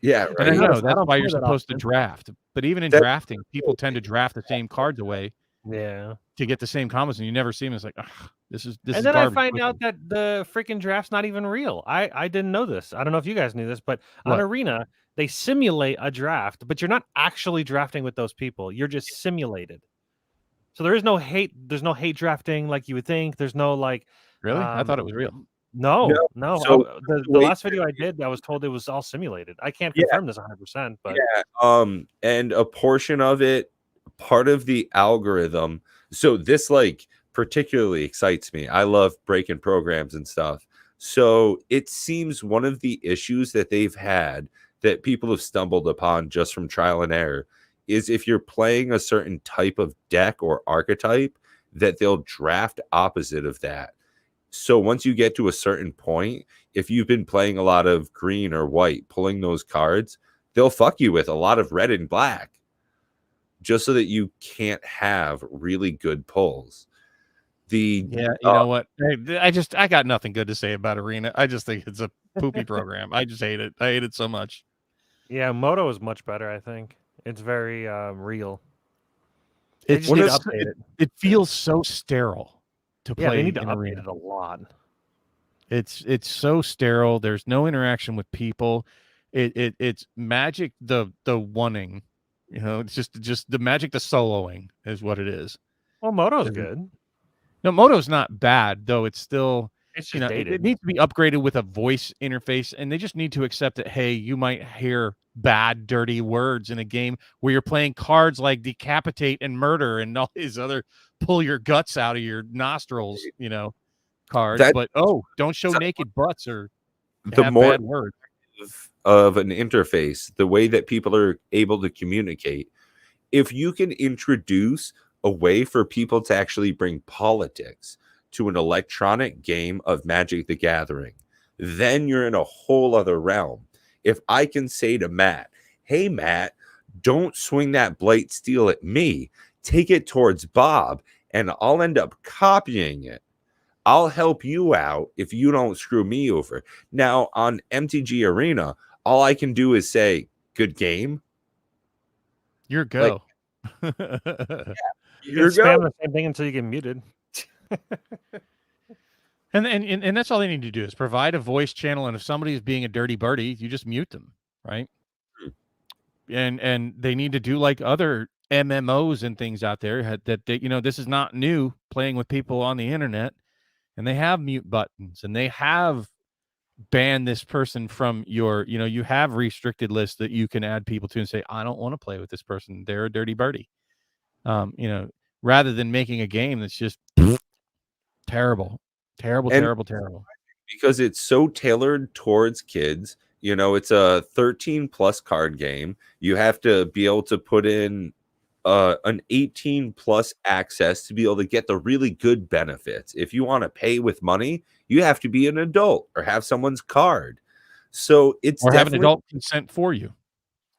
S1: Yeah,
S2: And I
S1: right.
S2: know
S3: I
S2: that's
S3: don't
S2: why
S3: play
S2: you're
S3: that
S2: supposed to
S3: often.
S2: draft. But even in
S1: That-
S2: drafting, people tend to draft the same cards away
S3: Yeah.
S2: to get the same combos, and you never see them. It's like, ugh, this is
S3: And then
S2: garbage.
S3: I find out that the freaking draft's not even real. I didn't know this. I don't know if you guys knew this, but on
S2: What?
S3: Arena, they simulate a draft, but you're not actually drafting with those people. You're just simulated. So there is no hate. There's no hate drafting like you would think. There's no like.
S2: Really? I thought it was real.
S3: No.
S1: So
S3: The
S1: wait,
S3: last video I did, I was told it was all simulated. I can't
S1: Yeah.
S3: confirm this 100%, but
S1: and a portion of it, part of the algorithm. So this like particularly excites me. I love breaking programs and stuff. So it seems one of the issues that they've had that people have stumbled upon just from trial and error is if you're playing a certain type of deck or archetype, that they'll draft opposite of that. So once you get to a certain point, if you've been playing a lot of green or white, pulling those cards, they'll fuck you with a lot of red and black just so that you can't have really good pulls.
S2: Yeah, you know what? I got nothing good to say about Arena. I just think it's a poopy program. I just hate it. I hate it so much.
S3: yeah, Moto is much better. I think it's very real.
S2: It's
S3: just need to update it.
S2: It feels so sterile to play.
S3: Yeah, they need to
S2: in
S3: update
S2: Arena.
S3: it a lot.
S2: It's so sterile. There's no interaction with people. It's Magic the wanting. You know, it's just the Magic the soloing is what it is.
S3: Well, Moto's good.
S2: No, Moto's not bad, though. It's still,
S3: It's just
S2: you know, it
S3: dated.
S2: needs to be upgraded with a voice interface, and they just need to accept that, hey, you might hear bad, dirty words in a game where you're playing cards like decapitate and murder and all these other pull your guts out of your nostrils, you know, cards.
S1: That-
S2: but don't show naked butts or
S1: The
S2: have
S1: more
S2: bad words.
S1: of an interface, the way that people are able to communicate, if you can introduce a way for people to actually bring politics to an electronic game of Magic the Gathering, then you're in a whole other realm. If I can say to Matt, hey, Matt, don't swing that Blight Steel at me. Take it towards Bob, and I'll end up copying it. I'll help you out if you don't screw me over. Now, on MTG Arena, all I can do is say, good game.
S2: Your go.
S3: You can spam the same thing until you get muted.
S2: And that's all they need to do is provide a voice channel. And if somebody is being a dirty birdie, you just mute them, right? And they need to do like other MMOs and things out there that they, you know, this is not new, playing with people on the internet, and they have mute buttons and they have banned this person from your, you know, you have restricted lists that you can add people to and say, I don't want to play with this person. They're a dirty birdie. You know, rather than making a game that's just terrible.
S1: Because it's so tailored towards kids. You know, it's a 13 plus card game. You have to be able to put in an 18 plus access to be able to get the really good benefits. If you want to pay with money, you have to be an adult or have someone's card. So it's
S2: or have an adult consent for you.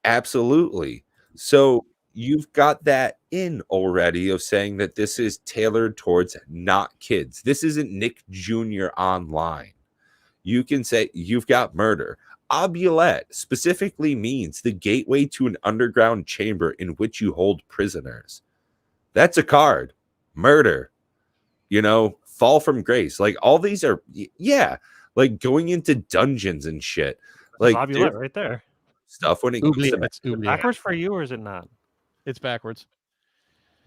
S1: Absolutely. So you've got that in already of saying that this is tailored towards not kids. This isn't Nick Jr. online. You can say you've got murder. Obulette specifically means the gateway to an underground chamber in which you hold prisoners. That's a card. Murder. You know, fall from grace. Like all these are, yeah, like going into dungeons and shit. Like
S3: Obulette right there.
S1: Stuff when it comes to
S2: It's oubliette.
S3: Backwards for you, or is it not?
S2: It's backwards.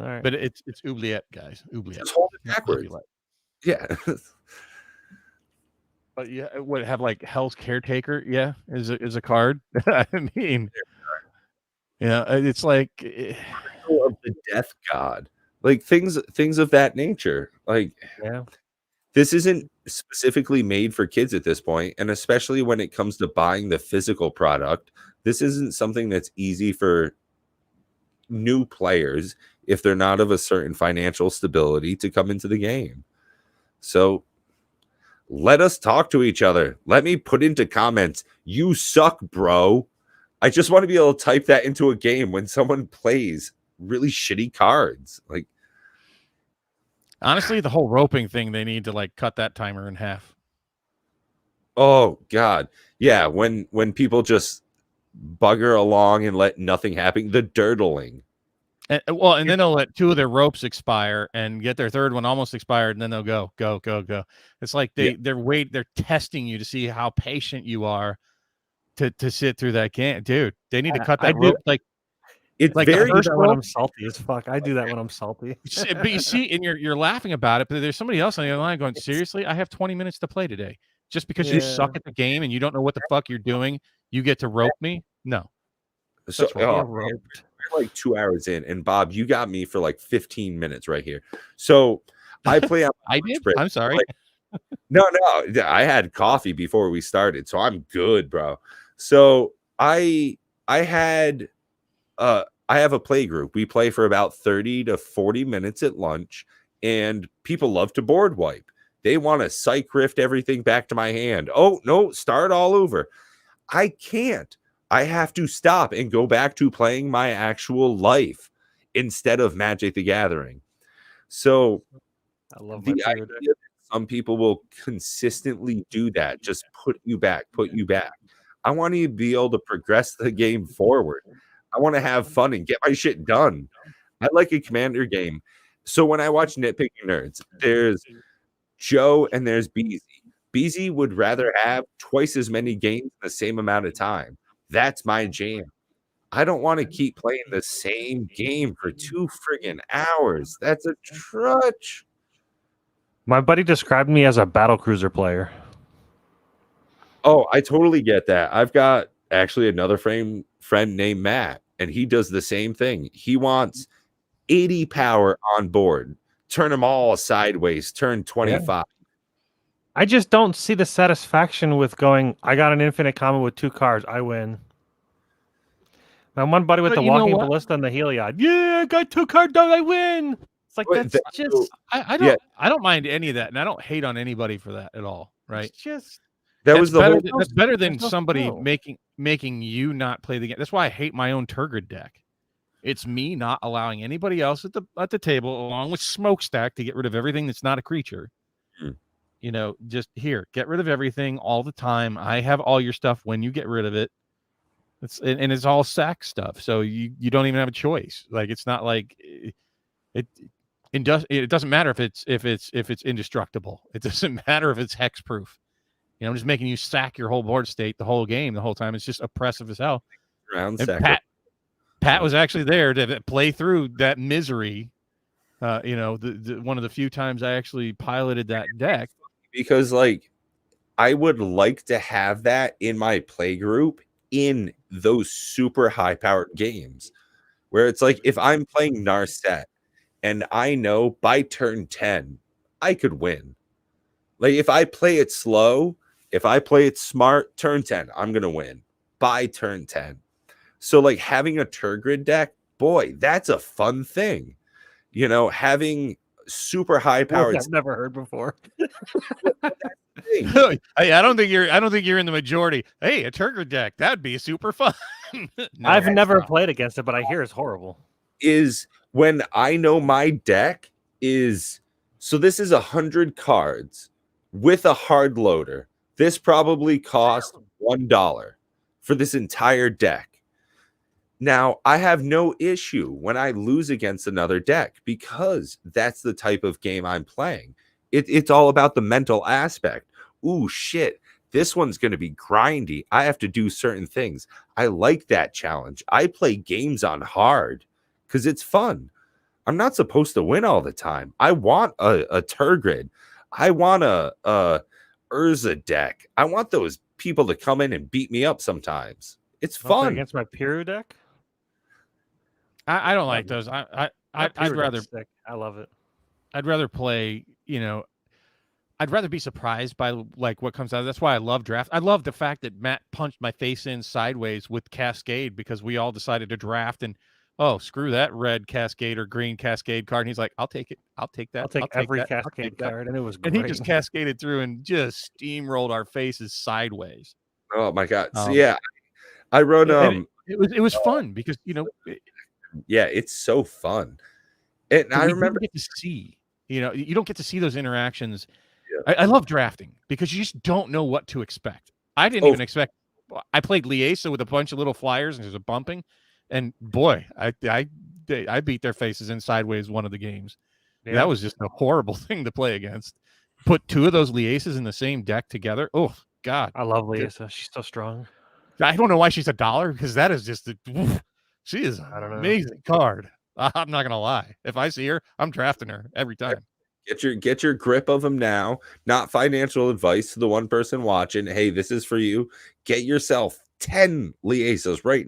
S3: All right.
S2: But it's oubliette, guys. Oubliette.
S1: Just hold it
S2: not
S1: backwards.
S2: oubliette.
S1: Yeah.
S2: But yeah, it would have like Hell's Caretaker. Yeah, is a card. I mean, yeah, it's like
S1: Of the death god, like things of that nature. Like,
S3: Yeah.
S1: this isn't specifically made for kids at this point, and especially when it comes to buying the physical product, this isn't something that's easy for new players if they're not of a certain financial stability to come into the game. So let us talk to each other. Let me put into comments, you suck, bro. I just want to be able to type that into a game when someone plays really shitty cards. Like,
S2: honestly, the whole roping thing, they need to like cut that timer in half.
S1: oh God. Yeah, when people just bugger along and let nothing happen. The dirtling.
S2: And then they'll let 2 of their ropes expire and get their 3rd one almost expired, and then they'll go. It's like they're testing you to see how patient you are to sit through that game, dude. They need to cut that rope
S1: It's
S2: like
S1: very
S3: I do that when I'm salty as fuck. I do that when I'm salty.
S2: But you see, and you're laughing about it, but there's somebody else on the other line going, seriously, I have 20 minutes to play today. Just because you suck at the game and you don't know what the fuck you're doing, you get to rope me? No.
S1: So we're like 2 hours in, and Bob, you got me for like 15 minutes right here. So I play on
S2: I did. I'm sorry.
S1: No, I had coffee before we started, so I'm good, bro. So I have a play group. We play for about 30 to 40 minutes at lunch, and people love to board wipe. They want to psych rift everything back to my hand. Oh, no, start all over. I can't. I have to stop and go back to playing my actual life instead of Magic the Gathering. So
S3: I love
S1: the idea that some people will consistently do that, just put you back. I want to be able to progress the game forward. I want to have fun and get my shit done. I like a Commander game. So when I watch Nitpicking Nerds, there's Joe and there's Beezy. Beezy would rather have twice as many games in the same amount of time. That's my jam. I don't want to keep playing the same game for 2 friggin' hours. That's a trudge.
S3: My buddy described me as a battle cruiser player.
S1: Oh, I totally get that. I've got actually another friend named Matt, and he does the same thing. He wants 80 power on board. Turn them all sideways. Turn 25. Yeah.
S3: I just don't see the satisfaction with going, I got an infinite combo with 2 cards. I win. My one buddy with the walking ballista and the Heliod. Yeah, I got 2 cards done. I win. It's like, that's just...
S2: I don't mind any of that, and I don't hate on anybody for that at all, right?
S3: It's just...
S2: That's better than somebody making you not play the game. That's why I hate my own Turgid deck. It's me not allowing anybody else at the table, along with Smokestack, to get rid of everything that's not a creature. You know, just here, get rid of everything all the time. I have all your stuff when you get rid of it. It's all sack stuff, so you don't even have a choice. Like, it's not like it doesn't matter if it's indestructible. It doesn't matter if it's hexproof. You know, I'm just making you sack your whole board state the whole game, the whole time. It's just oppressive as hell. Pat was actually there to play through that misery. You know, the one of the few times I actually piloted that deck.
S1: Because, like, I would like to have that in my play group in those super high-powered games, where it's like, if I'm playing Narset and I know by turn 10 I could win. Like, if I play it slow, if I play it smart, turn 10, I'm going to win by turn 10. So, like, having a Turgid deck, boy, that's a fun thing. You know, having super high powered.
S3: I've never heard before.
S2: I don't think you're in the majority. Hey, a Turgid deck, that'd be super fun.
S3: No, I've never played against it, but I hear it's horrible.
S1: Is when I know my deck is, so this is 100 cards with a hard loader. This probably cost $1 for this entire deck. Now, I have no issue when I lose against another deck, because that's the type of game I'm playing. It's all about the mental aspect. Ooh, shit, this one's going to be grindy. I have to do certain things. I like that challenge. I play games on hard because it's fun. I'm not supposed to win all the time. I want a Turgid. I want a Urza deck. I want those people to come in and beat me up sometimes. It's fun.
S3: Against my Piru deck?
S2: I don't like those. I'd rather.
S3: I love it.
S2: I'd rather play. You know, I'd rather be surprised by like what comes out. That's why I love draft. I love the fact that Matt punched my face in sideways with Cascade, because we all decided to draft, and oh, screw that red Cascade or green Cascade card. And he's like, I'll take it. I'll take that.
S3: I'll take every Cascade card, and it was great.
S2: And he just cascaded through and just steamrolled our faces sideways.
S1: Oh my god! So yeah, I wrote
S2: It was fun because, you know.
S1: Yeah, it's so fun. And I remember
S2: get to see, you know, you don't get to see those interactions. Yeah. I love drafting because you just don't know what to expect. I didn't even expect I played Liesa with a bunch of little flyers and there's a bumping, and boy, I beat their faces in sideways one of the games.
S3: Yeah.
S2: That was just a horrible thing to play against. Put two of those Liesas in the same deck together. Oh God,
S3: I love Liesa. She's so strong.
S2: I don't know why she's $1 because that is just she is an
S3: I don't know.
S2: amazing card. I'm not gonna lie. If I see her, I'm drafting her every time.
S1: Get your grip of them now. Not financial advice to the one person watching. Hey, this is for you. Get yourself 10 Liesas right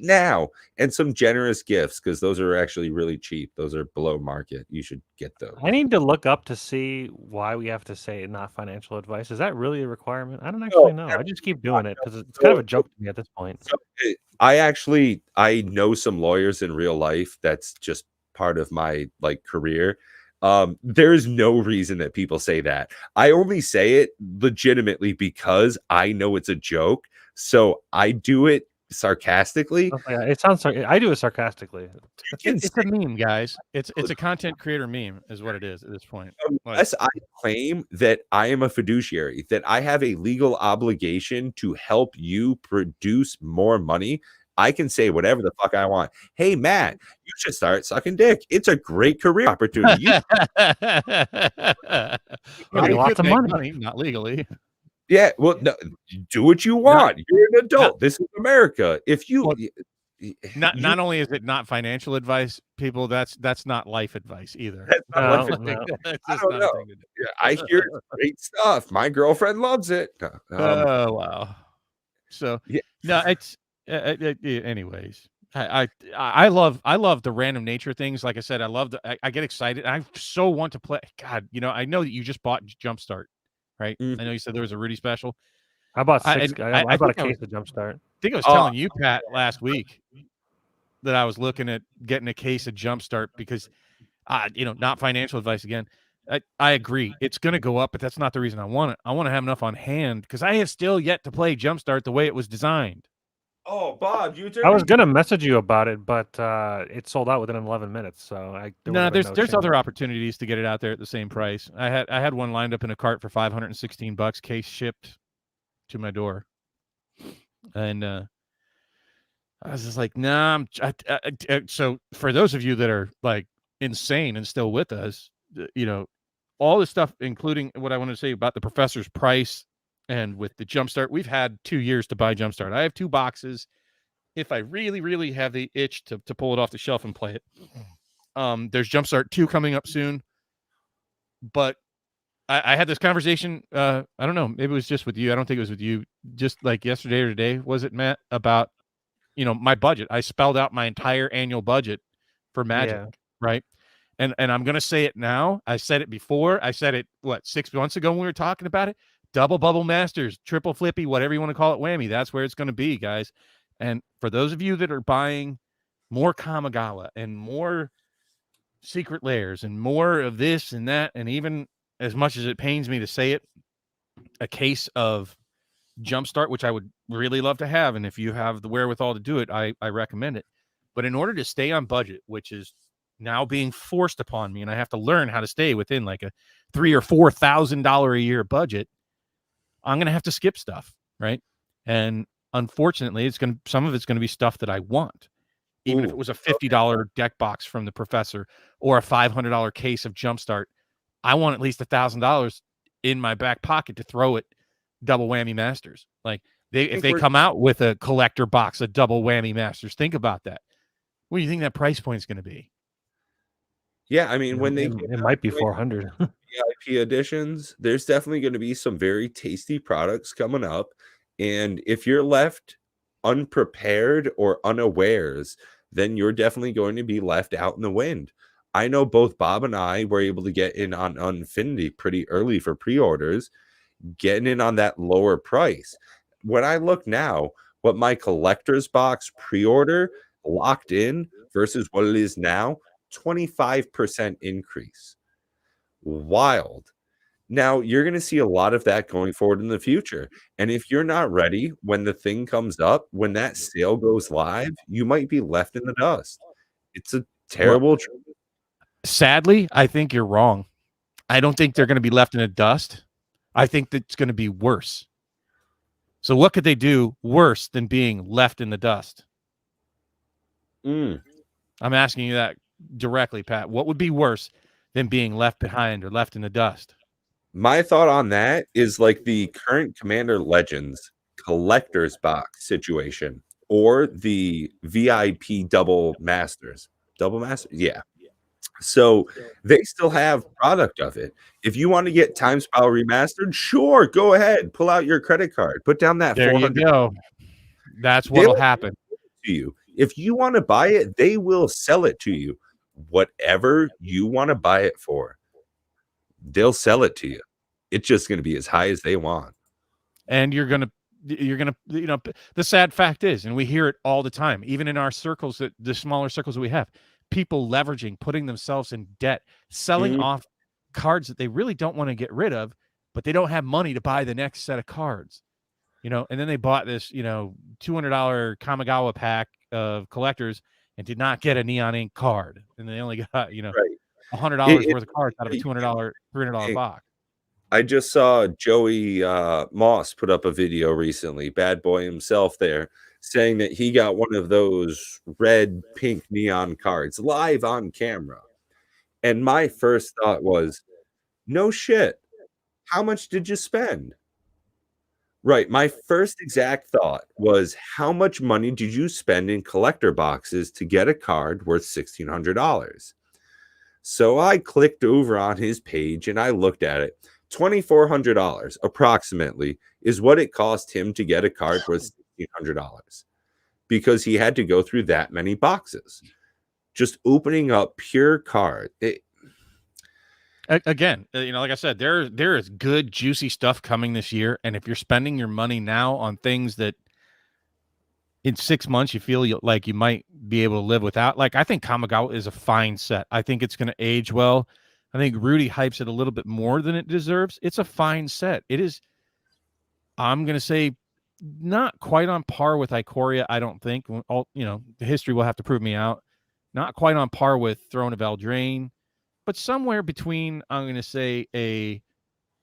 S1: now, and some generous gifts because those are actually really cheap. Those are below market. You should get those.
S3: I need to look up to see why we have to say not financial advice. Is that really a requirement? I don't actually know. I just keep doing it because it's kind of a joke to me at this point.
S1: So I know some lawyers in real life. That's just part of my career. There's no reason that people say that. I only say it legitimately because I know it's a joke. So I do it sarcastically.
S3: Oh, yeah, it sounds. I do it sarcastically.
S2: It's a meme, guys. It's a content creator meme, is what it is at this point.
S1: Unless I claim that I am a fiduciary, that I have a legal obligation to help you produce more money, I can say whatever the fuck I want. Hey, Matt, you should start sucking dick. It's a great career opportunity.
S3: Lots of money,
S2: not legally.
S1: Yeah, well, no, do what you want. You're an adult. This is America. If you
S2: not only is it not financial advice, people, that's not life advice either.
S1: That's not life advice. I don't know. Yeah, I hear it's great stuff. My girlfriend loves it.
S2: Oh wow. So yeah. No, it's anyways. I love the random nature things. Like I said, I get excited. I so want to play. God, I know that you just bought Jumpstart, right? I know you said there was a Rudy special.
S3: I bought six. I bought a case of Jumpstart.
S2: I think I was telling you, Pat, last week that I was looking at getting a case of Jumpstart because, not financial advice again. I agree. It's going to go up, but that's not the reason I want it. I want to have enough on hand because I have still yet to play Jumpstart the way it was designed.
S1: Oh, Bob,
S3: I was gonna message you about it, but it sold out within 11 minutes. So
S2: there's other opportunities to get it out there at the same price. I had one lined up in a cart for $516, case shipped to my door, and I was just like, nah. So for those of you that are like insane and still with us, all this stuff, including what I want to say about the professor's price. And with the Jumpstart, we've had 2 years to buy Jumpstart. I have 2 boxes. If I really, really have the itch to pull it off the shelf and play it, there's Jumpstart 2 coming up soon. But I had this conversation. I don't know. Maybe it was just with you. I don't think it was with you. Just like yesterday or today, was it, Matt? About my budget. I spelled out my entire annual budget for Magic, right? And I'm gonna say it now. I said it before. I said it 6 months ago when we were talking about it. Double bubble masters, triple flippy, whatever you want to call it, whammy. That's where it's going to be, guys. And for those of you that are buying more Kamigawa and more secret layers and more of this and that, and even as much as it pains me to say it, a case of Jumpstart, which I would really love to have. And if you have the wherewithal to do it, I recommend it. But in order to stay on budget, which is now being forced upon me, and I have to learn how to stay within like a $3,000 or $4,000 a year budget, I'm going to have to skip stuff, right? And unfortunately, some of it's going to be stuff that I want. Even if it was a $50 deck box from the professor or a $500 case of Jumpstart, I want at least $1,000 in my back pocket to throw at double whammy masters. Like if they come out with a collector box of double whammy masters, think about that. What do you think that price point is going to be?
S1: Yeah, I mean, when
S3: it might be 400.
S1: VIP editions, there's definitely going to be some very tasty products coming up. And if you're left unprepared or unawares, then you're definitely going to be left out in the wind. I know both Bob and I were able to get in on Infinity pretty early for pre-orders, getting in on that lower price. When I look now, what my collector's box pre-order locked in versus what it is now, 25% increase. Wild. Now you're going to see a lot of that going forward in the future. And if you're not ready when the thing comes up, when that sale goes live, you might be left in the dust. It's a terrible truth.
S2: Sadly, I think you're wrong. I don't think they're going to be left in the dust. I think that's going to be worse. So what could they do worse than being left in the dust?
S1: Mm.
S2: I'm asking you that directly, Pat. What would be worse than being left behind or left in the dust?
S1: My thought on that is like the current Commander Legends collector's box situation or the VIP double masters. Double master? Yeah. So they still have product of it. If you want to get Time Spiral remastered, sure, go ahead. Pull out your credit card. Put down that
S2: There you
S1: 400.
S2: go. That's what'll
S1: They'll
S2: happen.
S1: to you. If you want to buy it, they will sell it to you. Whatever you want to buy it for, they'll sell it to you. It's just going to be as high as they want.
S2: And you're gonna, the sad fact is, and we hear it all the time, even in our circles, that the smaller circles that we have, people leveraging, putting themselves in debt, selling off cards that they really don't want to get rid of, but they don't have money to buy the next set of cards. And then they bought this, $200 Kamigawa pack of collectors and did not get a neon ink card, and they only got,
S1: Right.
S2: $100 worth of cards out of a $200, $300 box.
S1: I just saw Joey Moss put up a video recently, bad boy himself there, saying that he got one of those red, pink neon cards live on camera. And my first thought was, no shit. How much did you spend? Right. My first exact thought was, how much money did you spend in collector boxes to get a card worth $1,600? So I clicked over on his page and I looked at it. $2,400 approximately is what it cost him to get a card worth $1,600 because he had to go through that many boxes. Just opening up pure card.
S2: Again, like I said, there is good, juicy stuff coming this year. And if you're spending your money now on things that in 6 months you feel like you might be able to live without, like I think Kamigawa is a fine set. I think it's going to age well. I think Rudy hypes it a little bit more than it deserves. It's a fine set. It is, I'm going to say, not quite on par with Ikoria, I don't think. The history will have to prove me out. Not quite on par with Throne of Eldraine, but somewhere between, I'm going to say, an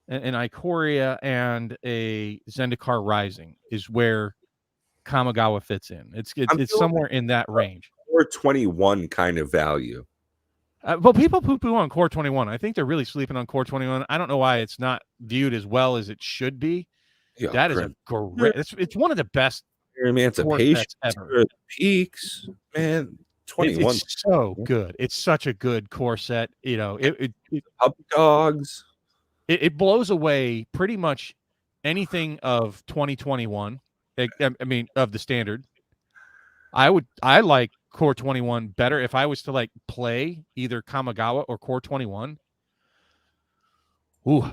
S2: Ikoria and a Zendikar Rising is where Kamigawa fits in. It's somewhere in that range.
S1: Or 21 kind of value.
S2: Well, people poo-poo on Core 21. I think they're really sleeping on Core 21. I don't know why it's not viewed as well as it should be.
S1: Yeah,
S2: that is a great. It's one of the best
S1: Emancipation
S2: ever.
S1: Peaks, man. 21.
S2: It's so good. It's such a good core set.
S1: Puppy dogs.
S2: It blows away pretty much anything of 2021. I mean, of the standard. I like Core 21 better if I was to like play either Kamigawa or Core 21. Ooh,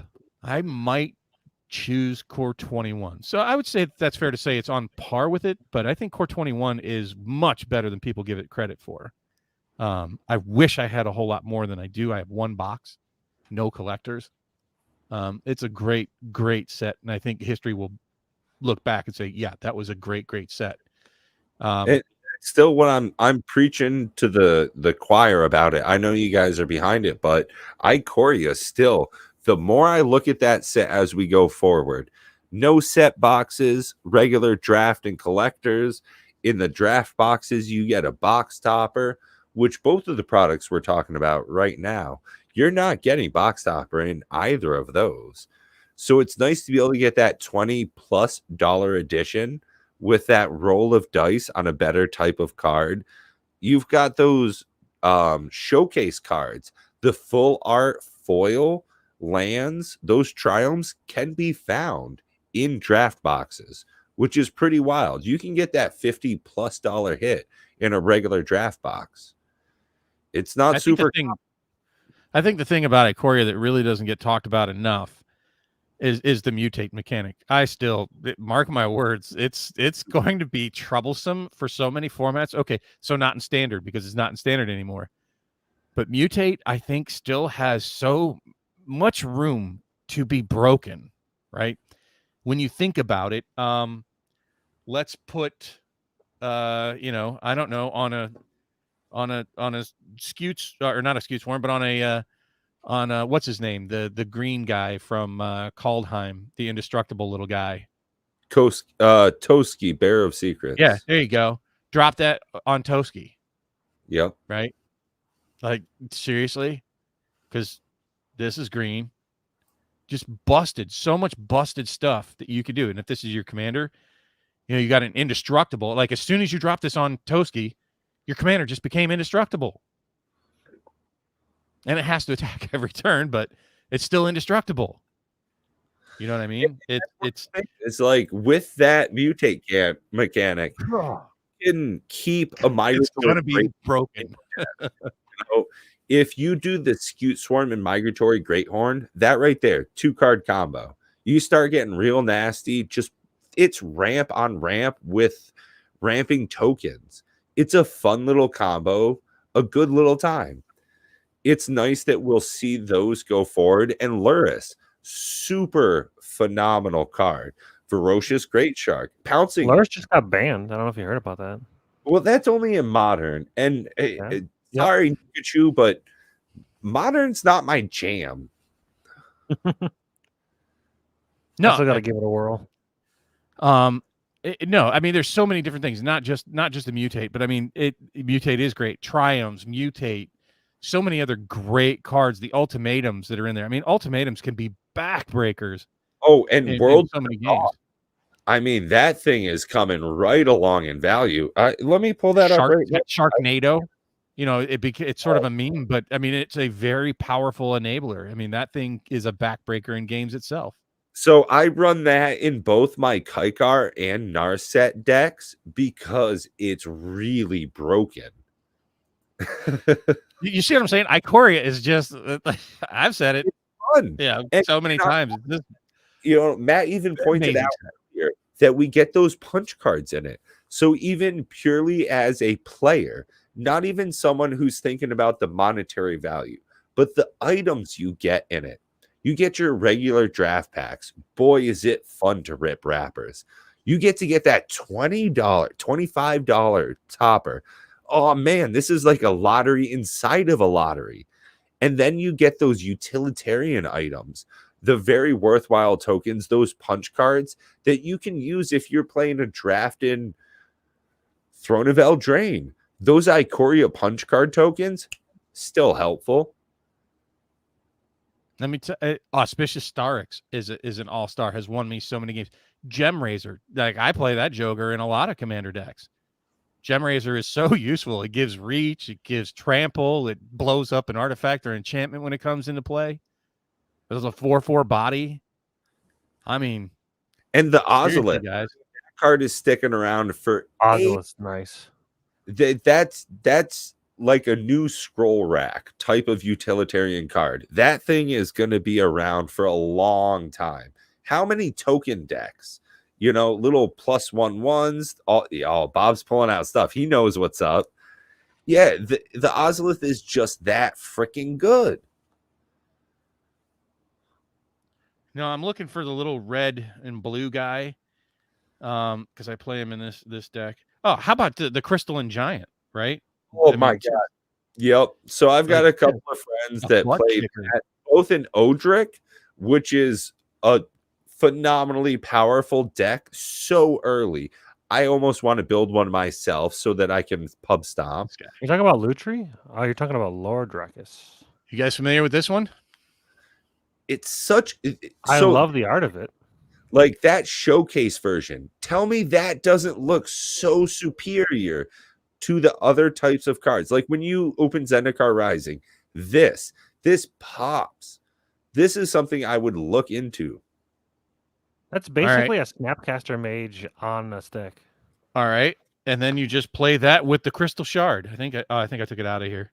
S2: I might choose Core 21. So I would say that's fair to say it's on par with it, but I think Core 21 is much better than people give it credit for. I wish I had a whole lot more than I do. I have one box, no collectors. It's a great, great set, and I think history will look back and say, yeah, that was a great, great set.
S1: Still, what I'm preaching to the choir about it. I know you guys are behind it, but Ikoria still. The more I look at that set as we go forward, no set boxes, regular draft and collectors. In the draft boxes, you get a box topper, which both of the products we're talking about right now, you're not getting box topper in either of those. So it's nice to be able to get that $20+ edition with that roll of dice on a better type of card. You've got those showcase cards, the full art foil lands. Those triumphs can be found in draft boxes, which is pretty wild. You can get that $50+ hit in a regular draft box. It's not super.
S2: I think the thing about Ikoria that really doesn't get talked about enough is the mutate mechanic. Mark my words, it's going to be troublesome for so many formats. Okay, so not in standard because it's not in standard anymore. But mutate, I think, still has so much room to be broken, right? When you think about it, let's put I don't know, on a Scutes, or not a Scutes form, but on what's his name, the green guy from Kaldheim, the indestructible little guy,
S1: Toski, Bear of Secrets.
S2: Yeah, there you go. Drop that on Toski.
S1: Yep.
S2: Right? Like, seriously? Because this is green. Just busted. So much busted stuff that you could do. And if this is your commander, you got an indestructible. Like, as soon as you drop this on Toski, your commander just became indestructible. And it has to attack every turn, but it's still indestructible. You know what I mean?
S1: It's like with that mutate mechanic, you can keep a migratory.
S2: It's going to be broken.
S1: If you do the Scute Swarm and Migratory Greathorn, that right there, 2-card combo, you start getting real nasty. Just it's ramp on ramp with ramping tokens. It's a fun little combo, a good little time. It's nice that we'll see those go forward. And Luris, super phenomenal card. Ferocious Great Shark. Pouncing.
S3: Luris just got banned. I don't know if you heard about that.
S1: Well, that's only in Modern. And sorry, Pikachu, but Modern's not my jam.
S2: No,
S3: I still got to give it a whirl.
S2: No, I mean, there's so many different things, not just the mutate, but I mean, mutate is great. Triomes, mutate, so many other great cards. The ultimatums that are in there. I mean, ultimatums can be backbreakers.
S1: Oh, and World
S2: so many games.
S1: I mean, that thing is coming right along in value. Let me pull that up right now.
S2: Sharknado. It's sort of a meme, but I mean, it's a very powerful enabler. I mean, that thing is a backbreaker in games itself.
S1: So I run that in both my Kaikar and Narset decks because it's really broken.
S2: You see what I'm saying? Ikoria is just, I've said it.
S1: It's fun.
S2: Yeah,
S1: and
S2: so many times.
S1: Matt even pointed out here that we get those punch cards in it. So even purely as a player, not even someone who's thinking about the monetary value, but the items you get in it. You get your regular draft packs. Boy, is it fun to rip wrappers. You get to get that $20, $25 topper. Oh, man, this is like a lottery inside of a lottery. And then you get those utilitarian items, the very worthwhile tokens, those punch cards that you can use if you're playing a draft in Throne of Eldraine. Those Ikoria punch card tokens, still helpful.
S2: Let me tell you, Auspicious Starix is an all-star, has won me so many games. Gemrazor, like I play that Joker in a lot of commander decks. Gemrazor is so useful. It gives reach, it gives trample, it blows up an artifact or enchantment when it comes into play. There's a 4/4 body. I mean,
S1: and the Ozolith
S2: guys.
S1: That card is sticking around for
S3: Ozolith's nice.
S1: That's like a new scroll rack type of utilitarian card. That thing is going to be around for a long time. How many token decks? Little +1/1s. Bob's pulling out stuff. He knows what's up. Yeah, the Ozolith is just that freaking good.
S2: No, I'm looking for the little red and blue guy because I play him in this deck. Oh, how about the Crystalline Giant, right?
S1: Oh, my God. Yep. So I've got a couple of friends that play that, both in Odric, which is a phenomenally powerful deck so early. I almost want to build one myself so that I can pub stomp.
S3: You're talking about Lutri? Oh, you're talking about Lord Drakus.
S2: You guys familiar with this one?
S1: It's such...
S3: I love the art of it.
S1: Like that showcase version. Tell me that doesn't look so superior to the other types of cards. Like when you open Zendikar Rising, this pops. This is something I would look into.
S3: That's basically a Snapcaster Mage on a stick.
S2: All right. And then you just play that with the Crystal Shard. I think I took it out of here.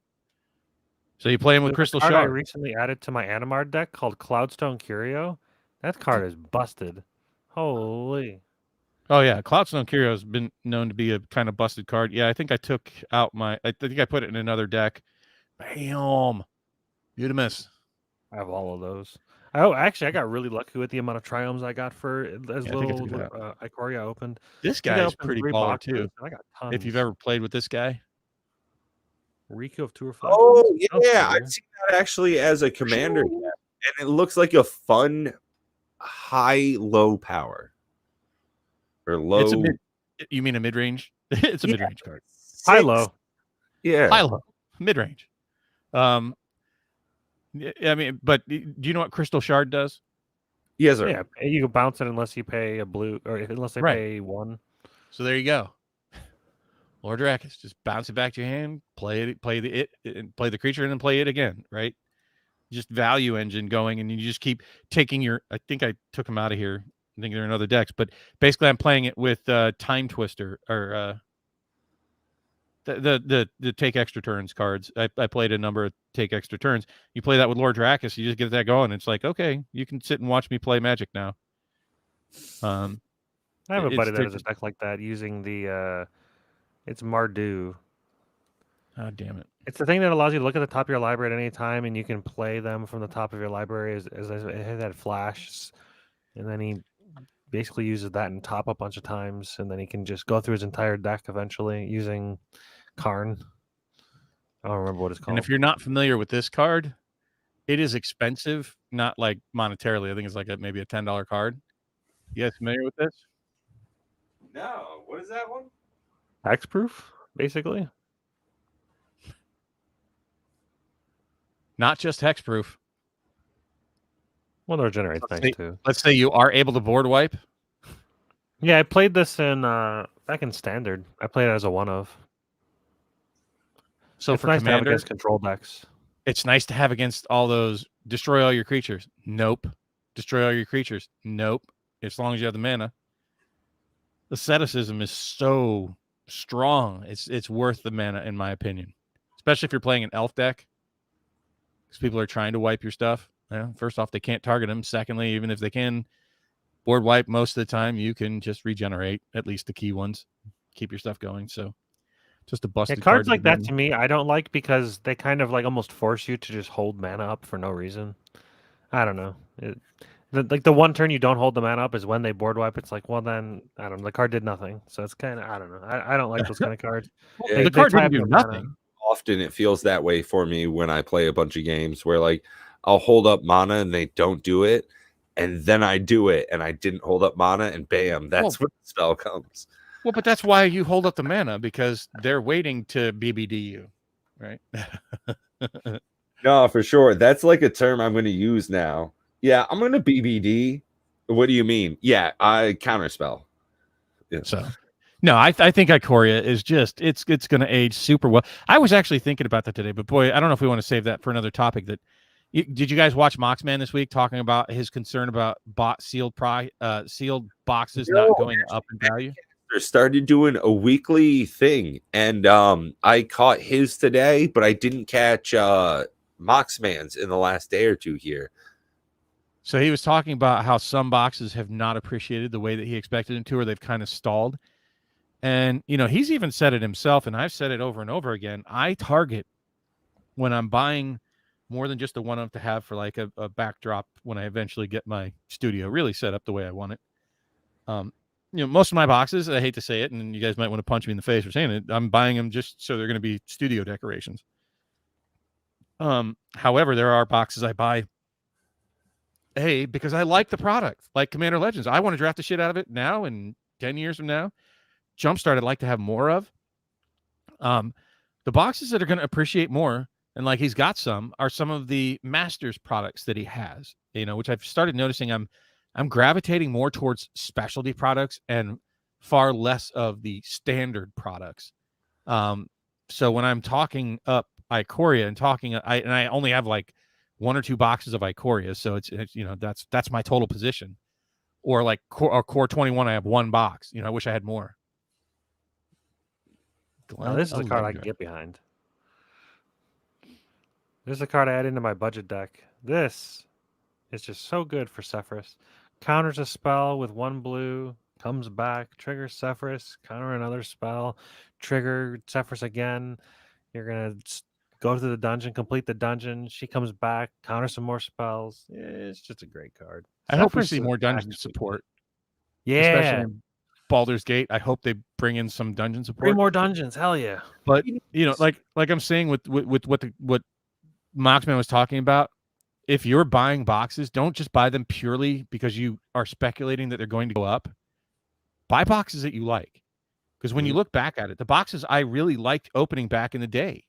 S2: So you play him with Crystal Shard.
S3: I recently added to my Animar deck called Cloudstone Curio. That card is busted. Holy.
S2: Oh yeah, Cloudstone Curio has been known to be a kind of busted card. Yeah, I think I took out I think I put it in another deck. Bam. Beautimus.
S3: I have all of those. Oh, actually, I got really lucky with the amount of triomes I got for as little Ikoria opened.
S2: This guy is pretty baller too.
S3: I got tons.
S2: If you've ever played with this guy.
S3: Riku of Tour 5.
S1: Oh, yeah. I've seen that actually as a commander. And it looks like a fun high-low power. or low.
S2: It's you mean a mid range? It's a mid range card.
S3: High low.
S1: Yeah.
S2: High low, mid range. I mean, but do you know what Crystal Shard does?
S1: Yes, sir.
S3: Yeah, you can bounce it unless you pay a blue, or unless they pay 1.
S2: So there you go. Lord Drakus, just bounce it back to your hand, play the creature, and then play it again, right? Just value engine going, and you just keep taking your. I think I took them out of here. I think they're in other decks, but basically, I'm playing it with Time Twister or the take extra turns cards. I played a number of take extra turns. You play that with Lord Drakus, you just get that going. It's like, okay, you can sit and watch me play Magic now.
S3: I have a buddy that has a deck like that using the it's Mardu.
S2: Oh, damn it.
S3: It's the thing that allows you to look at the top of your library at any time, and you can play them from the top of your library as it has that flash. And then he basically uses that and top a bunch of times, and then he can just go through his entire deck eventually using Karn. I don't remember what it's called.
S2: And if you're not familiar with this card, it is expensive, not like monetarily. I think it's like maybe a $10 card. You guys familiar with this?
S1: No. What is that one?
S3: Hexproof, basically.
S2: Not just hexproof.
S3: Well, the regenerate's nice too.
S2: Let's say you are able to board wipe.
S3: Yeah, I played this in back in Standard. I played it as a 1-of.
S2: So
S3: it's
S2: for
S3: nice
S2: Commander,
S3: to have against control decks.
S2: It's nice to have against all those. Destroy all your creatures. Nope. Destroy all your creatures. Nope. As long as you have the mana. Asceticism is so strong. It's worth the mana, in my opinion. Especially if you're playing an elf deck. Because people are trying to wipe your stuff. First off, they can't target them. Secondly, even if they can board wipe most of the time, you can just regenerate at least the key ones. Keep your stuff going. So just a busted
S3: cards
S2: card
S3: like that to me, I don't like because they kind of like almost force you to just hold mana up for no reason. I don't know. Like the one turn you don't hold the mana up is when they board wipe. It's like, well, then I don't know. The card did nothing, so it's kind of I don't know. I don't like those kind of cards.
S1: Yeah,
S2: the card didn't do nothing.
S1: Often it feels that way for me when I play a bunch of games where like I'll hold up mana and they don't do it, and then I do it and I didn't hold up mana and bam, that's when the spell comes.
S2: Well, but that's why you hold up the mana, because they're waiting to BBD you, right?
S1: No, for sure. That's like a term I'm going to use now. Yeah, I'm going to BBD. What do you mean? Yeah, I counterspell. Yeah.
S2: So, no, I think Ikoria is just it's going to age super well. I was actually thinking about that today, but boy, I don't know if we want to save that for another topic. Did you guys watch Moxman this week talking about his concern about sealed boxes not going up in value?
S1: Started doing a weekly thing, and I caught his today, but I didn't catch Moxman's in the last day or two here.
S2: So he was talking about how some boxes have not appreciated the way that he expected them to, or they've kind of stalled. And, he's even said it himself, and I've said it over and over again. I target when I'm buying more than just a one-of to have for like a backdrop when I eventually get my studio really set up the way I want it. Most of my boxes, I hate to say it, and you guys might want to punch me in the face for saying it, I'm buying them just so they're going to be studio decorations. However, there are boxes I buy because I like the product, like Commander Legends. I want to draft the shit out of it now and 10 years from now. Jumpstart, I'd like to have more of. The boxes that are going to appreciate more, and like he's got some, are some of the Masters products that he has, which I've started noticing I'm gravitating more towards specialty products and far less of the standard products. So when I'm talking up Ikoria and I only have like 1 or 2 boxes of Ikoria, so it's that's my total position. Or like Core 21, I have 1 box. I wish I had more.
S3: Now, this is a card I can get behind. This is a card I add into my budget deck. This is just so good for Sephiroth. Counters a spell with 1 blue, comes back, triggers Sephiroth, counter another spell, trigger Sephiroth again. You're going to go to the dungeon, complete the dungeon. She comes back, counter some more spells. It's just a great card.
S2: I hope we see more dungeon support.
S3: Yeah.
S2: Especially in Baldur's Gate. I hope they bring in some dungeon support.
S3: Bring more dungeons. Hell yeah.
S2: But, like I'm saying with what Moxman was talking about, if you're buying boxes, don't just buy them purely because you are speculating that they're going to go up. buy boxes that you like. Because when you look back at it, the boxes I really liked opening back in the day,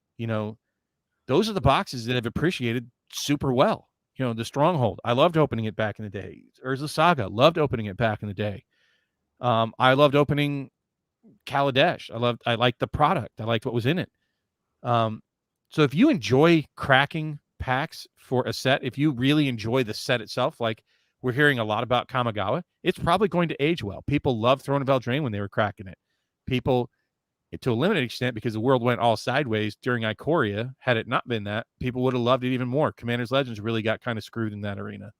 S2: those are the boxes that have appreciated super well. The Stronghold, I loved opening it back in the day. Urza Saga, loved opening it back in the day. I loved opening Kaladesh. I liked the product. I liked what was in it. So if you enjoy cracking packs for a set, if you really enjoy the set itself, like we're hearing a lot about Kamigawa, it's probably going to age well. People loved Throne of Eldraine when they were cracking it. People, to a limited extent, because the world went all sideways during Ikoria, had it not been that, people would have loved it even more. Commander's Legends really got kind of screwed in that arena.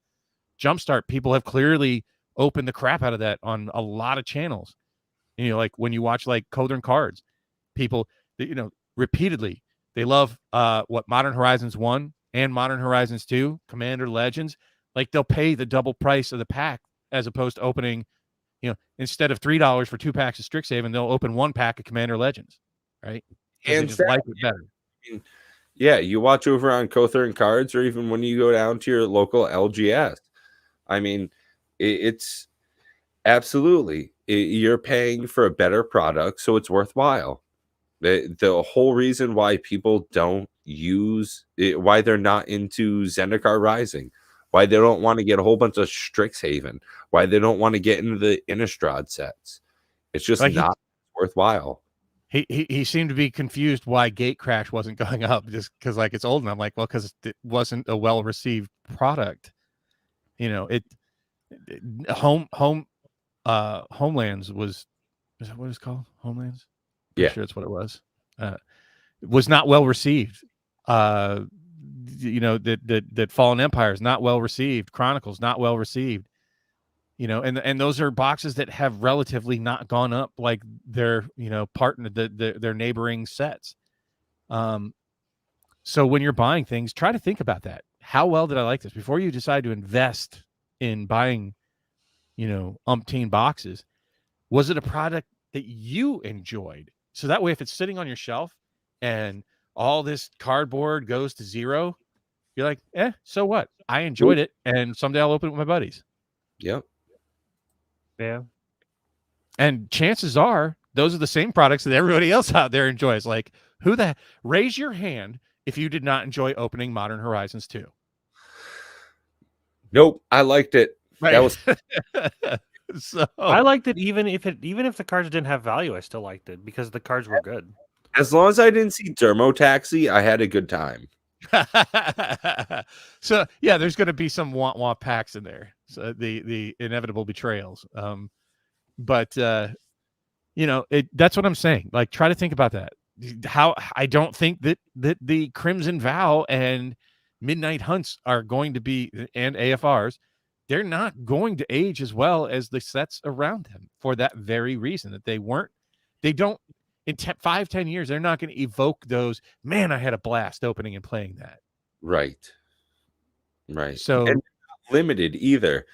S2: Jumpstart, people have clearly opened the crap out of that on a lot of channels. Like when you watch like Kodran Cards, people, repeatedly, they love what Modern Horizons 1 and Modern Horizons 2, Commander Legends. Like they'll pay the double price of the pack as opposed to opening, instead of $3 for 2 packs of Strixhaven, they'll open 1 pack of Commander Legends, right?
S1: And
S2: they just like it better.
S1: Yeah, you watch over on Kodran Cards, or even when you go down to your local LGS. I mean, it's absolutely, you're paying for a better product, so it's worthwhile. The whole reason why people don't use it, why they're not into Zendikar Rising, why they don't want to get a whole bunch of Strixhaven, why they don't want to get into the Innistrad sets, it's just like not worthwhile.
S2: He seemed to be confused why Gatecrash wasn't going up, just because like it's old. And I'm like, well, because it wasn't a well received product. Homelands was that what it's called? Homelands?
S1: Yeah,
S2: sure that's what it was. Was not well received. That Fallen Empire is not well received. Chronicles not well received. And those are boxes that have relatively not gone up like their partner, their neighboring sets. So when you're buying things, try to think about that. How well did I like this before you decide to invest in buying, umpteen boxes? Was it a product that you enjoyed? So that way, if it's sitting on your shelf and all this cardboard goes to zero, you're like, so what? I enjoyed it, and someday I'll open it with my buddies.
S1: Yep.
S3: Yeah.
S2: And chances are those are the same products that everybody else out there enjoys. Like, raise your hand if you did not enjoy opening Modern Horizons 2.
S1: Nope, I liked it.
S2: Right.
S1: That was
S2: so
S3: I liked it even if the cards didn't have value, I still liked it because the cards were good.
S1: As long as I didn't see Dermotaxi, I had a good time.
S2: So yeah, there's going to be some want packs in there. So the inevitable betrayals. But that's what I'm saying. Like, try to think about that. How I don't think that the Crimson Vow and Midnight Hunts are going to be, and AFRs, they're not going to age as well as the sets around them for that very reason, that they don't in 5-10 years, they're not going to evoke those, man, I had a blast opening and playing that.
S1: Right.
S2: So,
S1: and not limited either.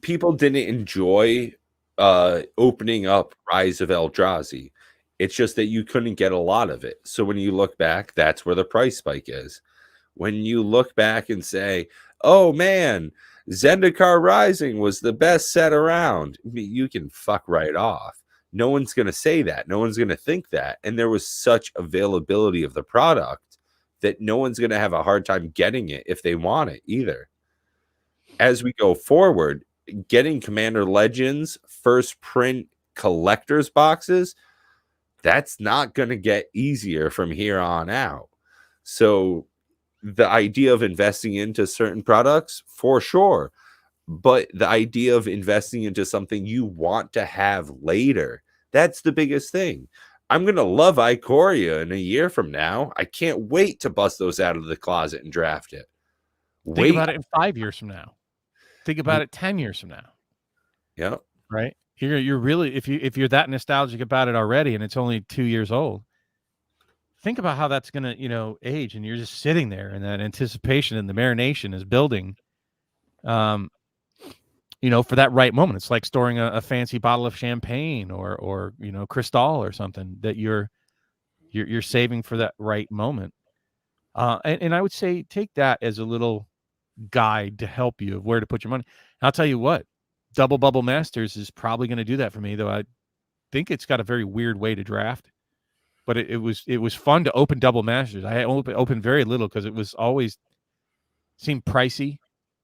S1: People didn't enjoy opening up Rise of Eldrazi. It's just that you couldn't get a lot of it. So when you look back, that's where the price spike is. When you look back and say, oh man, Zendikar Rising was the best set around, you can fuck right off. No one's going to say that. No one's going to think that. And there was such availability of the product that no one's going to have a hard time getting it if they want it either. As we go forward, getting Commander Legends first print collector's boxes, that's not going to get easier from here on out. So the idea of investing into certain products, for sure. But the idea of investing into something you want to have later, that's the biggest thing. I'm going to love Ikoria in a year from now. I can't wait to bust those out of the closet and draft it.
S2: Think about it in 5 years from now. Think about it 10 years from now.
S1: Yeah.
S2: Right? You're really, if you're that nostalgic about it already and it's only 2 years old, think about how that's going to, age, and you're just sitting there and that anticipation and the marination is building. For that right moment. It's like storing a fancy bottle of champagne or Cristal or something that you're saving for that right moment. And I would say take that as a little guide to help you of where to put your money. And I'll tell you what, Double Bubble Masters is probably going to do that for me, though. I think it's got a very weird way to draft, but it was fun to open Double Masters. I opened very little because it was always seemed pricey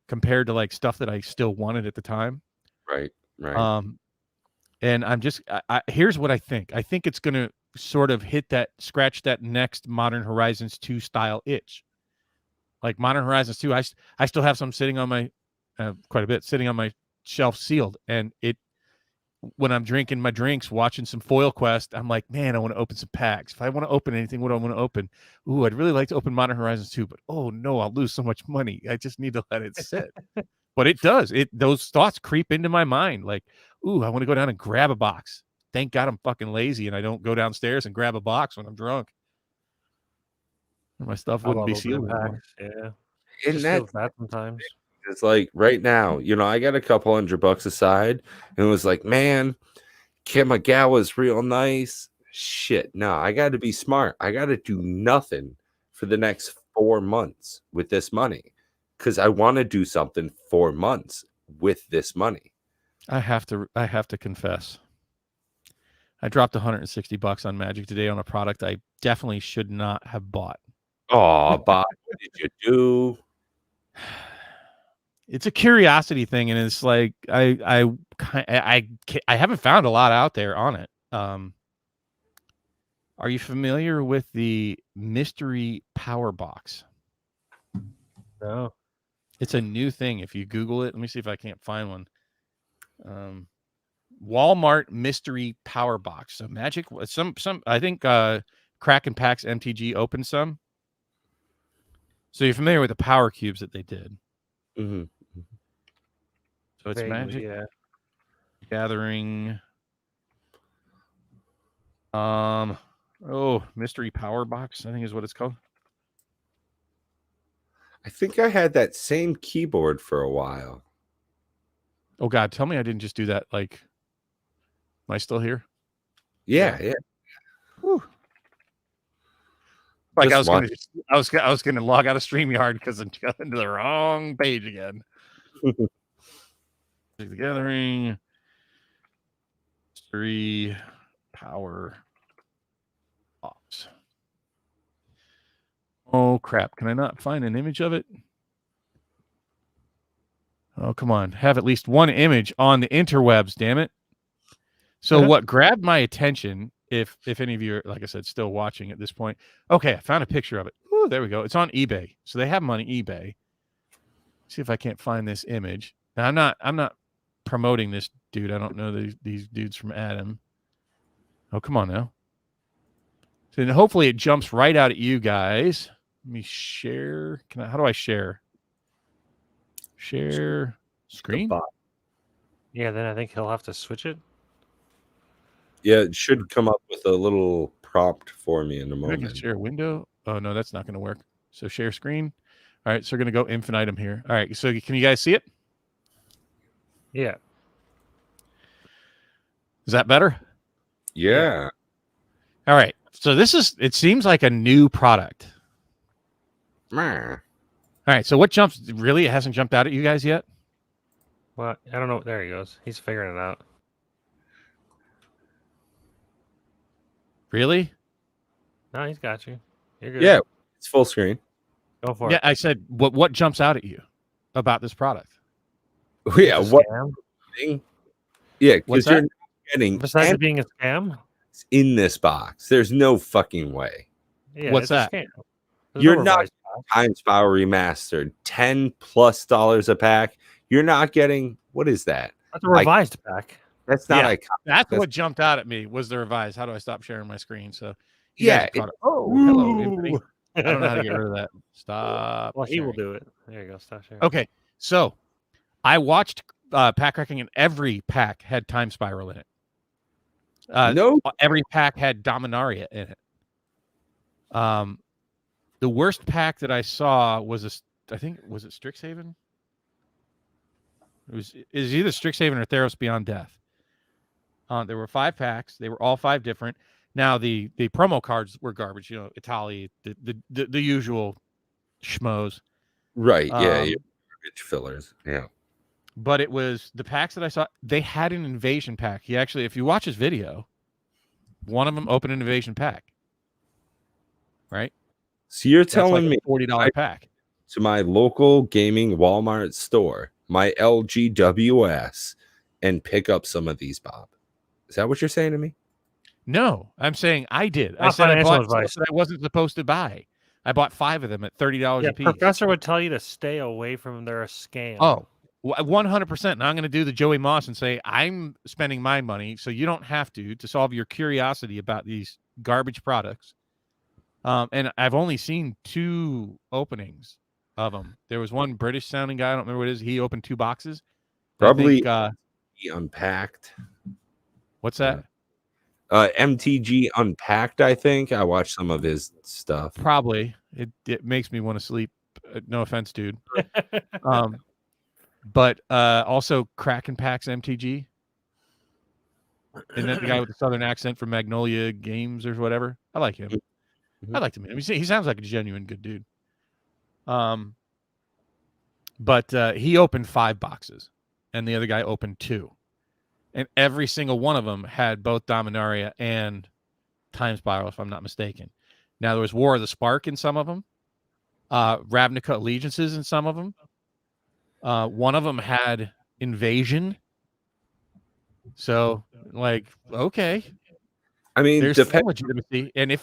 S2: compared to like stuff that I still wanted at the time.
S1: Right.
S2: And I'm just here's what I think. I think it's going to sort of scratch that next Modern Horizons 2 style itch. Like Modern Horizons 2, I still have some sitting on my quite a bit sitting on my shelf sealed, and when I'm drinking my drinks, watching some Foil Quest, I'm like, man, I want to open some packs. If I want to open anything, what do I want to open? Ooh, I'd really like to open Modern Horizons 2, but oh no, I'll lose so much money. I just need to let it sit. But it does. Those thoughts creep into my mind. Like, ooh, I want to go down and grab a box. Thank God I'm fucking lazy and I don't go downstairs and grab a box when I'm drunk. My stuff wouldn't be sealed.
S3: Yeah.
S1: And
S3: Just feels that sometimes.
S1: It's like right now, I got a couple $100 aside, and it was like, man, Kamigawa's real nice. Shit, no, I got to be smart. I got to do nothing for the next 4 months with this money because I want to do something 4 months with this money.
S2: I have to confess, I dropped $160 on Magic today on a product I definitely should not have bought.
S1: Oh, Bob, what did you do?
S2: It's a curiosity thing, and it's like I haven't found a lot out there on it. Are you familiar with the mystery power box?
S3: No.
S2: It's a new thing. If you Google it, let me see if I can't find one. Walmart mystery power box. So Magic, some I think Kraken Packs MTG opened some. So you're familiar with the power cubes that they did.
S1: Mm-hmm.
S2: So it's Magic Gathering. Mystery Power Box, I think is what it's called.
S1: I think I had that same keyboard for a while.
S2: Oh God, tell me I didn't just do that. Like, am I still here?
S1: Yeah.
S2: Whew. Like
S1: Just
S2: I was gonna log out of StreamYard because I got into the wrong page again. The Gathering, Mystery Power Box. Oh crap! Can I not find an image of it? Oh come on! Have at least one image on the interwebs. Damn it! So what grabbed my attention? If any of you are, like I said, still watching at this point, okay, I found a picture of it. Ooh, there we go. It's on eBay, so they have them on eBay. See if I can't find this image. Now I'm not promoting this dude. I don't know these dudes from Adam. Oh, come on now. So then hopefully it jumps right out at you guys. Let me share. How do I share? Share screen?
S3: Yeah, then I think he'll have to switch it.
S1: Yeah, it should come up with a little prompt for me in a moment.
S2: I can share window. Oh, no, that's not going to work. So share screen. All right, so we're going to go infinitum here. All right, so can you guys see it?
S3: Yeah.
S2: Is that better?
S1: Yeah.
S2: All right, so it seems like a new product.
S1: Meh.
S2: All right, so what jumps? Really, it hasn't jumped out at you guys yet?
S3: Well, I don't know. There he goes. He's figuring it out.
S2: Really?
S3: No, he's got you. You're good.
S1: Yeah, it's full screen.
S3: Go for
S2: Yeah,
S3: it.
S2: I said, what jumps out at you about this product?
S1: Yeah, what thing? Yeah,
S2: What's
S1: because you're
S2: that?
S1: not getting
S3: Besides it being a scam?
S1: in this box. There's no fucking way.
S3: Yeah,
S2: What's
S3: it's
S2: that?
S3: a scam. There's
S1: You're
S3: no
S1: not
S3: revised pack.
S1: Time Spiral Remastered, $10+ a pack. You're not getting, what is that?
S3: That's a revised pack.
S1: That's not
S2: Yeah,
S1: iconic.
S2: That's what jumped out at me was the revised. How do I stop sharing my screen? So you
S1: Yeah,
S2: guys have caught it. Oh, hello, Anthony. I don't know how to get rid of that. Stop.
S3: Well, he will
S2: sharing.
S3: do it. There you go. Stop sharing.
S2: Okay, so I watched pack wrecking, and every pack had Time Spiral in it.
S1: No.
S2: Every pack had Dominaria in it. The worst pack that I saw was I think was it Strixhaven? It was either Strixhaven or Theros Beyond Death. There were 5 packs. They were all 5 different. Now the promo cards were garbage. You know, Italy, the usual schmoes.
S1: Right. Yeah. Garbage fillers. Yeah.
S2: But it was the packs that I saw. They had an invasion pack. He actually, if you watch his video, one of them opened an invasion pack. Right.
S1: So you're
S2: That's like
S1: telling
S2: a
S1: me
S2: $40 pack.
S1: to my local gaming Walmart store, my LGWS, and pick up some of these, Bob. Is that what you're saying to me?
S2: No, I'm saying I did. I
S3: Not
S2: said I
S3: financial
S2: bought
S3: advice.
S2: stuff that I wasn't supposed to buy. I bought 5 of them at $30 a piece.
S3: Professor would tell you to stay away from their scam.
S2: Oh, 100%. And I'm going to do the Joey Moss and say, I'm spending my money so you don't have to solve your curiosity about these garbage products. And I've only seen 2 openings of them. There was one British sounding guy. I don't remember what it is. He opened 2 boxes.
S1: Probably
S2: He
S1: Unpacked.
S2: What's that?
S1: MTG Unpacked, I think. I watched some of his stuff.
S2: Probably. It makes me want to sleep. No offense, dude. But also Kraken Packs MTG. Isn't that the guy with the southern accent from Magnolia Games or whatever? I like him. I liked him. He sounds like a genuine good dude. But he opened 5 boxes, and the other guy opened 2. And every single one of them had both Dominaria and Time Spiral, if I'm not mistaken. Now, there was War of the Spark in some of them. Ravnica Allegiances in some of them. One of them had Invasion. So, like, okay.
S1: I mean,
S2: there's some legitimacy. And if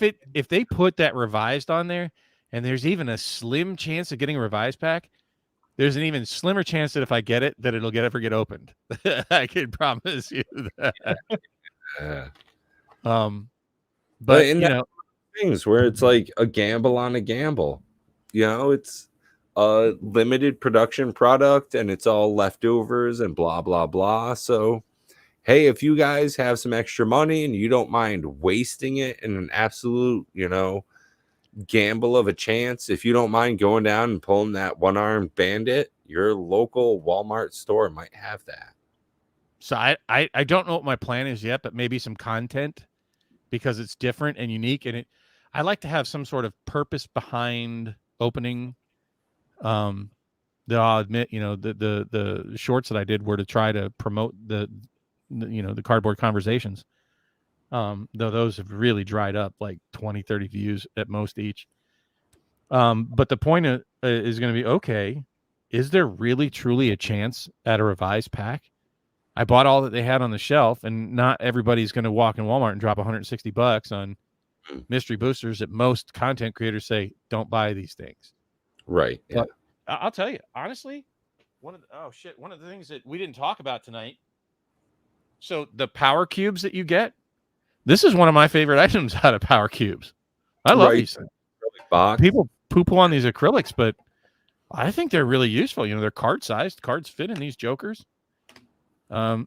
S2: they put that revised on there, and there's even a slim chance of getting a revised pack, there's an even slimmer chance that if I get it, that it'll ever get opened. I can promise you that. But you know,
S1: things where it's like a gamble on a gamble. You know, it's a limited production product, and it's all leftovers and blah blah blah. So, hey, if you guys have some extra money and you don't mind wasting it in an absolute, gamble of a chance, if you don't mind going down and pulling that one-armed bandit, your local Walmart store might have that.
S2: So I don't know what my plan is yet, but maybe some content, because it's different and unique, and I like to have some sort of purpose behind opening. I'll admit, the shorts that I did were to try to promote the cardboard conversations. Though those have really dried up, like 20, 30 views at most each. But the point is going to be, okay, is there really truly a chance at a revised pack? I bought all that they had on the shelf, and not everybody's going to walk in Walmart and drop $160 on mystery boosters that most content creators say, don't buy these things.
S1: Right. Yeah.
S2: But I'll tell you, honestly, one of the things that we didn't talk about tonight. So the power cubes that you get, this is one of my favorite items out of power cubes. I love these things. People poo-poo on these acrylics, but I think they're really useful. They're card-sized. Cards fit in these jokers. I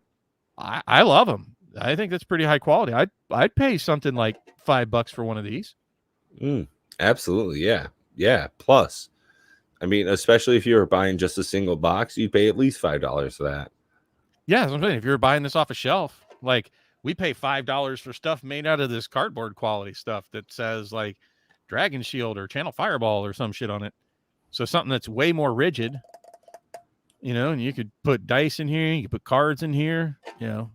S2: love them. I think that's pretty high quality. I'd pay something like $5 for one of these.
S1: Absolutely, yeah. Yeah, plus, I mean, especially if you were buying just a single box, you'd pay at least $5 for that.
S2: Yeah, that's what I'm saying. If you're buying this off a shelf, like, we pay $5 for stuff made out of this cardboard quality stuff that says like Dragon Shield or Channel Fireball or some shit on it. So something that's way more rigid, and you could put dice in here, you could put cards in here, Yeah,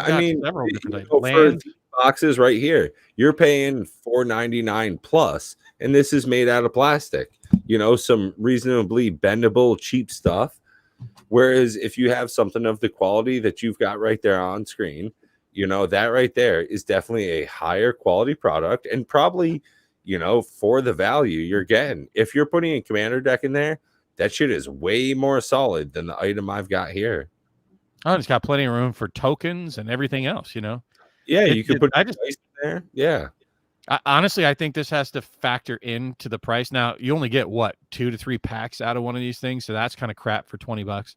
S1: I mean,
S2: several different
S1: for these boxes right here, you're paying $4.99 plus, and this is made out of plastic. Some reasonably bendable, cheap stuff. Whereas if you have something of the quality that you've got right there on screen, that right there is definitely a higher quality product, and probably, for the value you're getting. If you're putting a commander deck in there, that shit is way more solid than the item I've got here.
S2: Oh, it's got plenty of room for tokens and everything else,
S1: Yeah, you could put dice in there. Yeah.
S2: Honestly, I think this has to factor into the price. Now, you only get 2 to 3 packs out of one of these things, so that's kind of crap for $20.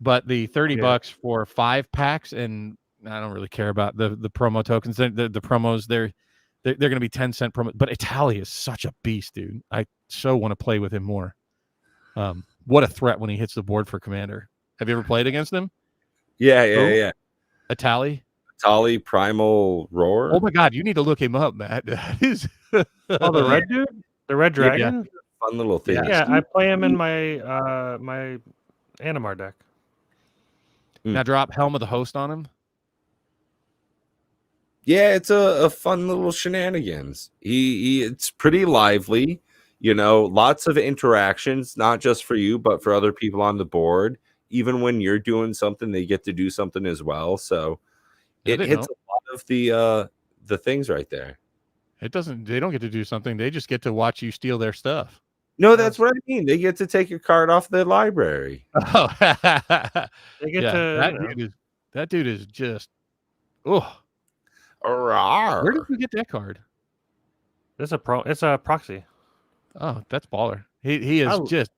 S2: But the $30 for 5 packs, and I don't really care about the promo tokens. The promos, they're going to be 10-cent promo. But Italy is such a beast, dude. I so want to play with him more. What a threat when he hits the board for Commander. Have you ever played against him?
S1: Yeah.
S2: Italy
S1: Primal Roar.
S2: Oh my God, you need to look him up, Matt. That is
S3: the red dude, the red dragon.
S1: Fun little thing.
S3: Yeah, I play him in my my Animar deck.
S2: Now drop Helm of the Host on him.
S1: Yeah, it's a fun little shenanigans. It's pretty lively, lots of interactions, not just for you, but for other people on the board. Even when you're doing something, they get to do something as well. So it hits a lot of the things right there.
S2: They don't get to do something. They just get to watch you steal their stuff.
S1: No, that's what I mean. They get to take your card off the library.
S2: Oh,
S3: They get to
S2: that dude is just oh.
S1: Rawr.
S2: Where did you get that card?
S3: It's a proxy.
S2: Oh, that's baller. He is just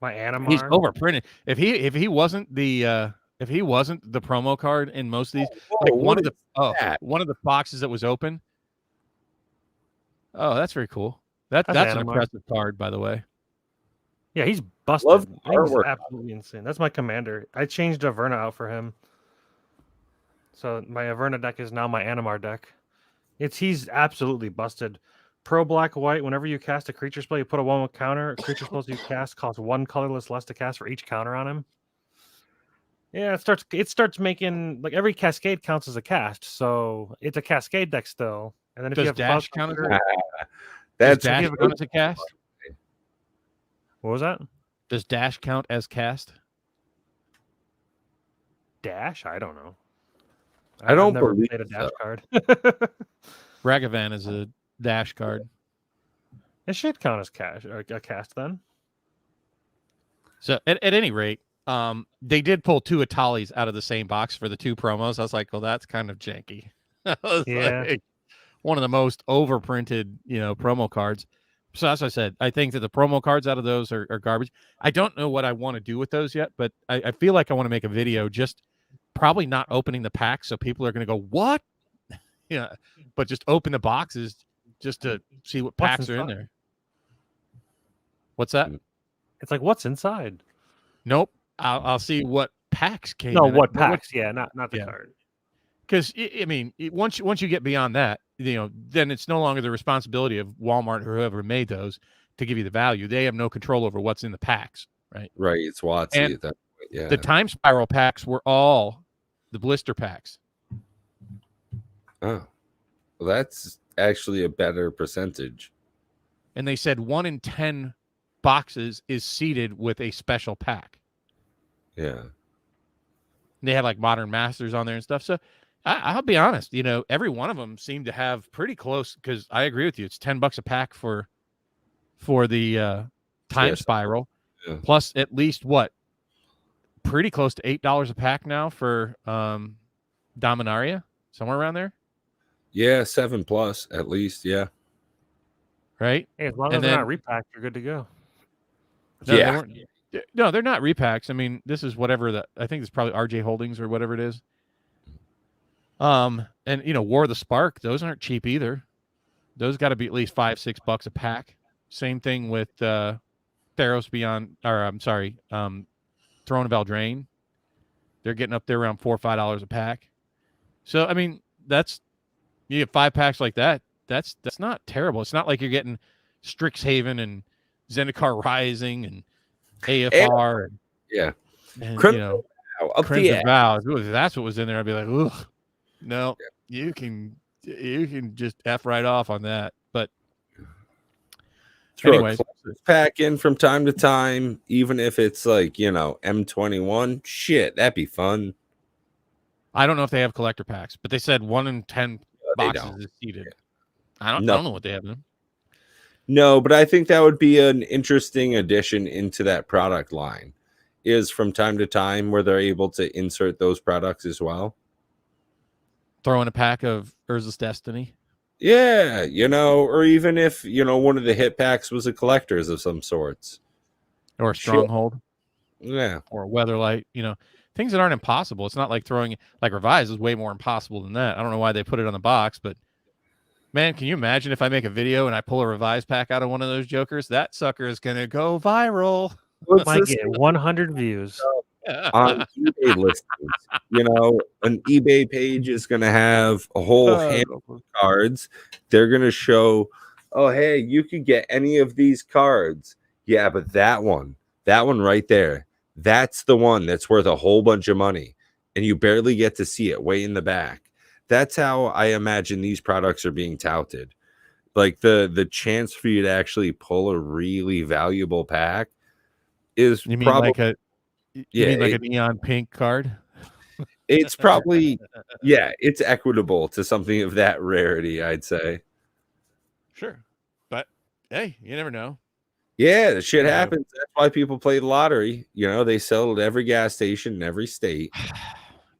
S3: my Animar.
S2: He's overprinted. If he wasn't the promo card in most of these, one of the boxes that was open. Oh, that's very cool. That's an impressive card, by the way.
S3: Yeah, he's busted.
S1: Love the
S3: He's
S1: artwork.
S3: absolutely insane. That's my commander. I changed Averna out for him. So my Averna deck is now my Animar deck. He's absolutely busted. Pro black white. Whenever you cast a creature spell, you put a 1/1 counter. Creature spells you cast cost 1 colorless less to cast for each counter on him. Yeah, it starts making like every cascade counts as a cast, so it's a cascade deck still. And then if you have
S2: dash counter,
S1: that's
S2: dash count as a cast.
S3: What was that?
S2: Does dash count as cast?
S3: Dash? I don't know.
S1: I don't
S3: never
S1: believe
S3: played a dash card.
S2: Ragavan is a dash card.
S3: It should count as a cast then.
S2: So at any rate, they did pull 2 Atalis out of the same box for the 2 promos. I was like, well, that's kind of janky. Like one of the most overprinted, promo cards. So as I said, I think that the promo cards out of those are garbage. I don't know what I want to do with those yet, but I feel like I want to make a video just probably not opening the pack, so people are going to go, what? Yeah, but just open the boxes just to see what packs are in there. What's that?
S3: It's like, what's inside?
S2: Nope. I'll see what packs came.
S3: No,
S2: in
S3: what
S2: it.
S3: packs? Yeah, not the card.
S2: Because I mean, once you get beyond that, then it's no longer the responsibility of Walmart or whoever made those to give you the value. They have no control over what's in the packs, right?
S1: Right. It's WotC at that point. Yeah.
S2: The time spiral packs were all the blister packs.
S1: Oh, well, that's actually a better percentage.
S2: And they said 1 in 10 boxes is seeded with a special pack.
S1: Yeah.
S2: They had like Modern Masters on there and stuff. So I'll be honest, every one of them seemed to have pretty close, because I agree with you. It's $10 a pack for the time spiral, plus at least pretty close to $8 a pack now for Dominaria, somewhere around there.
S1: Yeah, 7+ at least. Yeah.
S2: Right.
S3: Hey, as long as they're not repacked, you're good to go.
S2: No, they're not repacks. I mean, this is whatever I think it's probably RJ Holdings or whatever it is. And War of the Spark, those aren't cheap either. Those got to be at least $5-6 a pack. Same thing with Theros Beyond, or I'm sorry, Throne of Eldraine. They're getting up there around $4 or $5 a pack. So I mean, you get 5 packs like that. That's not terrible. It's not like you're getting Strixhaven and Zendikar Rising and AFR and
S1: Crimson
S2: Vow. If that's what was in there, I'd be like, ugh. No, you can just F right off on that. But anyways,
S1: pack in from time to time, even if it's like, M21. Shit, that'd be fun.
S2: I don't know if they have collector packs, but they said 1 in 10 boxes is seeded. I don't know what they have in.
S1: No, but I think that would be an interesting addition into that product line, is from time to time where they're able to insert those products as well.
S2: Throw in a pack of Urza's Destiny.
S1: Yeah, or even if, one of the hit packs was a collector's of some sorts.
S2: Or a Stronghold.
S1: Yeah.
S2: Or a Weatherlight, things that aren't impossible. It's not like throwing, like Revise is way more impossible than that. I don't know why they put it on the box, but man, can you imagine if I make a video and I pull a Revise pack out of one of those jokers? That sucker is going to go viral.
S3: Might get 100 views.
S1: On eBay listings, an eBay page is going to have a whole handful of cards. They're going to show, oh, hey, you could get any of these cards. Yeah, but that one right there, That's the one that's worth a whole bunch of money, and you barely get to see it way in the back. That's how I imagine these products are being touted. Like the chance for you to actually pull a really valuable pack is
S2: You mean
S1: probably
S2: like a you
S1: yeah,
S2: mean like a neon pink card?
S1: it's probably yeah, it's equitable to something of that rarity, I'd say.
S2: Sure. But hey, you never know.
S1: Yeah, the shit
S2: You know.
S1: happens. That's why people play the lottery. You know, they sell at every gas station in every state.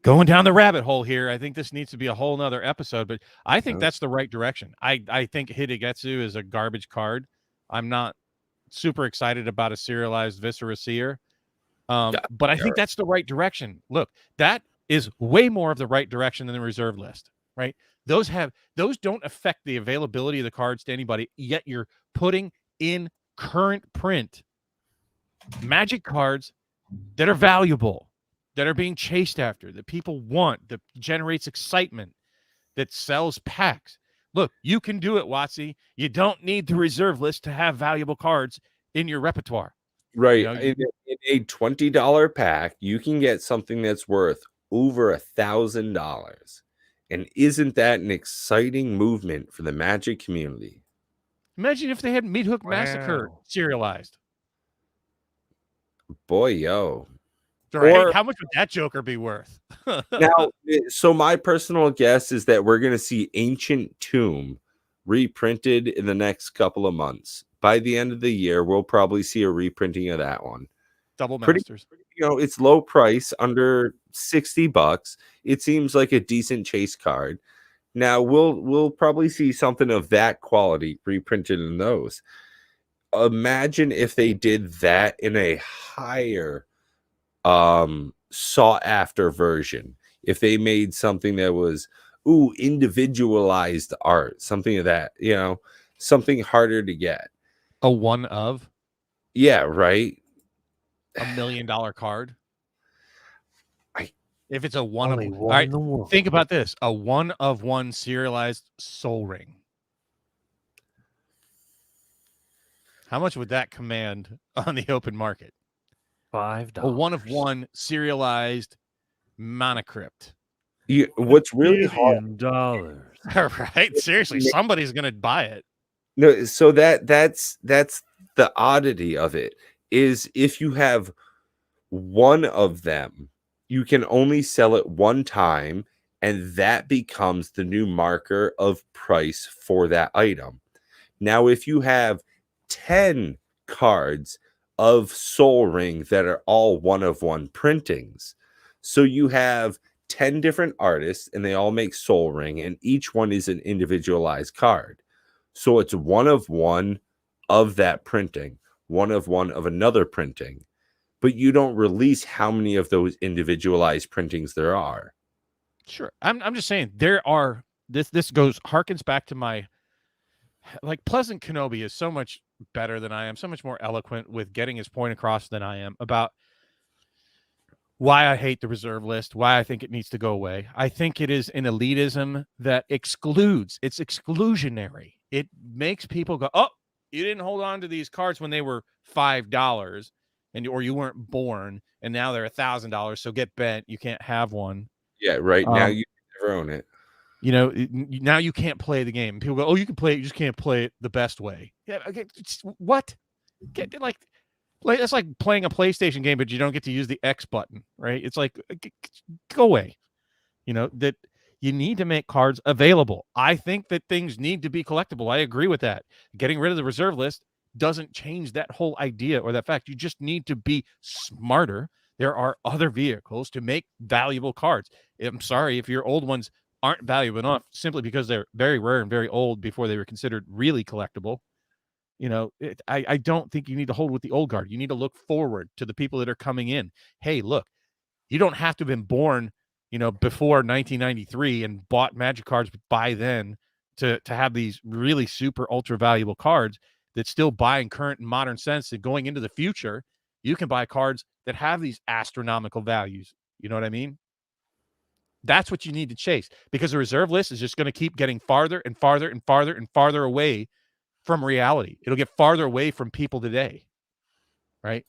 S2: Going down the rabbit hole here. I think this needs to be a whole nother episode, but I think
S1: Oh.
S2: that's the right direction. I think Hidegetsu is a garbage card. I'm not super excited about a serialized Viscera Seer. But I think that's the right direction. Look, that is way more of the right direction than the reserve list, right? Those don't affect the availability of the cards to anybody, yet you're putting in current print Magic cards that are valuable, that are being chased after, that people want, that generates excitement, that sells packs. Look, you can do it, Watsy. You don't need the reserve list to have valuable cards in your repertoire.
S1: Right.
S2: You know,
S1: In a $20 pack, you can get something that's worth over $1,000. And isn't that an exciting movement for the Magic community?
S2: imagine if they had Meat Hook Massacre
S3: Wow.
S2: serialized.
S1: Boy, yo.
S2: Right?
S1: Or
S2: How much would that Joker be worth?
S1: now, so my personal guess is that we're going to see Ancient Tomb reprinted in the next couple of months. By the end of the year, we'll probably see a reprinting of that one.
S2: Double
S1: Pretty,
S2: Masters.
S1: you know, it's low price, under $60. It seems like a decent chase card. Now we'll probably see something of that quality reprinted in those. Imagine if they did that in a higher sought after version. If they made something that was individualized art, something of that, you know, something harder to get.
S2: A one of
S1: Yeah, right.
S2: $1 million card.
S1: I-
S2: If it's a one
S3: Only
S2: of
S3: one
S2: all right,
S3: in the world.
S2: think about this: a one of one serialized Soul Ring. How much would that command on the open market?
S3: $5.
S2: A one of one serialized Monocrypt.
S1: What's really hard,
S3: $1
S2: Right? Seriously, somebody's gonna buy it.
S1: no, so that's the oddity of it, is if you have one of them, you can only sell it one time, and that becomes the new marker of price for that item. Now, if you have 10 cards of Soul Ring that are all one of one printings, so you have 10 different artists and they all make Soul Ring, and each one is an individualized card. So it's one of one of that printing, one of one of another printing, but you don't release how many of those individualized printings there are.
S2: Sure. I'm just saying there are this harkens back to my, like, Pleasant Kenobi is so much better than I am, so much more eloquent with getting his point across than I am about why I hate the reserve list, why I think it needs to go away. I think it is an elitism that excludes. It's exclusionary. It makes people go, oh, you didn't hold on to these cards when they were $5 or you weren't born, and now they're $1,000. So get bent. You can't have one.
S1: Yeah, right. Now you can never own it.
S2: You know, now you can't play the game. People go, oh, you can play it. You just can't play it the best way. Yeah. Okay. What? Get like it's like playing a PlayStation game, but you don't get to use the X button, right? It's like, go away. You know, that you need to make cards available. I think that things need to be collectible. I agree with that. Getting rid of the reserve list doesn't change that whole idea or that fact. You just need to be smarter. There are other vehicles to make valuable cards. I'm sorry if your old ones aren't valuable enough simply because they're very rare and very old before they were considered really collectible. You know, I don't think you need to hold with the old guard. You need to look forward to the people that are coming in. Hey, look, you don't have to have been born, you know, before 1993 and bought Magic cards by then to have these really super ultra valuable cards that still buy in current and modern sense. And going into the future, you can buy cards that have these astronomical values. You know what I mean? That's what you need to chase, because the reserve list is just going to keep getting farther and farther and farther and farther away from reality. It'll get farther away from people today, right?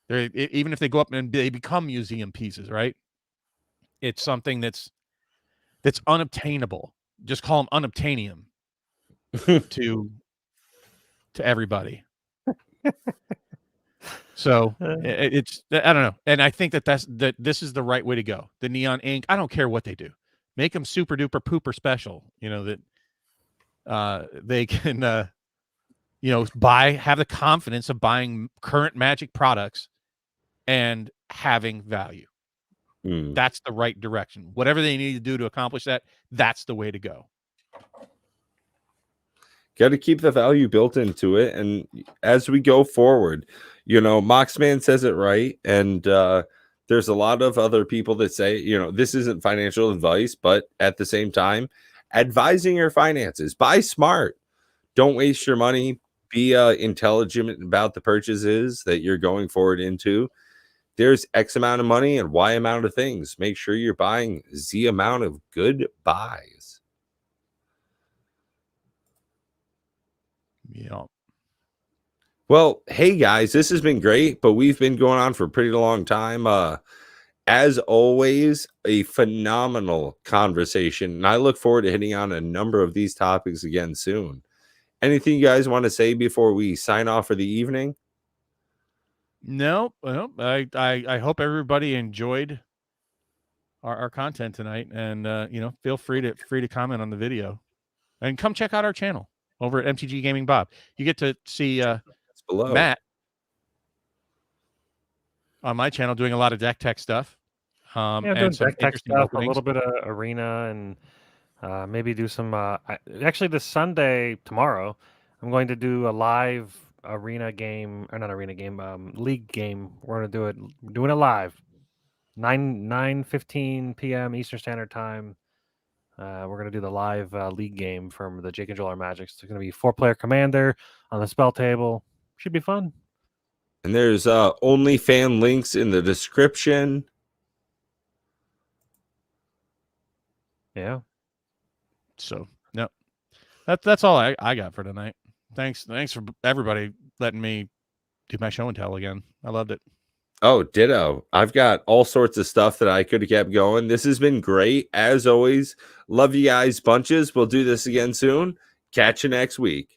S2: Even if they go up and they become museum pieces, right? It's something that's unobtainable. Just call them unobtainium to everybody. So it's, I don't know, and I think that this is the right way to go. The neon ink, I don't care what they do, make them super duper pooper special. You know that they can have the confidence of buying current Magic products and having value. That's the right direction. Whatever they need to do to accomplish that, that's the way to go.
S1: Got to keep the value built into it. And as we go forward, Moxman says it right. And there's a lot of other people that say, this isn't financial advice, but at the same time, advising your finances. Buy smart. Don't waste your money. Be intelligent about the purchases that you're going forward into. There's X amount of money and Y amount of things. Make sure you're buying Z amount of good buys.
S2: Yeah.
S1: Well, hey guys, this has been great, but we've been going on for a pretty long time. As always, a phenomenal conversation, and I look forward to hitting on a number of these topics again soon. Anything you guys want to say before we sign off for the evening?
S2: No, I hope everybody enjoyed our content tonight, and feel free to comment on the video, and come check out our channel over at MTG Gaming Bob. You get to see Matt on my channel doing a lot of deck tech stuff.
S3: Doing deck tech stuff, a little bit of arena, and maybe do some. Actually, this Sunday tomorrow, I'm going to do a live arena game, or not arena game, league game. We're gonna do it. We're doing it live, 9:15 p.m. Eastern Standard Time. We're gonna do the live league game from the Jake and Joel Are Magic. It's gonna be 4-player commander on the spell table. Should be fun.
S1: And there's OnlyFans links in the description.
S2: Yeah. So no, that's all I got for tonight. Thanks for everybody letting me do my show and tell again. I loved it.
S1: Oh, ditto. I've got all sorts of stuff that I could have kept going. This has been great. As always, love you guys bunches. We'll do this again soon. Catch you next week.